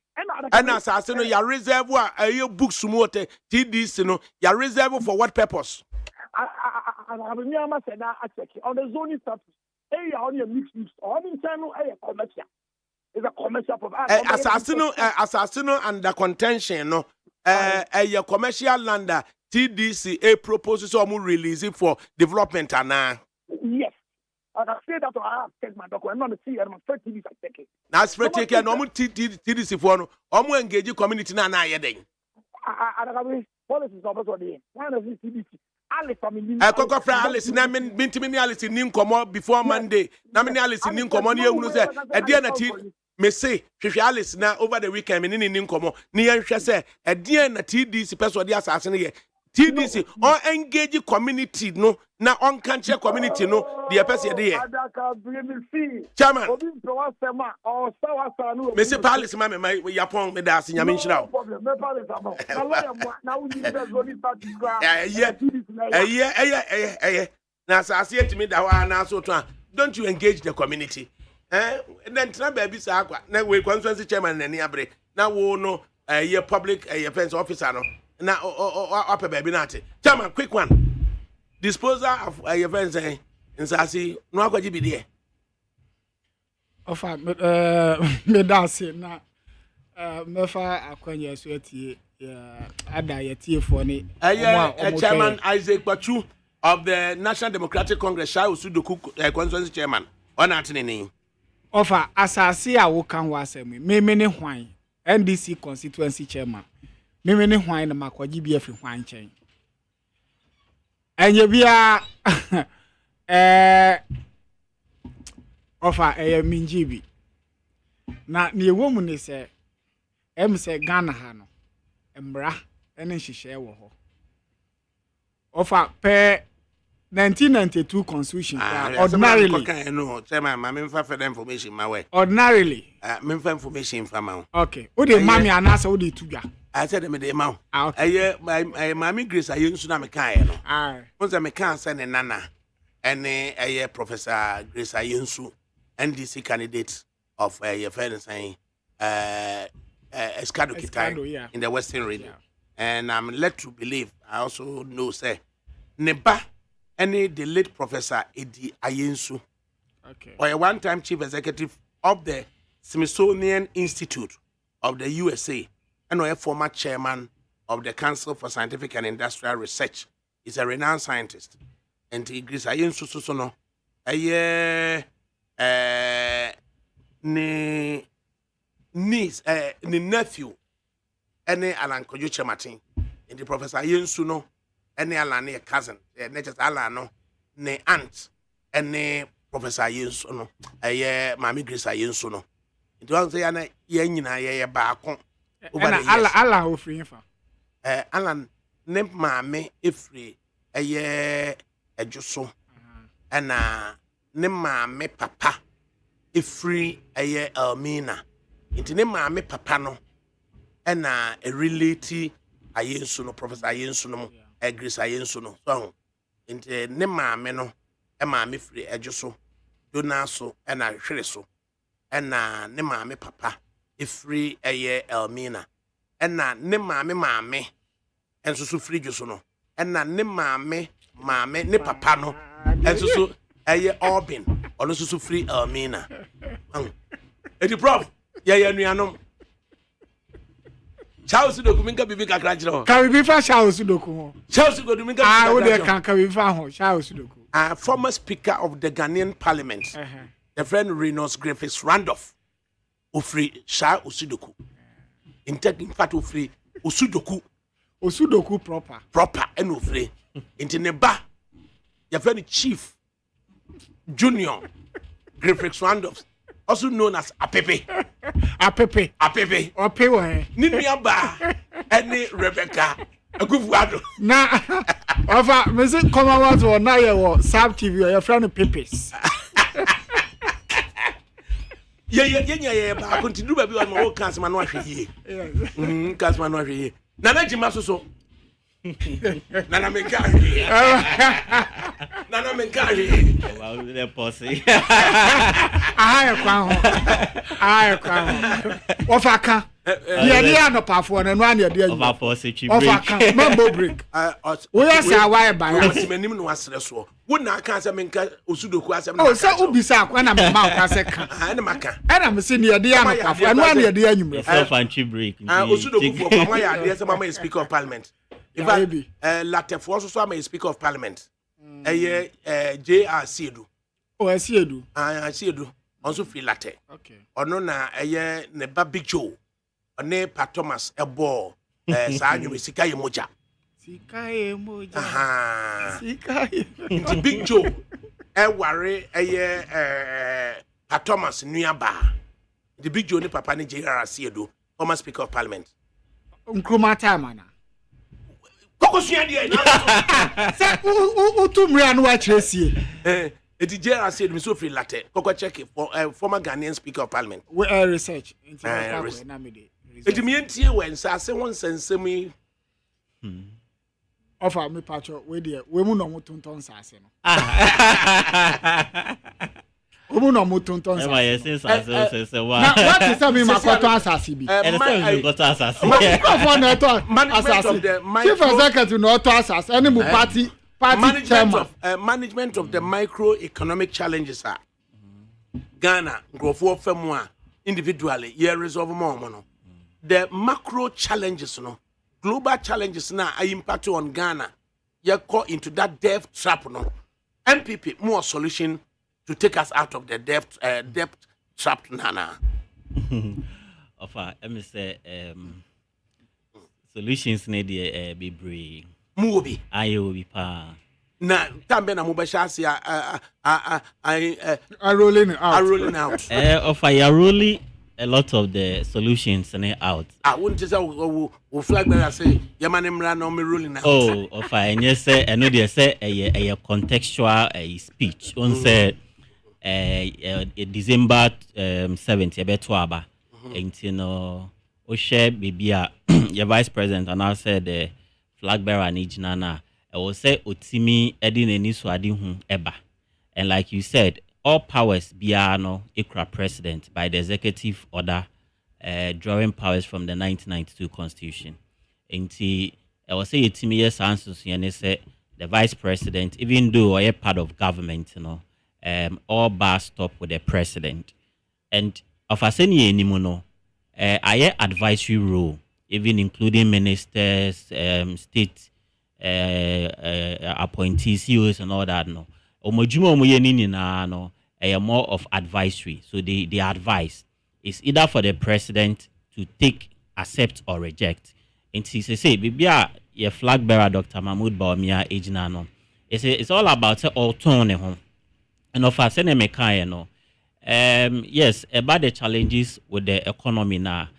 Speaker 1: And assassin your reservoir your books motor TDC no your reserve for what purpose?
Speaker 4: I said that I check on the zoning status. Area on your mixed use on internal area commercial. It's a commercial
Speaker 1: Assassino under contention, no. A commercial lander TDC a proposes to release it for development and
Speaker 4: yes. I can say that I have taken my document. I'm not see I'm afraid TDC I take it.
Speaker 1: Now spread take care no TDC for no engage community na yeden.
Speaker 4: ADAKABRI policies of what they one of the TDC Alice family.
Speaker 1: Koko fra Alice na mintimi Alice nin komo before Monday. Na me Alice nin komo na ehunu se e dia na ti me say hwehwe Alice na over the weekend me nin komo ni yan hwe se e dia na TDC person dey asase ne ye TDC on engage community no na on cancer community no the person dey here
Speaker 4: ADAKABRI me see
Speaker 1: chairman
Speaker 4: obi pro sema or sawa no
Speaker 1: me say Alice ma me yapon me da ase nyame nhyira o
Speaker 4: me Alice ama na lawyer na we need to go this party gra
Speaker 1: na asase etimi da wa na so to don't you engage the community then try baby sa akwa na we constituency chairman na ni abre na wo no public defense officer no na up baby na ate chairman quick one disposal of your friends insasi no akwaji bi there
Speaker 6: ofa me da se na mefa akwanya so atie ada yatie fo ni
Speaker 1: chairman Isaac Bachu of the National Democratic Congress Shai Usudoku constituency chairman on atene
Speaker 6: ofa asase a wo kan wasem me ne hwan NDC constituency chairman me ne hwan na makwaji bi afi hwan chen enye bia ofa minjibi na ne ewomu ne se se Ghana ha no embra ene nhihye wo ho ofa pe 1992 constitution ordinarily
Speaker 1: no chairman ma me fa further information ma we
Speaker 6: ordinarily
Speaker 1: me fa information from ma
Speaker 6: okay wo de mami anasa wo de tudwa
Speaker 1: I said me de ma my Grace aye nsu na me kan no won say me kan say ne nana and Professor Grace Ayensu, NDC candidate of your friend saying Escado Kitai in the Western region. Yeah. And I'm led to believe, I also know, say, Neba, the late Professor Edi Ayensu, or a one-time chief executive of the Smithsonian Institute of the USA, and a former chairman of the Council for Scientific and Industrial Research, is a renowned scientist. And he agrees, Ayensu Susono, niece, ni nephew, any Alan Kojuche Martin, and the Professor Ayensu no, any Alan a cousin, not just Alan no, ne aunt, any Professor Ayensu no, Mammy Grace Ayensu no. It was the Yenina back on.
Speaker 6: Alan who free for
Speaker 1: Alan name Mammy if free a year a jusso, and name Mammy Papa if free a year Elmina. Into name Mammy Papa no, and a relative Ayensu no, Professor Ayensu no, a Grace Ayensu no, so into name Mammy no, a Mammy free a jusso, Donaso, and a Shreso. And ne maame papa free a year Elmina. And ne maame and so free just no. And ne maame ne papa no. And so a year Orbin or also free Elmina. Eddie Prof. Yeah, no. Charles Documenca Bibi Cacragino. Can we be for Charles Docu? Charles Documenca. I would can we find Charles Docu. Former Speaker of the Ghanaian Parliament. The friend Reynolds Griffiths Randolph, Ufri Sha Usudoku. In fact, Ufri Usudoku proper, and Ufri. Into Neba, your friend Chief Junior Griffiths Randolph, also known as Apepe, Opewe, Niniaba, and Rebecca, a good word.
Speaker 6: Now, over Mrs. Commonwealth or now, Sab TV, your friend Pepes.
Speaker 1: Yeah, but I continue to be on my own cast man. Cast man. Nana Jimaso so. Nana Mekari. Nana Mekari.
Speaker 8: Well, they're posse.
Speaker 6: I crown. Ofaka. Yeah, no powerful and one year.
Speaker 8: Of our posse,
Speaker 6: Ofaka. Mambo brick. We are say why by us.
Speaker 1: Menim no asre so. Wo na aka ase menka Osudoku asem
Speaker 6: na. Oh, say ubisa kwa na mama ka se ka.
Speaker 1: Na maka.
Speaker 6: Na me se ne de am powerful and one year de anyum.
Speaker 8: Self and break.
Speaker 1: Osudoku for mama ya de se mama Speaker of Parliament. In fact, Latefo so am Speaker of Parliament. JR Siedu.
Speaker 6: Oh, Siedu.
Speaker 1: Siedu. Also free latte.
Speaker 6: Okay.
Speaker 1: Ono na ne ba Big Joe. One Pa Thomas ebo sa anyu sika ye moja. Aha.
Speaker 6: Sika ye.
Speaker 1: Inti Big Joe ware Pa Thomas nuaba. The Big Joe ne papa ne JR Siedu, former Speaker of Parliament.
Speaker 6: Nkruma time na.
Speaker 1: Koko sua de
Speaker 6: say utumri anu a chresie.
Speaker 1: Eti JR Siedu so free latte. Koko check it for former Ghanaian Speaker of Parliament.
Speaker 6: We research into na me dey.
Speaker 1: Eti me entie when say won sensemi
Speaker 6: offer me patcho we dey we mu no motonton sase no. We mu no motonton sase.
Speaker 8: E ma yes sase say wa.
Speaker 6: Na what is me makoto asase bi.
Speaker 8: E say we got asase.
Speaker 6: For na to asase. Chief executive no to asase any mu party
Speaker 1: management of the microeconomic challenges are Ghana grofo famu a individually ye resolve more no. The macro challenges, no, global challenges now are impact on Ghana. You caught into that debt trap, no. MPP more solution to take us out of the debt trap, Nana.
Speaker 8: Offer, let me say, solutions need be brave.
Speaker 1: Mubi.
Speaker 8: I will be pa.
Speaker 1: Na tambe na mubashasi
Speaker 6: are rolling out.
Speaker 8: Offer ya rolling. A lot of the solutions are out.
Speaker 1: I wouldn't just say flag bearer say Yamanimra no me ruling out.
Speaker 8: Oh, fine. Yes, sir. I know they say a contextual speech. On say December 7th, a better aba. And you know, share baby your vice president and I said the flag bearer ni jinana. I will say otimi edin eni swadi hu eba. And like you said, all powers biano ikra president by the executive order drawing powers from the 1992 constitution. Inti I was say it me yes answers say the vice president, even though I part of government, all bars stop with the president. And of us any I advisory role, even including ministers, state appointees, CEOs and all that. No, more of advisory. So they advise. It's either for the president to take, accept or reject. And he say, "Bibia, your flag bearer, Dr. Mahmoud Bawumia, ejina no. It's all about all tone home. And of us any no. Yes, about the challenges with the economy now.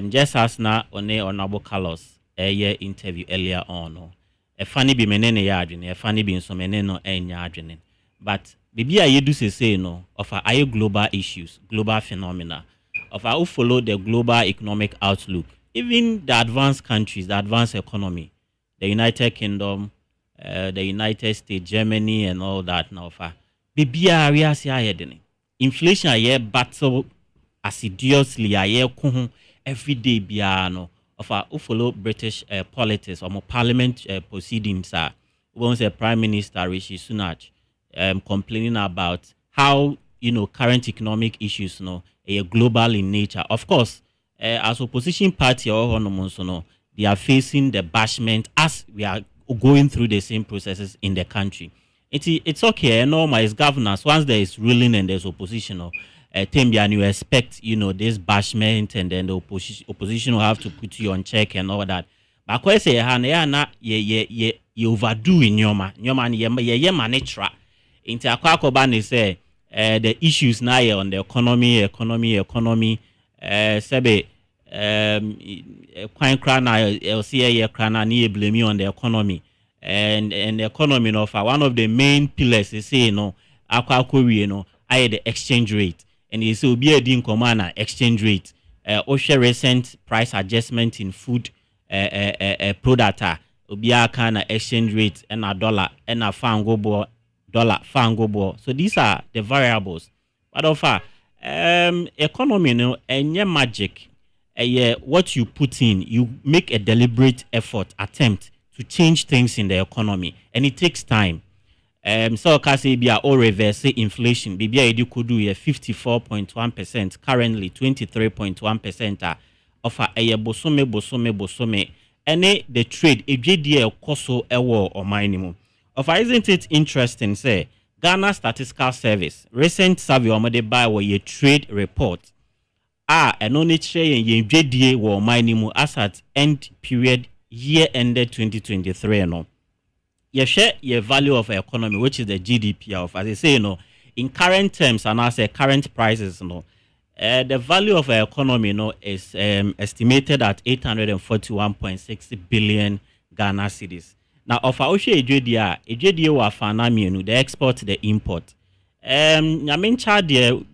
Speaker 8: Just as now on the honorable Carlos year interview earlier on. No. A funny be menene yarding, a funny be so meneno en yarding. But Bibia you do say no of our global issues, global phenomena, of our who follow the global economic outlook. Even the advanced countries, the advanced economy, the United Kingdom, the United States, Germany, and all that now. Bibia area si ayedene. Inflation aye battle assiduously aye kuhu every day biano of our who follow British politics or more parliament proceedings. Once a Prime Minister Rishi Sunak complaining about how current economic issues are global in nature. Of course. As opposition party or they are facing the bashment as we are going through the same processes in the country. It's okay, normal as governors. Once there is ruling and there's opposition, and you expect this bashment, and then the opposition will have to put you on check and all that. But I say, you overdo in your man, manitra. Into Akwakoban say the issues now on the economy. Sebe quite crana LCA crana near blame on the economy and the economy of one of the main pillars is say aqua I the exchange rate and it will be a din command exchange rate OSHA recent price adjustment in food product will be a kind of exchange rate and a dollar and a fango ball. So these are the variables. But of economy and magic. What you put in, you make a deliberate attempt to change things in the economy, and it takes time. So kasi be all reverse inflation. Bibia edu could do 54.1%, currently 23.1%. Of a bosome. Any the trade EJDL koso ewo or minimum. Isn't it interesting? Say Ghana Statistical Service recent survey omade by a trade report. And only share ye JDA or minimum as at end period year ended 2023 no. You share your value of economy, which is the GDP of, as I say, in current terms and as current prices, the value of our economy, is estimated at 841.6 billion Ghana cedis. Now, of our EJDA wa fanami, the export, the import. I mean,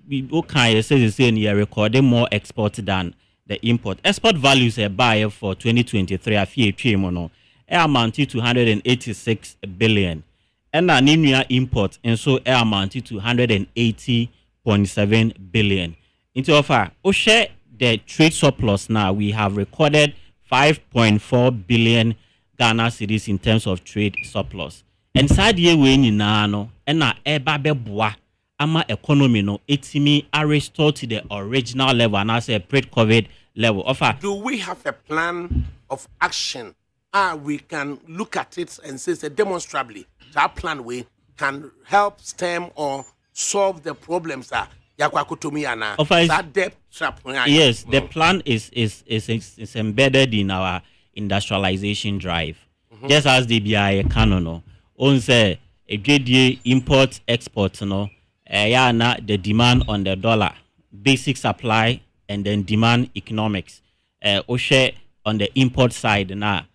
Speaker 8: we okay says you're recording more export than the import. Export values a buyer for 2023 a few mono amounted to 186 billion. And an annual import and so amounted to 180.7 billion. Into offer, share the trade surplus now we have recorded 5.4 billion Ghana cedis in terms of trade surplus. And sad year we no and na eba boa ama economy etimi are restored to the original level and as a pre-COVID level.
Speaker 1: Do we have a plan of action? We can look at it and say demonstrably that plan we can help stem or solve the problems that
Speaker 8: yes, the plan is embedded in our industrialization drive. Just as the BI canon on say a JDA import export the demand on the dollar, basic supply and then demand economics. Share on the import side now.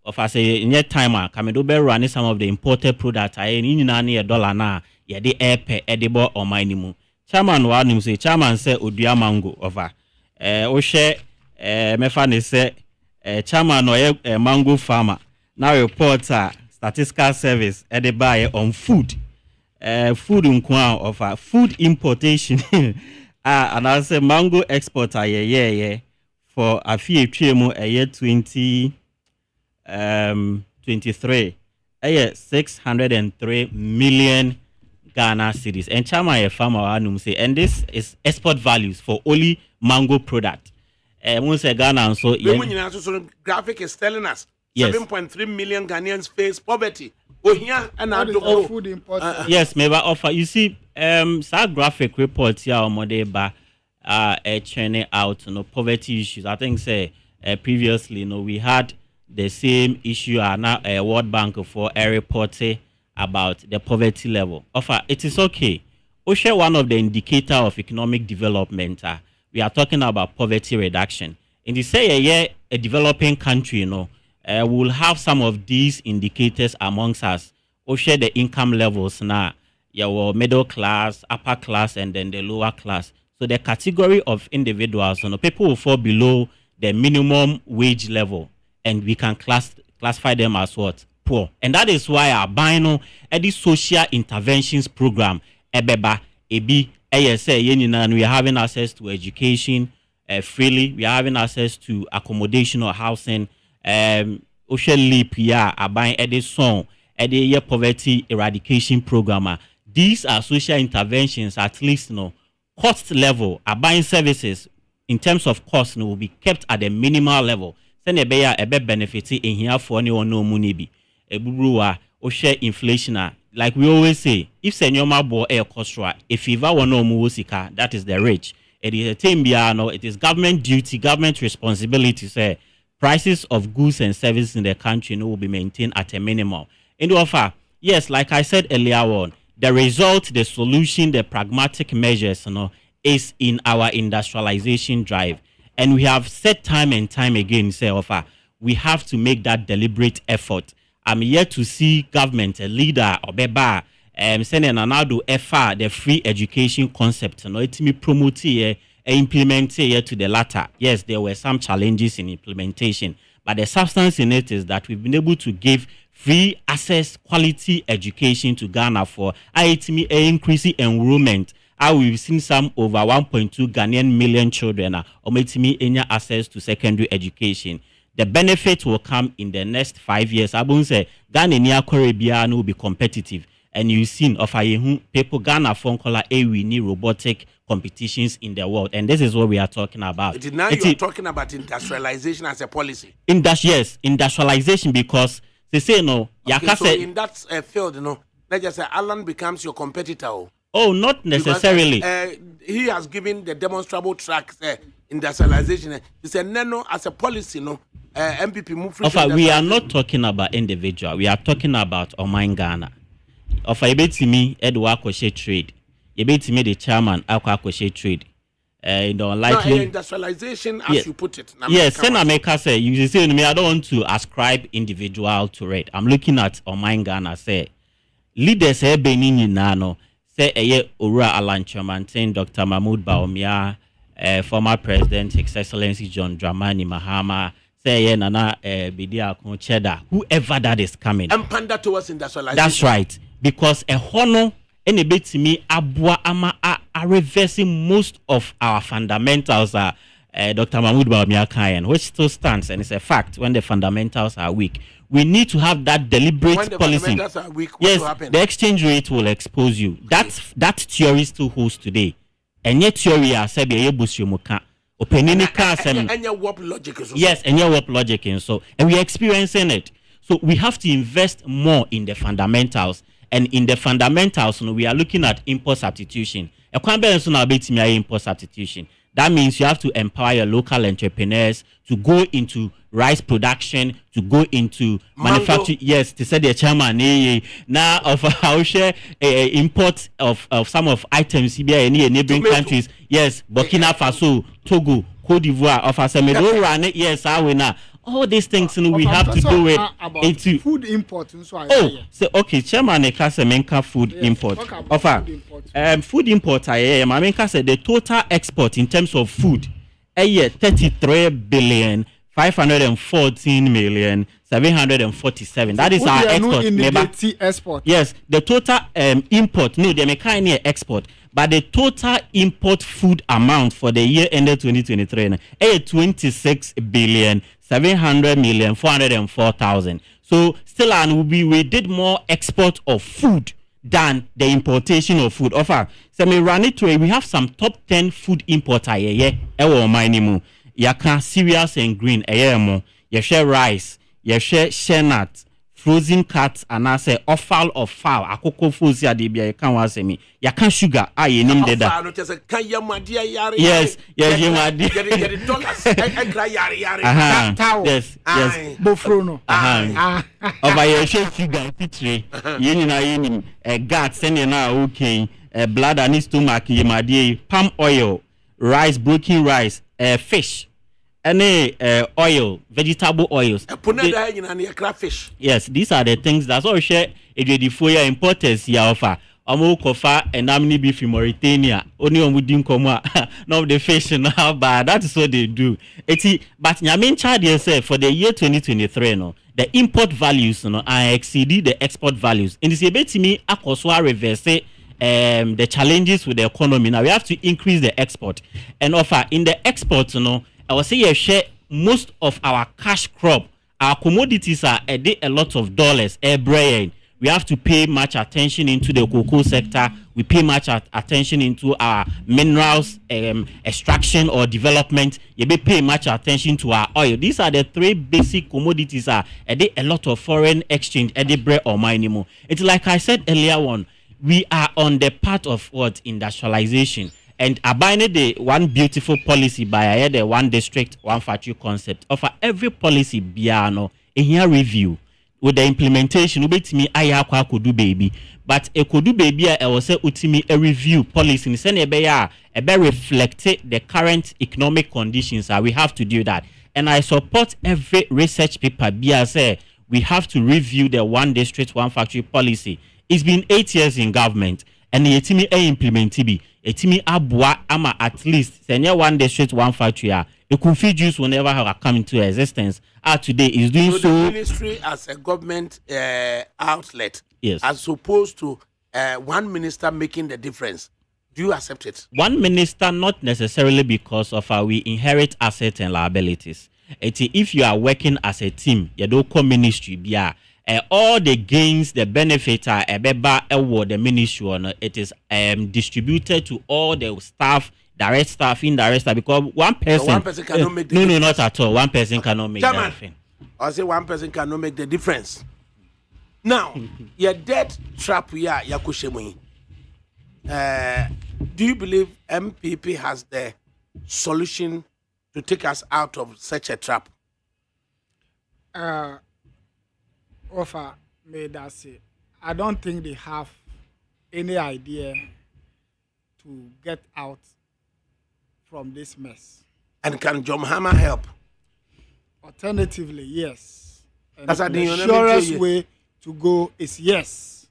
Speaker 8: Of us in that time come do better running some of the imported products in a dollar now. Yeah, the air edible or minimum. Chairman one say chairman say Odia mango over. Share mefane say chairman or mango farmer. Now reports statistical service edible on food. food of food importation and I say mango export for a few a year 2023 603 million Ghana cedis and chama a farmer anum say and this is export values for only mango product say Ghana so
Speaker 1: graphic is telling us
Speaker 8: yes.
Speaker 1: 7.3 million Ghanaians face poverty. Oh, here and
Speaker 6: food import.
Speaker 8: Yes, maybe offer. You see, some graphic reports here on Modeba churning out poverty issues. I think say previously, we had the same issue and now World Bank for a report about the poverty level. Offer, it is okay. We share one of the indicator of economic development. We are talking about poverty reduction. In the say a developing country, we'll have some of these indicators amongst us. We'll share the income levels now. Your middle class, upper class, and then the lower class. So the category of individuals, people will fall below the minimum wage level, and we can classify them as what? Poor. And that is why our bino this social interventions program, EBEBA, EBI, ASA, we are having access to education freely. We are having access to accommodation or housing. Social leap buying Edison year poverty eradication program. These are social interventions at least cost level buying services in terms of cost will be kept at the minimal level. Send a benefit in here for anyone no money be or share inflation. Like we always say, if senior bo air costra, if fever one no musika, that is the rich. It is a thing it is government duty, government responsibility say prices of goods and services in the country will be maintained at a minimum. In the offer, yes, like I said earlier on, the result, the solution, the pragmatic measures, is in our industrialization drive. And we have said time and time again, say offer, we have to make that deliberate effort. I'm yet to see government, a leader, or beba, sending another effort, the free education concept, it's me promote implement here to the latter. Yes, there were some challenges in implementation, but the substance in it is that we've been able to give free access, quality education to Ghana for increasing enrollment. We've seen some over 1.2 Ghanaian million children access to secondary education. The benefit will come in the next 5 years. I won't say Ghana Caribbean will be competitive. And you've seen of people Ghana phone caller we need robotic competitions in the world, and this is what we are talking about.
Speaker 1: Now you're talking about industrialization as a policy.
Speaker 8: Yes, industrialization, because they say
Speaker 1: so in that field, let's just say Alan becomes your competitor.
Speaker 8: Oh, not necessarily.
Speaker 1: Because, he has given the demonstrable tracks industrialization. He said, no, as a policy, MPP move.
Speaker 8: We are not talking about individual. We are talking about Oman Ghana. Of a bit to me, Edward Koshe trade. A bit to me, the chairman, Akwa Koshe trade. Likely
Speaker 1: industrialization, as you put it.
Speaker 8: Yes, Senameka say, you say to me, I don't want to ascribe individual to it. I'm looking at Oman Ghana, say, leaders have been in Nano, say, Ura Alan Chairman, Dr. Mahmoud Baumia, former President, His Excellency John Dramani Mahama, say, Nana Bidia Concheda, whoever that is coming.
Speaker 1: And panda towards industrialization.
Speaker 8: That's right. Because a honor any bit to me abua ama are reversing most of our fundamentals Dr. Mahmoud Baumia Kayan, which still stands, and it's a fact. When the fundamentals are weak, we need to have that deliberate
Speaker 1: when the
Speaker 8: policy.
Speaker 1: Fundamentals are weak, what will happen?
Speaker 8: The exchange rate will expose you. That theory still holds today, and yet theory are said be able to
Speaker 1: and your warp logic is also.
Speaker 8: Yes, and your warp logic and we're experiencing it. So we have to invest more in the fundamentals. And in the fundamentals, we are looking at import substitution. Import substitution. That means you have to empower your local entrepreneurs to go into rice production, to go into manufacturing. Yes, to say the chairman now of our share import of some of items in neighboring countries. Yes, Burkina Faso, Togo, Cote d'Ivoire, of our yes, all these things we have to do it into
Speaker 6: food import.
Speaker 8: So okay, chairman Menka food import. Food import Menka said the total export in terms of food a year 33 billion 514,747. That is our export. Yes, the total import, no, they may kind of export, but the total import food amount for the year ended 2023 is 26,700,404,000. So still, and we did more export of food than the importation of food. Offer. So me run it to we have some top 10 food importer Yaka cereals and green mo. You share rice, you share nut, frozen cuts, and I say offal of fowl. Akoko foods ya debia you can was me. You can sugar. You name that. Yes, yes.
Speaker 6: Bofrono.
Speaker 8: Over your share sugar titri. You gut sending now okay. Blood and stomach yemadi palm oil, rice, broken rice, fish. Any oil, vegetable oils.
Speaker 1: Fish.
Speaker 8: Yes, these are the things that's all share for your importers here offer. Kofa and Amni beef in Mauritania. Only on wouldn't come out. Not the fish now, but that's what they do. But Yamin charge yourself for the year 2023, no, the import values are exceeding the export values. In this debate, me, Akoswa reverse the challenges with the economy. Now we have to increase the export and offer in the export, I will say you share most of our cash crop, our commodities are a lot of dollars every year. We have to pay much attention into the cocoa sector. We pay much attention into our minerals extraction or development. You may pay much attention to our oil. These are the three basic commodities a lot of foreign exchange bread or minimum. It's like I said earlier on, we are on the path of what industrialization. And abiding the one beautiful policy by the one district, one factory concept. Of every policy, biano, a here review with the implementation. Ubet me, I could do baby, but a could do baby. I will say utimi a review policy. Send a reflected the current economic conditions. We have to do that, and I support every research paper. Say we have to review the one district, one factory policy. It's been 8 years in government, and the etimi implement be. Etimi abwa ama at least senior one district one factory the coffee juice will never have come into existence. Today is doing so.
Speaker 1: The ministry as a government outlet,
Speaker 8: yes,
Speaker 1: as opposed to one minister making the difference. Do you accept it?
Speaker 8: One minister, not necessarily because of we inherit assets and liabilities. If you are working as a team, you don't call ministry all the gains, the benefits are the ministry. It is distributed to all the staff, direct staff, indirect staff. Because one person,
Speaker 1: so one person cannot make the difference.
Speaker 8: No, not at all. One person cannot make anything.
Speaker 1: I say one person cannot make the difference. Now, your debt trap here, Yakushemi. Do you believe MPP has the solution to take us out of such a trap?
Speaker 6: Offer made us say, I don't think they have any idea to get out from this mess.
Speaker 1: And can John Hammer help?
Speaker 6: Alternatively, yes. And
Speaker 1: that's
Speaker 6: the surest way to go is yes.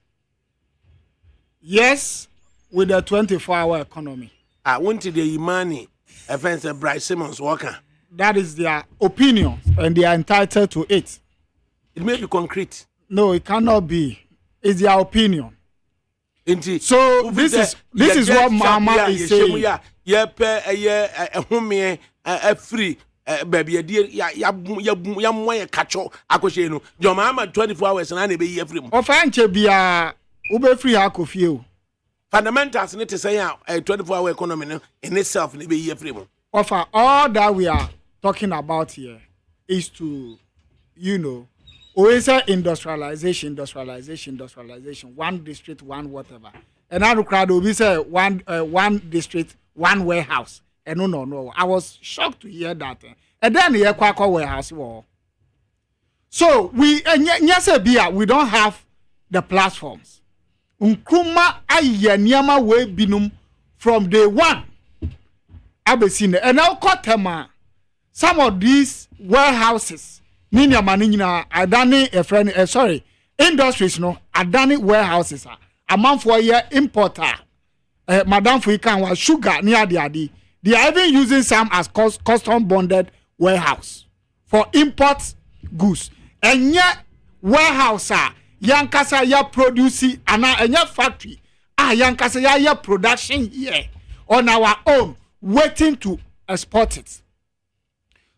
Speaker 6: Yes, with the 24-hour economy.
Speaker 1: I wanted the Imani, offense Bryce Simmons Walker.
Speaker 6: That is their opinion, and they are entitled to it.
Speaker 1: It may be concrete.
Speaker 6: No, it cannot be. It's their opinion.
Speaker 1: Indeed.
Speaker 6: So this is what Mama is saying.
Speaker 1: Free baby ya moye kacho akoshe no your mama 24 hours na be here free.
Speaker 6: Ofanche bia ube free akofie o.
Speaker 1: Fundamentals need to say 24-hour economy in itself be here free.
Speaker 6: Offer all that we are talking about here is to always say industrialization, one district, one whatever. And now the crowd will be say one district, one warehouse. And no. I was shocked to hear that. And then the Kwakwa warehouse war. So we don't have the platforms. Unkuma ayanyama we binum from day one. I've seen it. And now some of these warehouses. Ninya manina adani industries no adani warehouses a man for a year importer madam for was sugar near the adi. They are even using some as custom bonded warehouse for import goods. Enye warehouse yankasa ya produce ana enye factory yankasa ya production here on our own waiting to export it.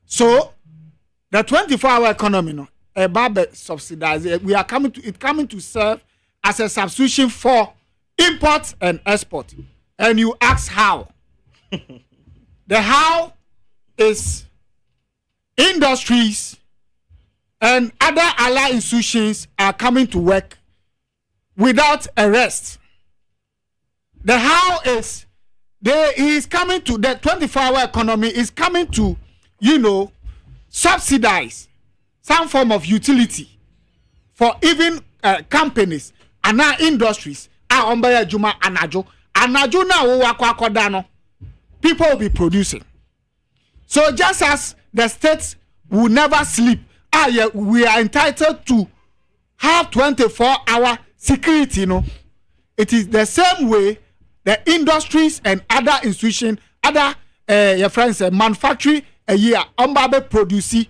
Speaker 6: So the 24-hour economy no subsidized. We are coming to serve as a substitution for import and export. And you ask how? The how is industries and other allied institutions are coming to work without arrest. The how is is coming to the 24-hour economy is coming to, subsidize some form of utility for even companies and our industries. Juma anajo na wo wakwakoda no, people will be producing. So just as the states will never sleep, we are entitled to have 24-hour security. It is the same way the industries and other institutions, other your friends manufacturing a year produce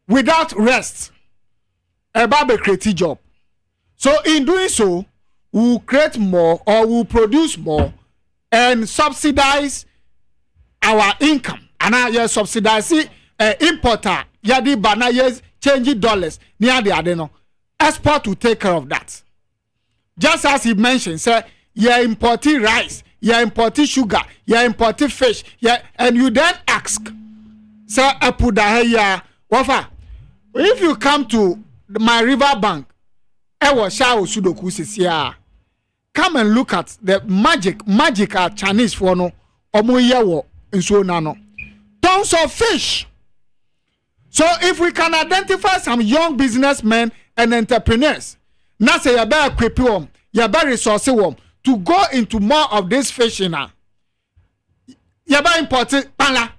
Speaker 6: without rest. A create job. So in doing so, we'll create more or we'll produce more and subsidize our income. And now subsidize importer yadi bana yes change dollars near the adeno. Export will take care of that. Just as he mentioned, say you're importing rice, you're importing sugar, you're importing fish, and you then ask, sir, if you come to my river bank, come and look at the magic Chinese for no and so nano. Tons of fish. So if we can identify some young businessmen and entrepreneurs, now say you better equip them, you better resource them to go into more of this fishing now. You better import pala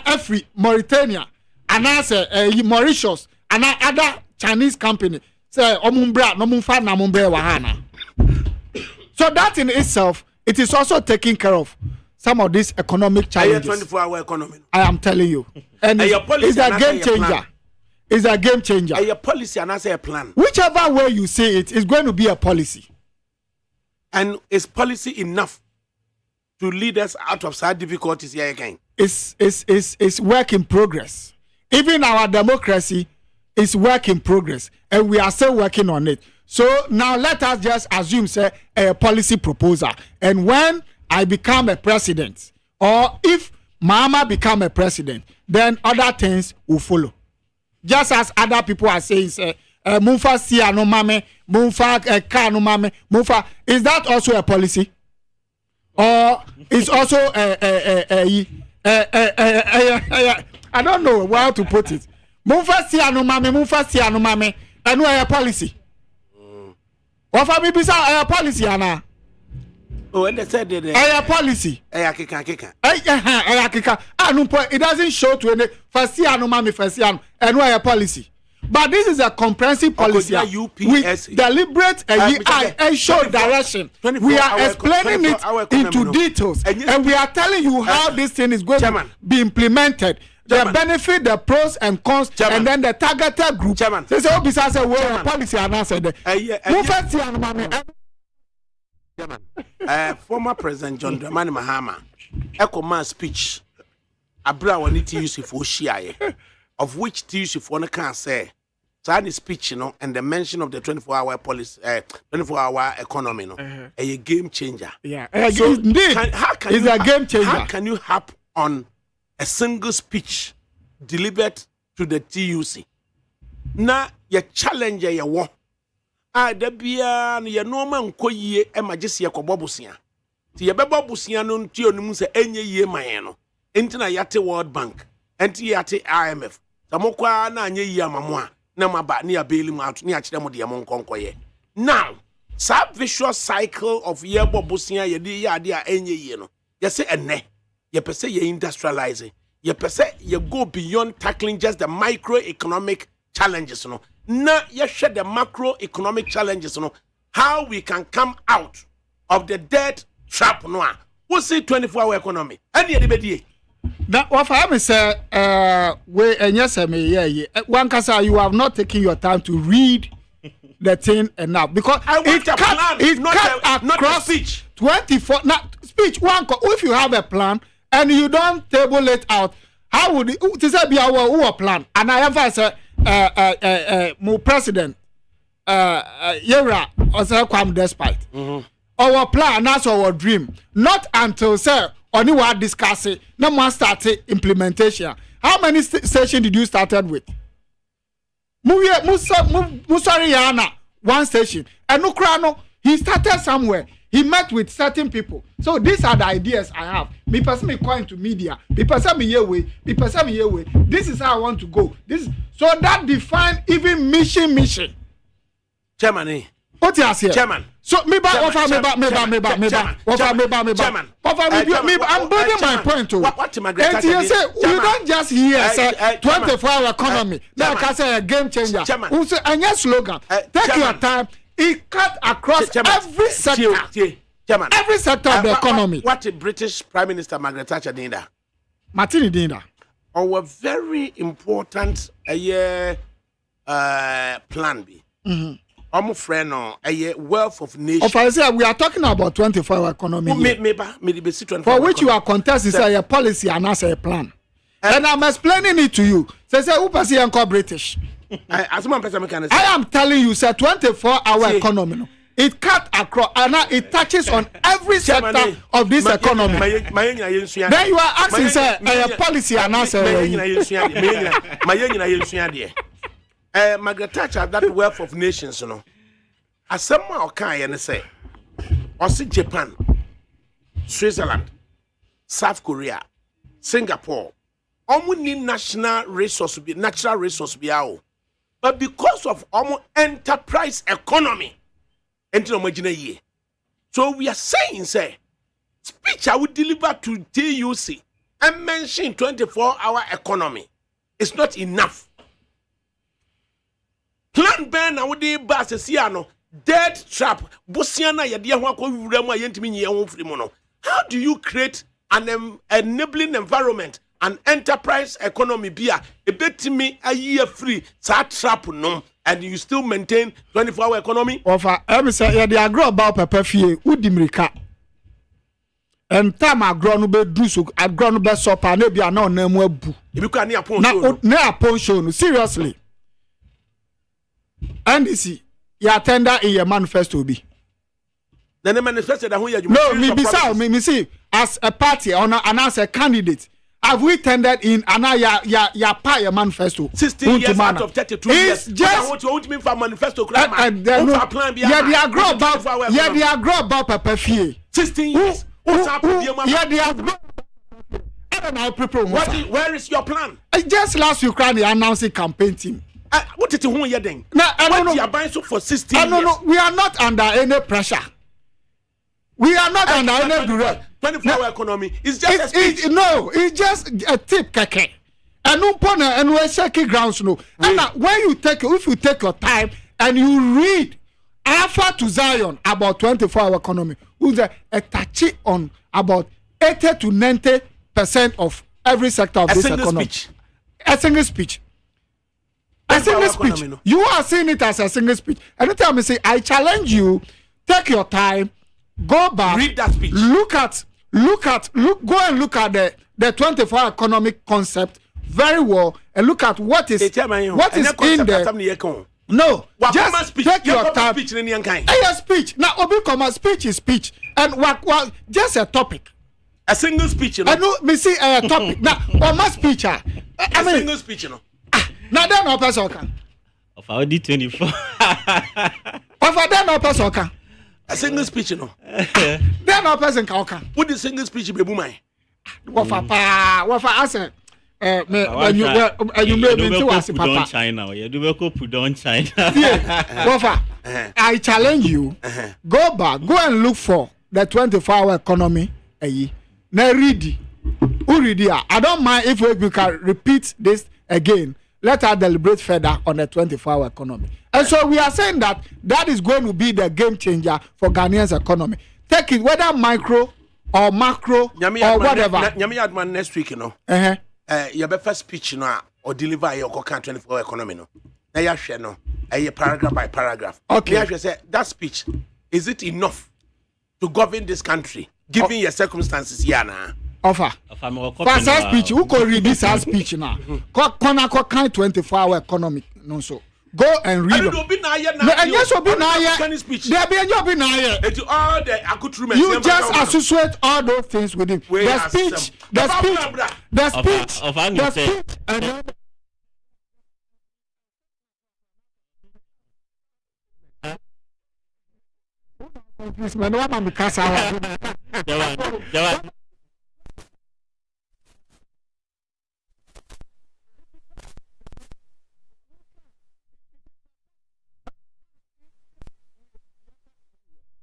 Speaker 6: every Mauritania, and I say Mauritius, and other Chinese company say omumbra no mumfa na mumbre wahana. So that in itself, it is also taking care of some of these economic challenges.
Speaker 1: 24-hour economy.
Speaker 6: I am telling you, and it's a game changer. It's a game changer.
Speaker 1: A policy and a plan.
Speaker 6: Whichever way you say it, it's going to be a policy.
Speaker 1: And is policy enough to lead us out of such difficulties here again?
Speaker 6: It's work in progress. Even our democracy is work in progress, and we are still working on it. So now let us just assume, say, a policy proposal. And when I become a president, or if Mama become a president, then other things will follow. Just as other people are saying, say, Mumfa siya no mame, Mumfa ka no mame, Mumfa. Is that also a policy? Or is also I don't know how to put it. Mumfa siya no mame, Mumfa siya no mame. And we a policy. What for me be a policy, Anna?
Speaker 1: Oh, and they said that
Speaker 6: a policy. It doesn't show to any first year no mami first year and we a policy. But this is a comprehensive policy with deliberate and show direction. We are explaining it into details, and we are telling you how this thing is going to be implemented. The benefit, the pros and cons, and then the targeted group. They say, besides a way policy announced.
Speaker 1: Former President John Dramani Mahama, echo my speech. Abra wani TUC for Shia, of which TUC for no can say. So the speech, and the mention of the 24-hour policy, 24-hour economy, a game changer.
Speaker 6: Yeah,
Speaker 1: so
Speaker 6: indeed, it's a game changer.
Speaker 1: How can you hop on a single speech delivered to the TUC? Na your challenger your war. Da bia no ye normal nko yie e magese ye kobobusia. Ti ye bebobusia no nti onum se enye yie man no. Enti na yate World Bank, enti yate IMF. Samokwa na anye yie amamo a na maba na ya bail mu out na ya kire mo de mo nkonkoye. Now, that vicious cycle of ye bobusia ye de ye ade a enye yie no. Ye say enne, ye pese ye industrializing. Ye pese ye go beyond tackling just the microeconomic challenges no. Na ye share the macroeconomic challenges no. How we can come out of the debt trap no. We see 24-hour economy. And ye debate.
Speaker 6: That what I say, we and yes, one kasa you have not taken your time to read the thing enough because it cut across speech 24 not speech one. If you have a plan and you don't table it out, how would it be our plan? And I have say, my president, Yera, also come despite our plan. That's our dream. Not until sir. Only what discuss it. No more started implementation. How many stations did you started with? Musari Yana, one station. And Ukrano, he started somewhere. He met with certain people. So these are the ideas I have. Me personally going to media. Me personally here way. Me personally here way. This is how I want to go. So that define even mission.
Speaker 1: Chairman.
Speaker 6: What you say?
Speaker 1: Chairman.
Speaker 6: So me offer I'm building my point too.
Speaker 1: What
Speaker 6: and you say you don't just hear say 24-hour economy. Now I can say a game changer. Who say and your slogan. Take your time. It cut across every sector. Every sector of the economy.
Speaker 1: What the British Prime Minister Margaret Thatcher did that?
Speaker 6: Martini did that.
Speaker 1: Our very important plan B. I'm friend a wealth of nations.
Speaker 6: Of I say we are talking about 24-hour economy. For which you are contesting say a policy and not a plan. And I'm explaining it to you. Say who pass here British. I am telling you, say 24-hour economy. It cut across and now it touches on every sector of this economy. Then you are asking say a policy and not
Speaker 1: Margaret Thatcher, that wealth of nations, you know. As someone okay, and say, or see Japan, Switzerland, South Korea, Singapore, only natural resource be out. But because of almost enterprise economy, so we are saying, say, speech I would deliver to TUC and mention 24-hour economy is not enough. Plan Ben and the bus siano dead trap Bosiana Yadia Wako Yentimi. How do you create an enabling environment, an enterprise economy beer, a bit to me a year free, that trap no, and you still maintain 24-hour economy?
Speaker 6: Offer say they are grow about Pepefie, Udimrika. And time I grown be do so, I grown be so pa ne bia na name bu.
Speaker 1: You can near upon
Speaker 6: show seriously. NDC, your tender in your manifesto be.
Speaker 1: Then the manifesto that you
Speaker 6: no, me see as a party or and as a candidate. Have we tendered in ya pa your manifesto?
Speaker 1: 16 years out of 32 years.
Speaker 6: Just
Speaker 1: what you want me for manifesto
Speaker 6: and then they are grow about Papa Fie.
Speaker 1: 16 years. What's happening?
Speaker 6: They are grow. I don't know people.
Speaker 1: Where is your plan?
Speaker 6: Just last week they announced a campaign team.
Speaker 1: What did you hear then?
Speaker 6: No, I don't know.
Speaker 1: You are buying so for 16 years.
Speaker 6: No, we are not under any pressure. We are not under any duress.
Speaker 1: 24-hour economy is just a speech.
Speaker 6: It's just a tip, keke. And no pona and we shaky grounds no. And when if you take your time and you read Alpha to Zion about 24-hour economy, who's a touch on about 80 to 90% of every sector of this economy. A single speech. A single speech. You are seeing it as a single speech. Anytime I say, I challenge you, take your time, go back,
Speaker 1: read that speech.
Speaker 6: Go and look at the 24-hour economic concept very well and look at what is in there. No, just take your time. Speech. Now, Obi speech is speech. And what just a topic.
Speaker 1: A single speech, you know.
Speaker 6: I know, me see a topic. Now, what my speech?
Speaker 1: A single speech, you know.
Speaker 6: Now, then, no person can.
Speaker 8: Of our D24.
Speaker 6: Of that, no person can.
Speaker 1: A single speech, you know.
Speaker 6: Then, no person can.
Speaker 1: What is single speech, baby, my?
Speaker 6: What for answer? You may be too as Papa.
Speaker 8: China. You do put on China.
Speaker 6: I challenge you. Go back. Go and look for the 24-hour economy. Now read. I don't mind if we can repeat this again. Let us deliberate further on the 24-hour economy. And so we are saying that is going to be the game changer for Ghanaians' economy. Take it whether micro or macro or whatever.
Speaker 1: Nyami adman next week, you know. Your first speech, you know, or deliver your 24 economy, no. Now you share no. Paragraph by paragraph.
Speaker 6: Okay.
Speaker 1: You say that speech, is it enough to govern this country, given your circumstances here now?
Speaker 6: Offer. First speech, who could read this speech now? Kona kind 24-hour economic, no so. Go and read. And yes, will be now. There be a job in here.
Speaker 1: All the accoutrements.
Speaker 6: You just associate all those things with him. The speech, and then. Man, what am I because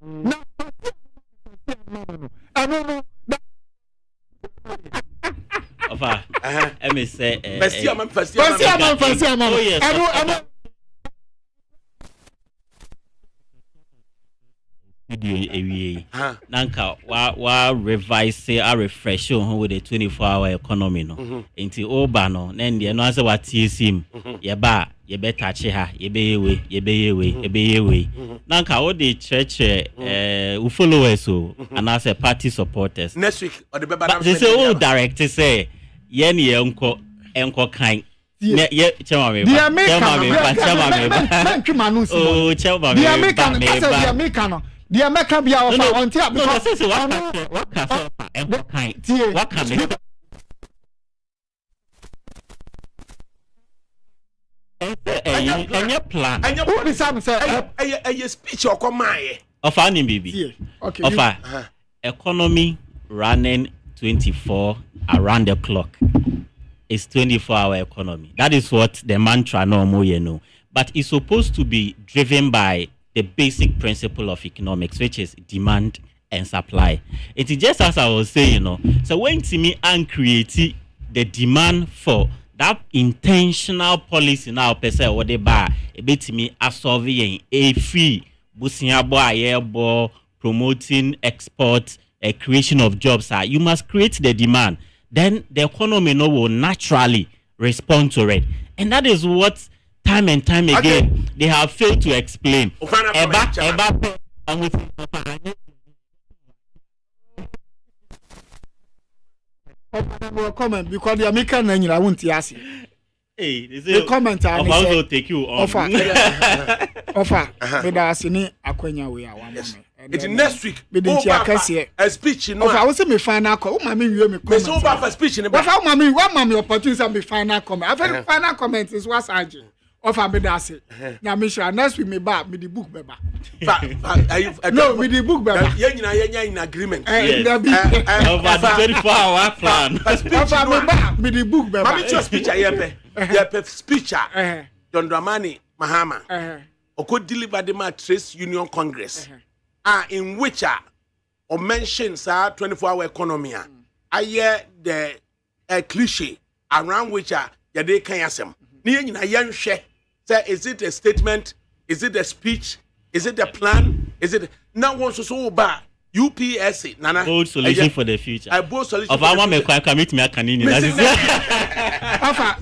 Speaker 6: No. I don't know.
Speaker 8: Let me say.
Speaker 6: First year, man. Oh yes.
Speaker 8: Nanka wa revise a refresh on with the 24-hour economy no into Obano then the no answer what TSM ye be touch ha ye be we nanka all the church who followers so and as a party supporters
Speaker 1: next week or the baba
Speaker 8: they say all director say ye ni enko kind ye chama me
Speaker 6: the American be our on tia
Speaker 8: because what can any plan
Speaker 1: and what is am say a speech or come
Speaker 8: of any baby
Speaker 6: okay
Speaker 8: of economy running 24 around the clock is 24-hour economy. That is what the mantra no more you know, but it's supposed to be driven by the basic principle of economics, which is demand and supply. It is just as I was saying, you know. So when to me and create the demand for that intentional policy now, per se, what they buy, a bit to me as solving a free boy promoting export, a creation of jobs. You must create the demand. Then the economy will naturally respond to it, and that is what. Time and time again, they have failed to explain.
Speaker 6: Comment because the American and I won't ask you.
Speaker 8: Hey,
Speaker 6: the comment I
Speaker 8: will take you on.
Speaker 6: Offer, but I see Aquania we are one moment.
Speaker 1: It's next week.
Speaker 6: A speech, you know. I was me final call. Mammy, you me comment.
Speaker 1: Over for speech in the back.
Speaker 6: What mommy opportunity and be final comment. I've had final comment is what's urgent. Offer me that say. Now, Michelle, next week me back with the book, baby. No, with the book, baby.
Speaker 1: Yeah, in agreement.
Speaker 8: Over the 24-hour plan.
Speaker 6: Offer me back with the book, baby.
Speaker 1: Mammy, your speech, Yepe speaker. Don Dramani Mahama. Or could deliver the Trace Union Congress. In which or mentions 24-hour economy. I hear the cliche around which they can asem. Ni young share. Say, is it a statement? Is it a speech? Is it a plan? Is it now one so bad? UPSC, Nana.
Speaker 8: Bold solution for the future.
Speaker 1: A bold solution.
Speaker 8: Of our mama commit me a canini.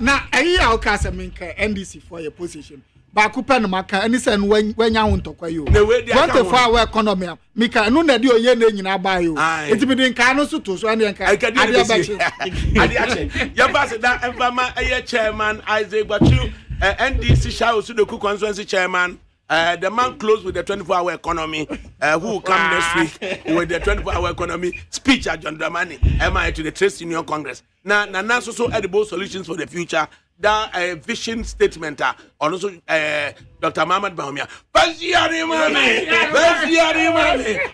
Speaker 6: Now, a year I'll cast a NDC for your position. Bakupa no maka any sen when ya won tokwa you. 24-hour economy. Mika no na di oye na nyina ba you. Enti bi den kan no so to so an den kan. Adi
Speaker 1: abachi. Ya pass that Emfama chairman Isaac Bachu NDC Shao constituency chairman. The man closed with the 24-hour economy. Who will come next week with the 24-hour economy speech at John Dramani MI to the Trade Union Congress. Now so edible solutions for the future. That vision statement also Dr. Muhammad Bahomia. Basiari mami.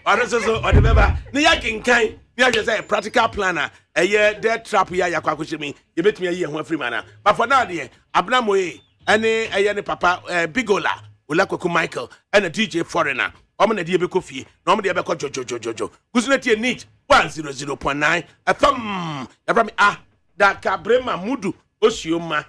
Speaker 1: Also remember Niyakin Kai. Niya say practical planner. A year dead trap ya yakwakushimi. You bet me a year one free manner. But for now, dear, Abnamoe, any papa Bigola, Ulakwaku Michael, and a DJ foreigner. I'm gonna dear Kofi. Normally, I got Jojo. Who's not here neat 100.9 FM. ADAKABRI Mudu Osioma.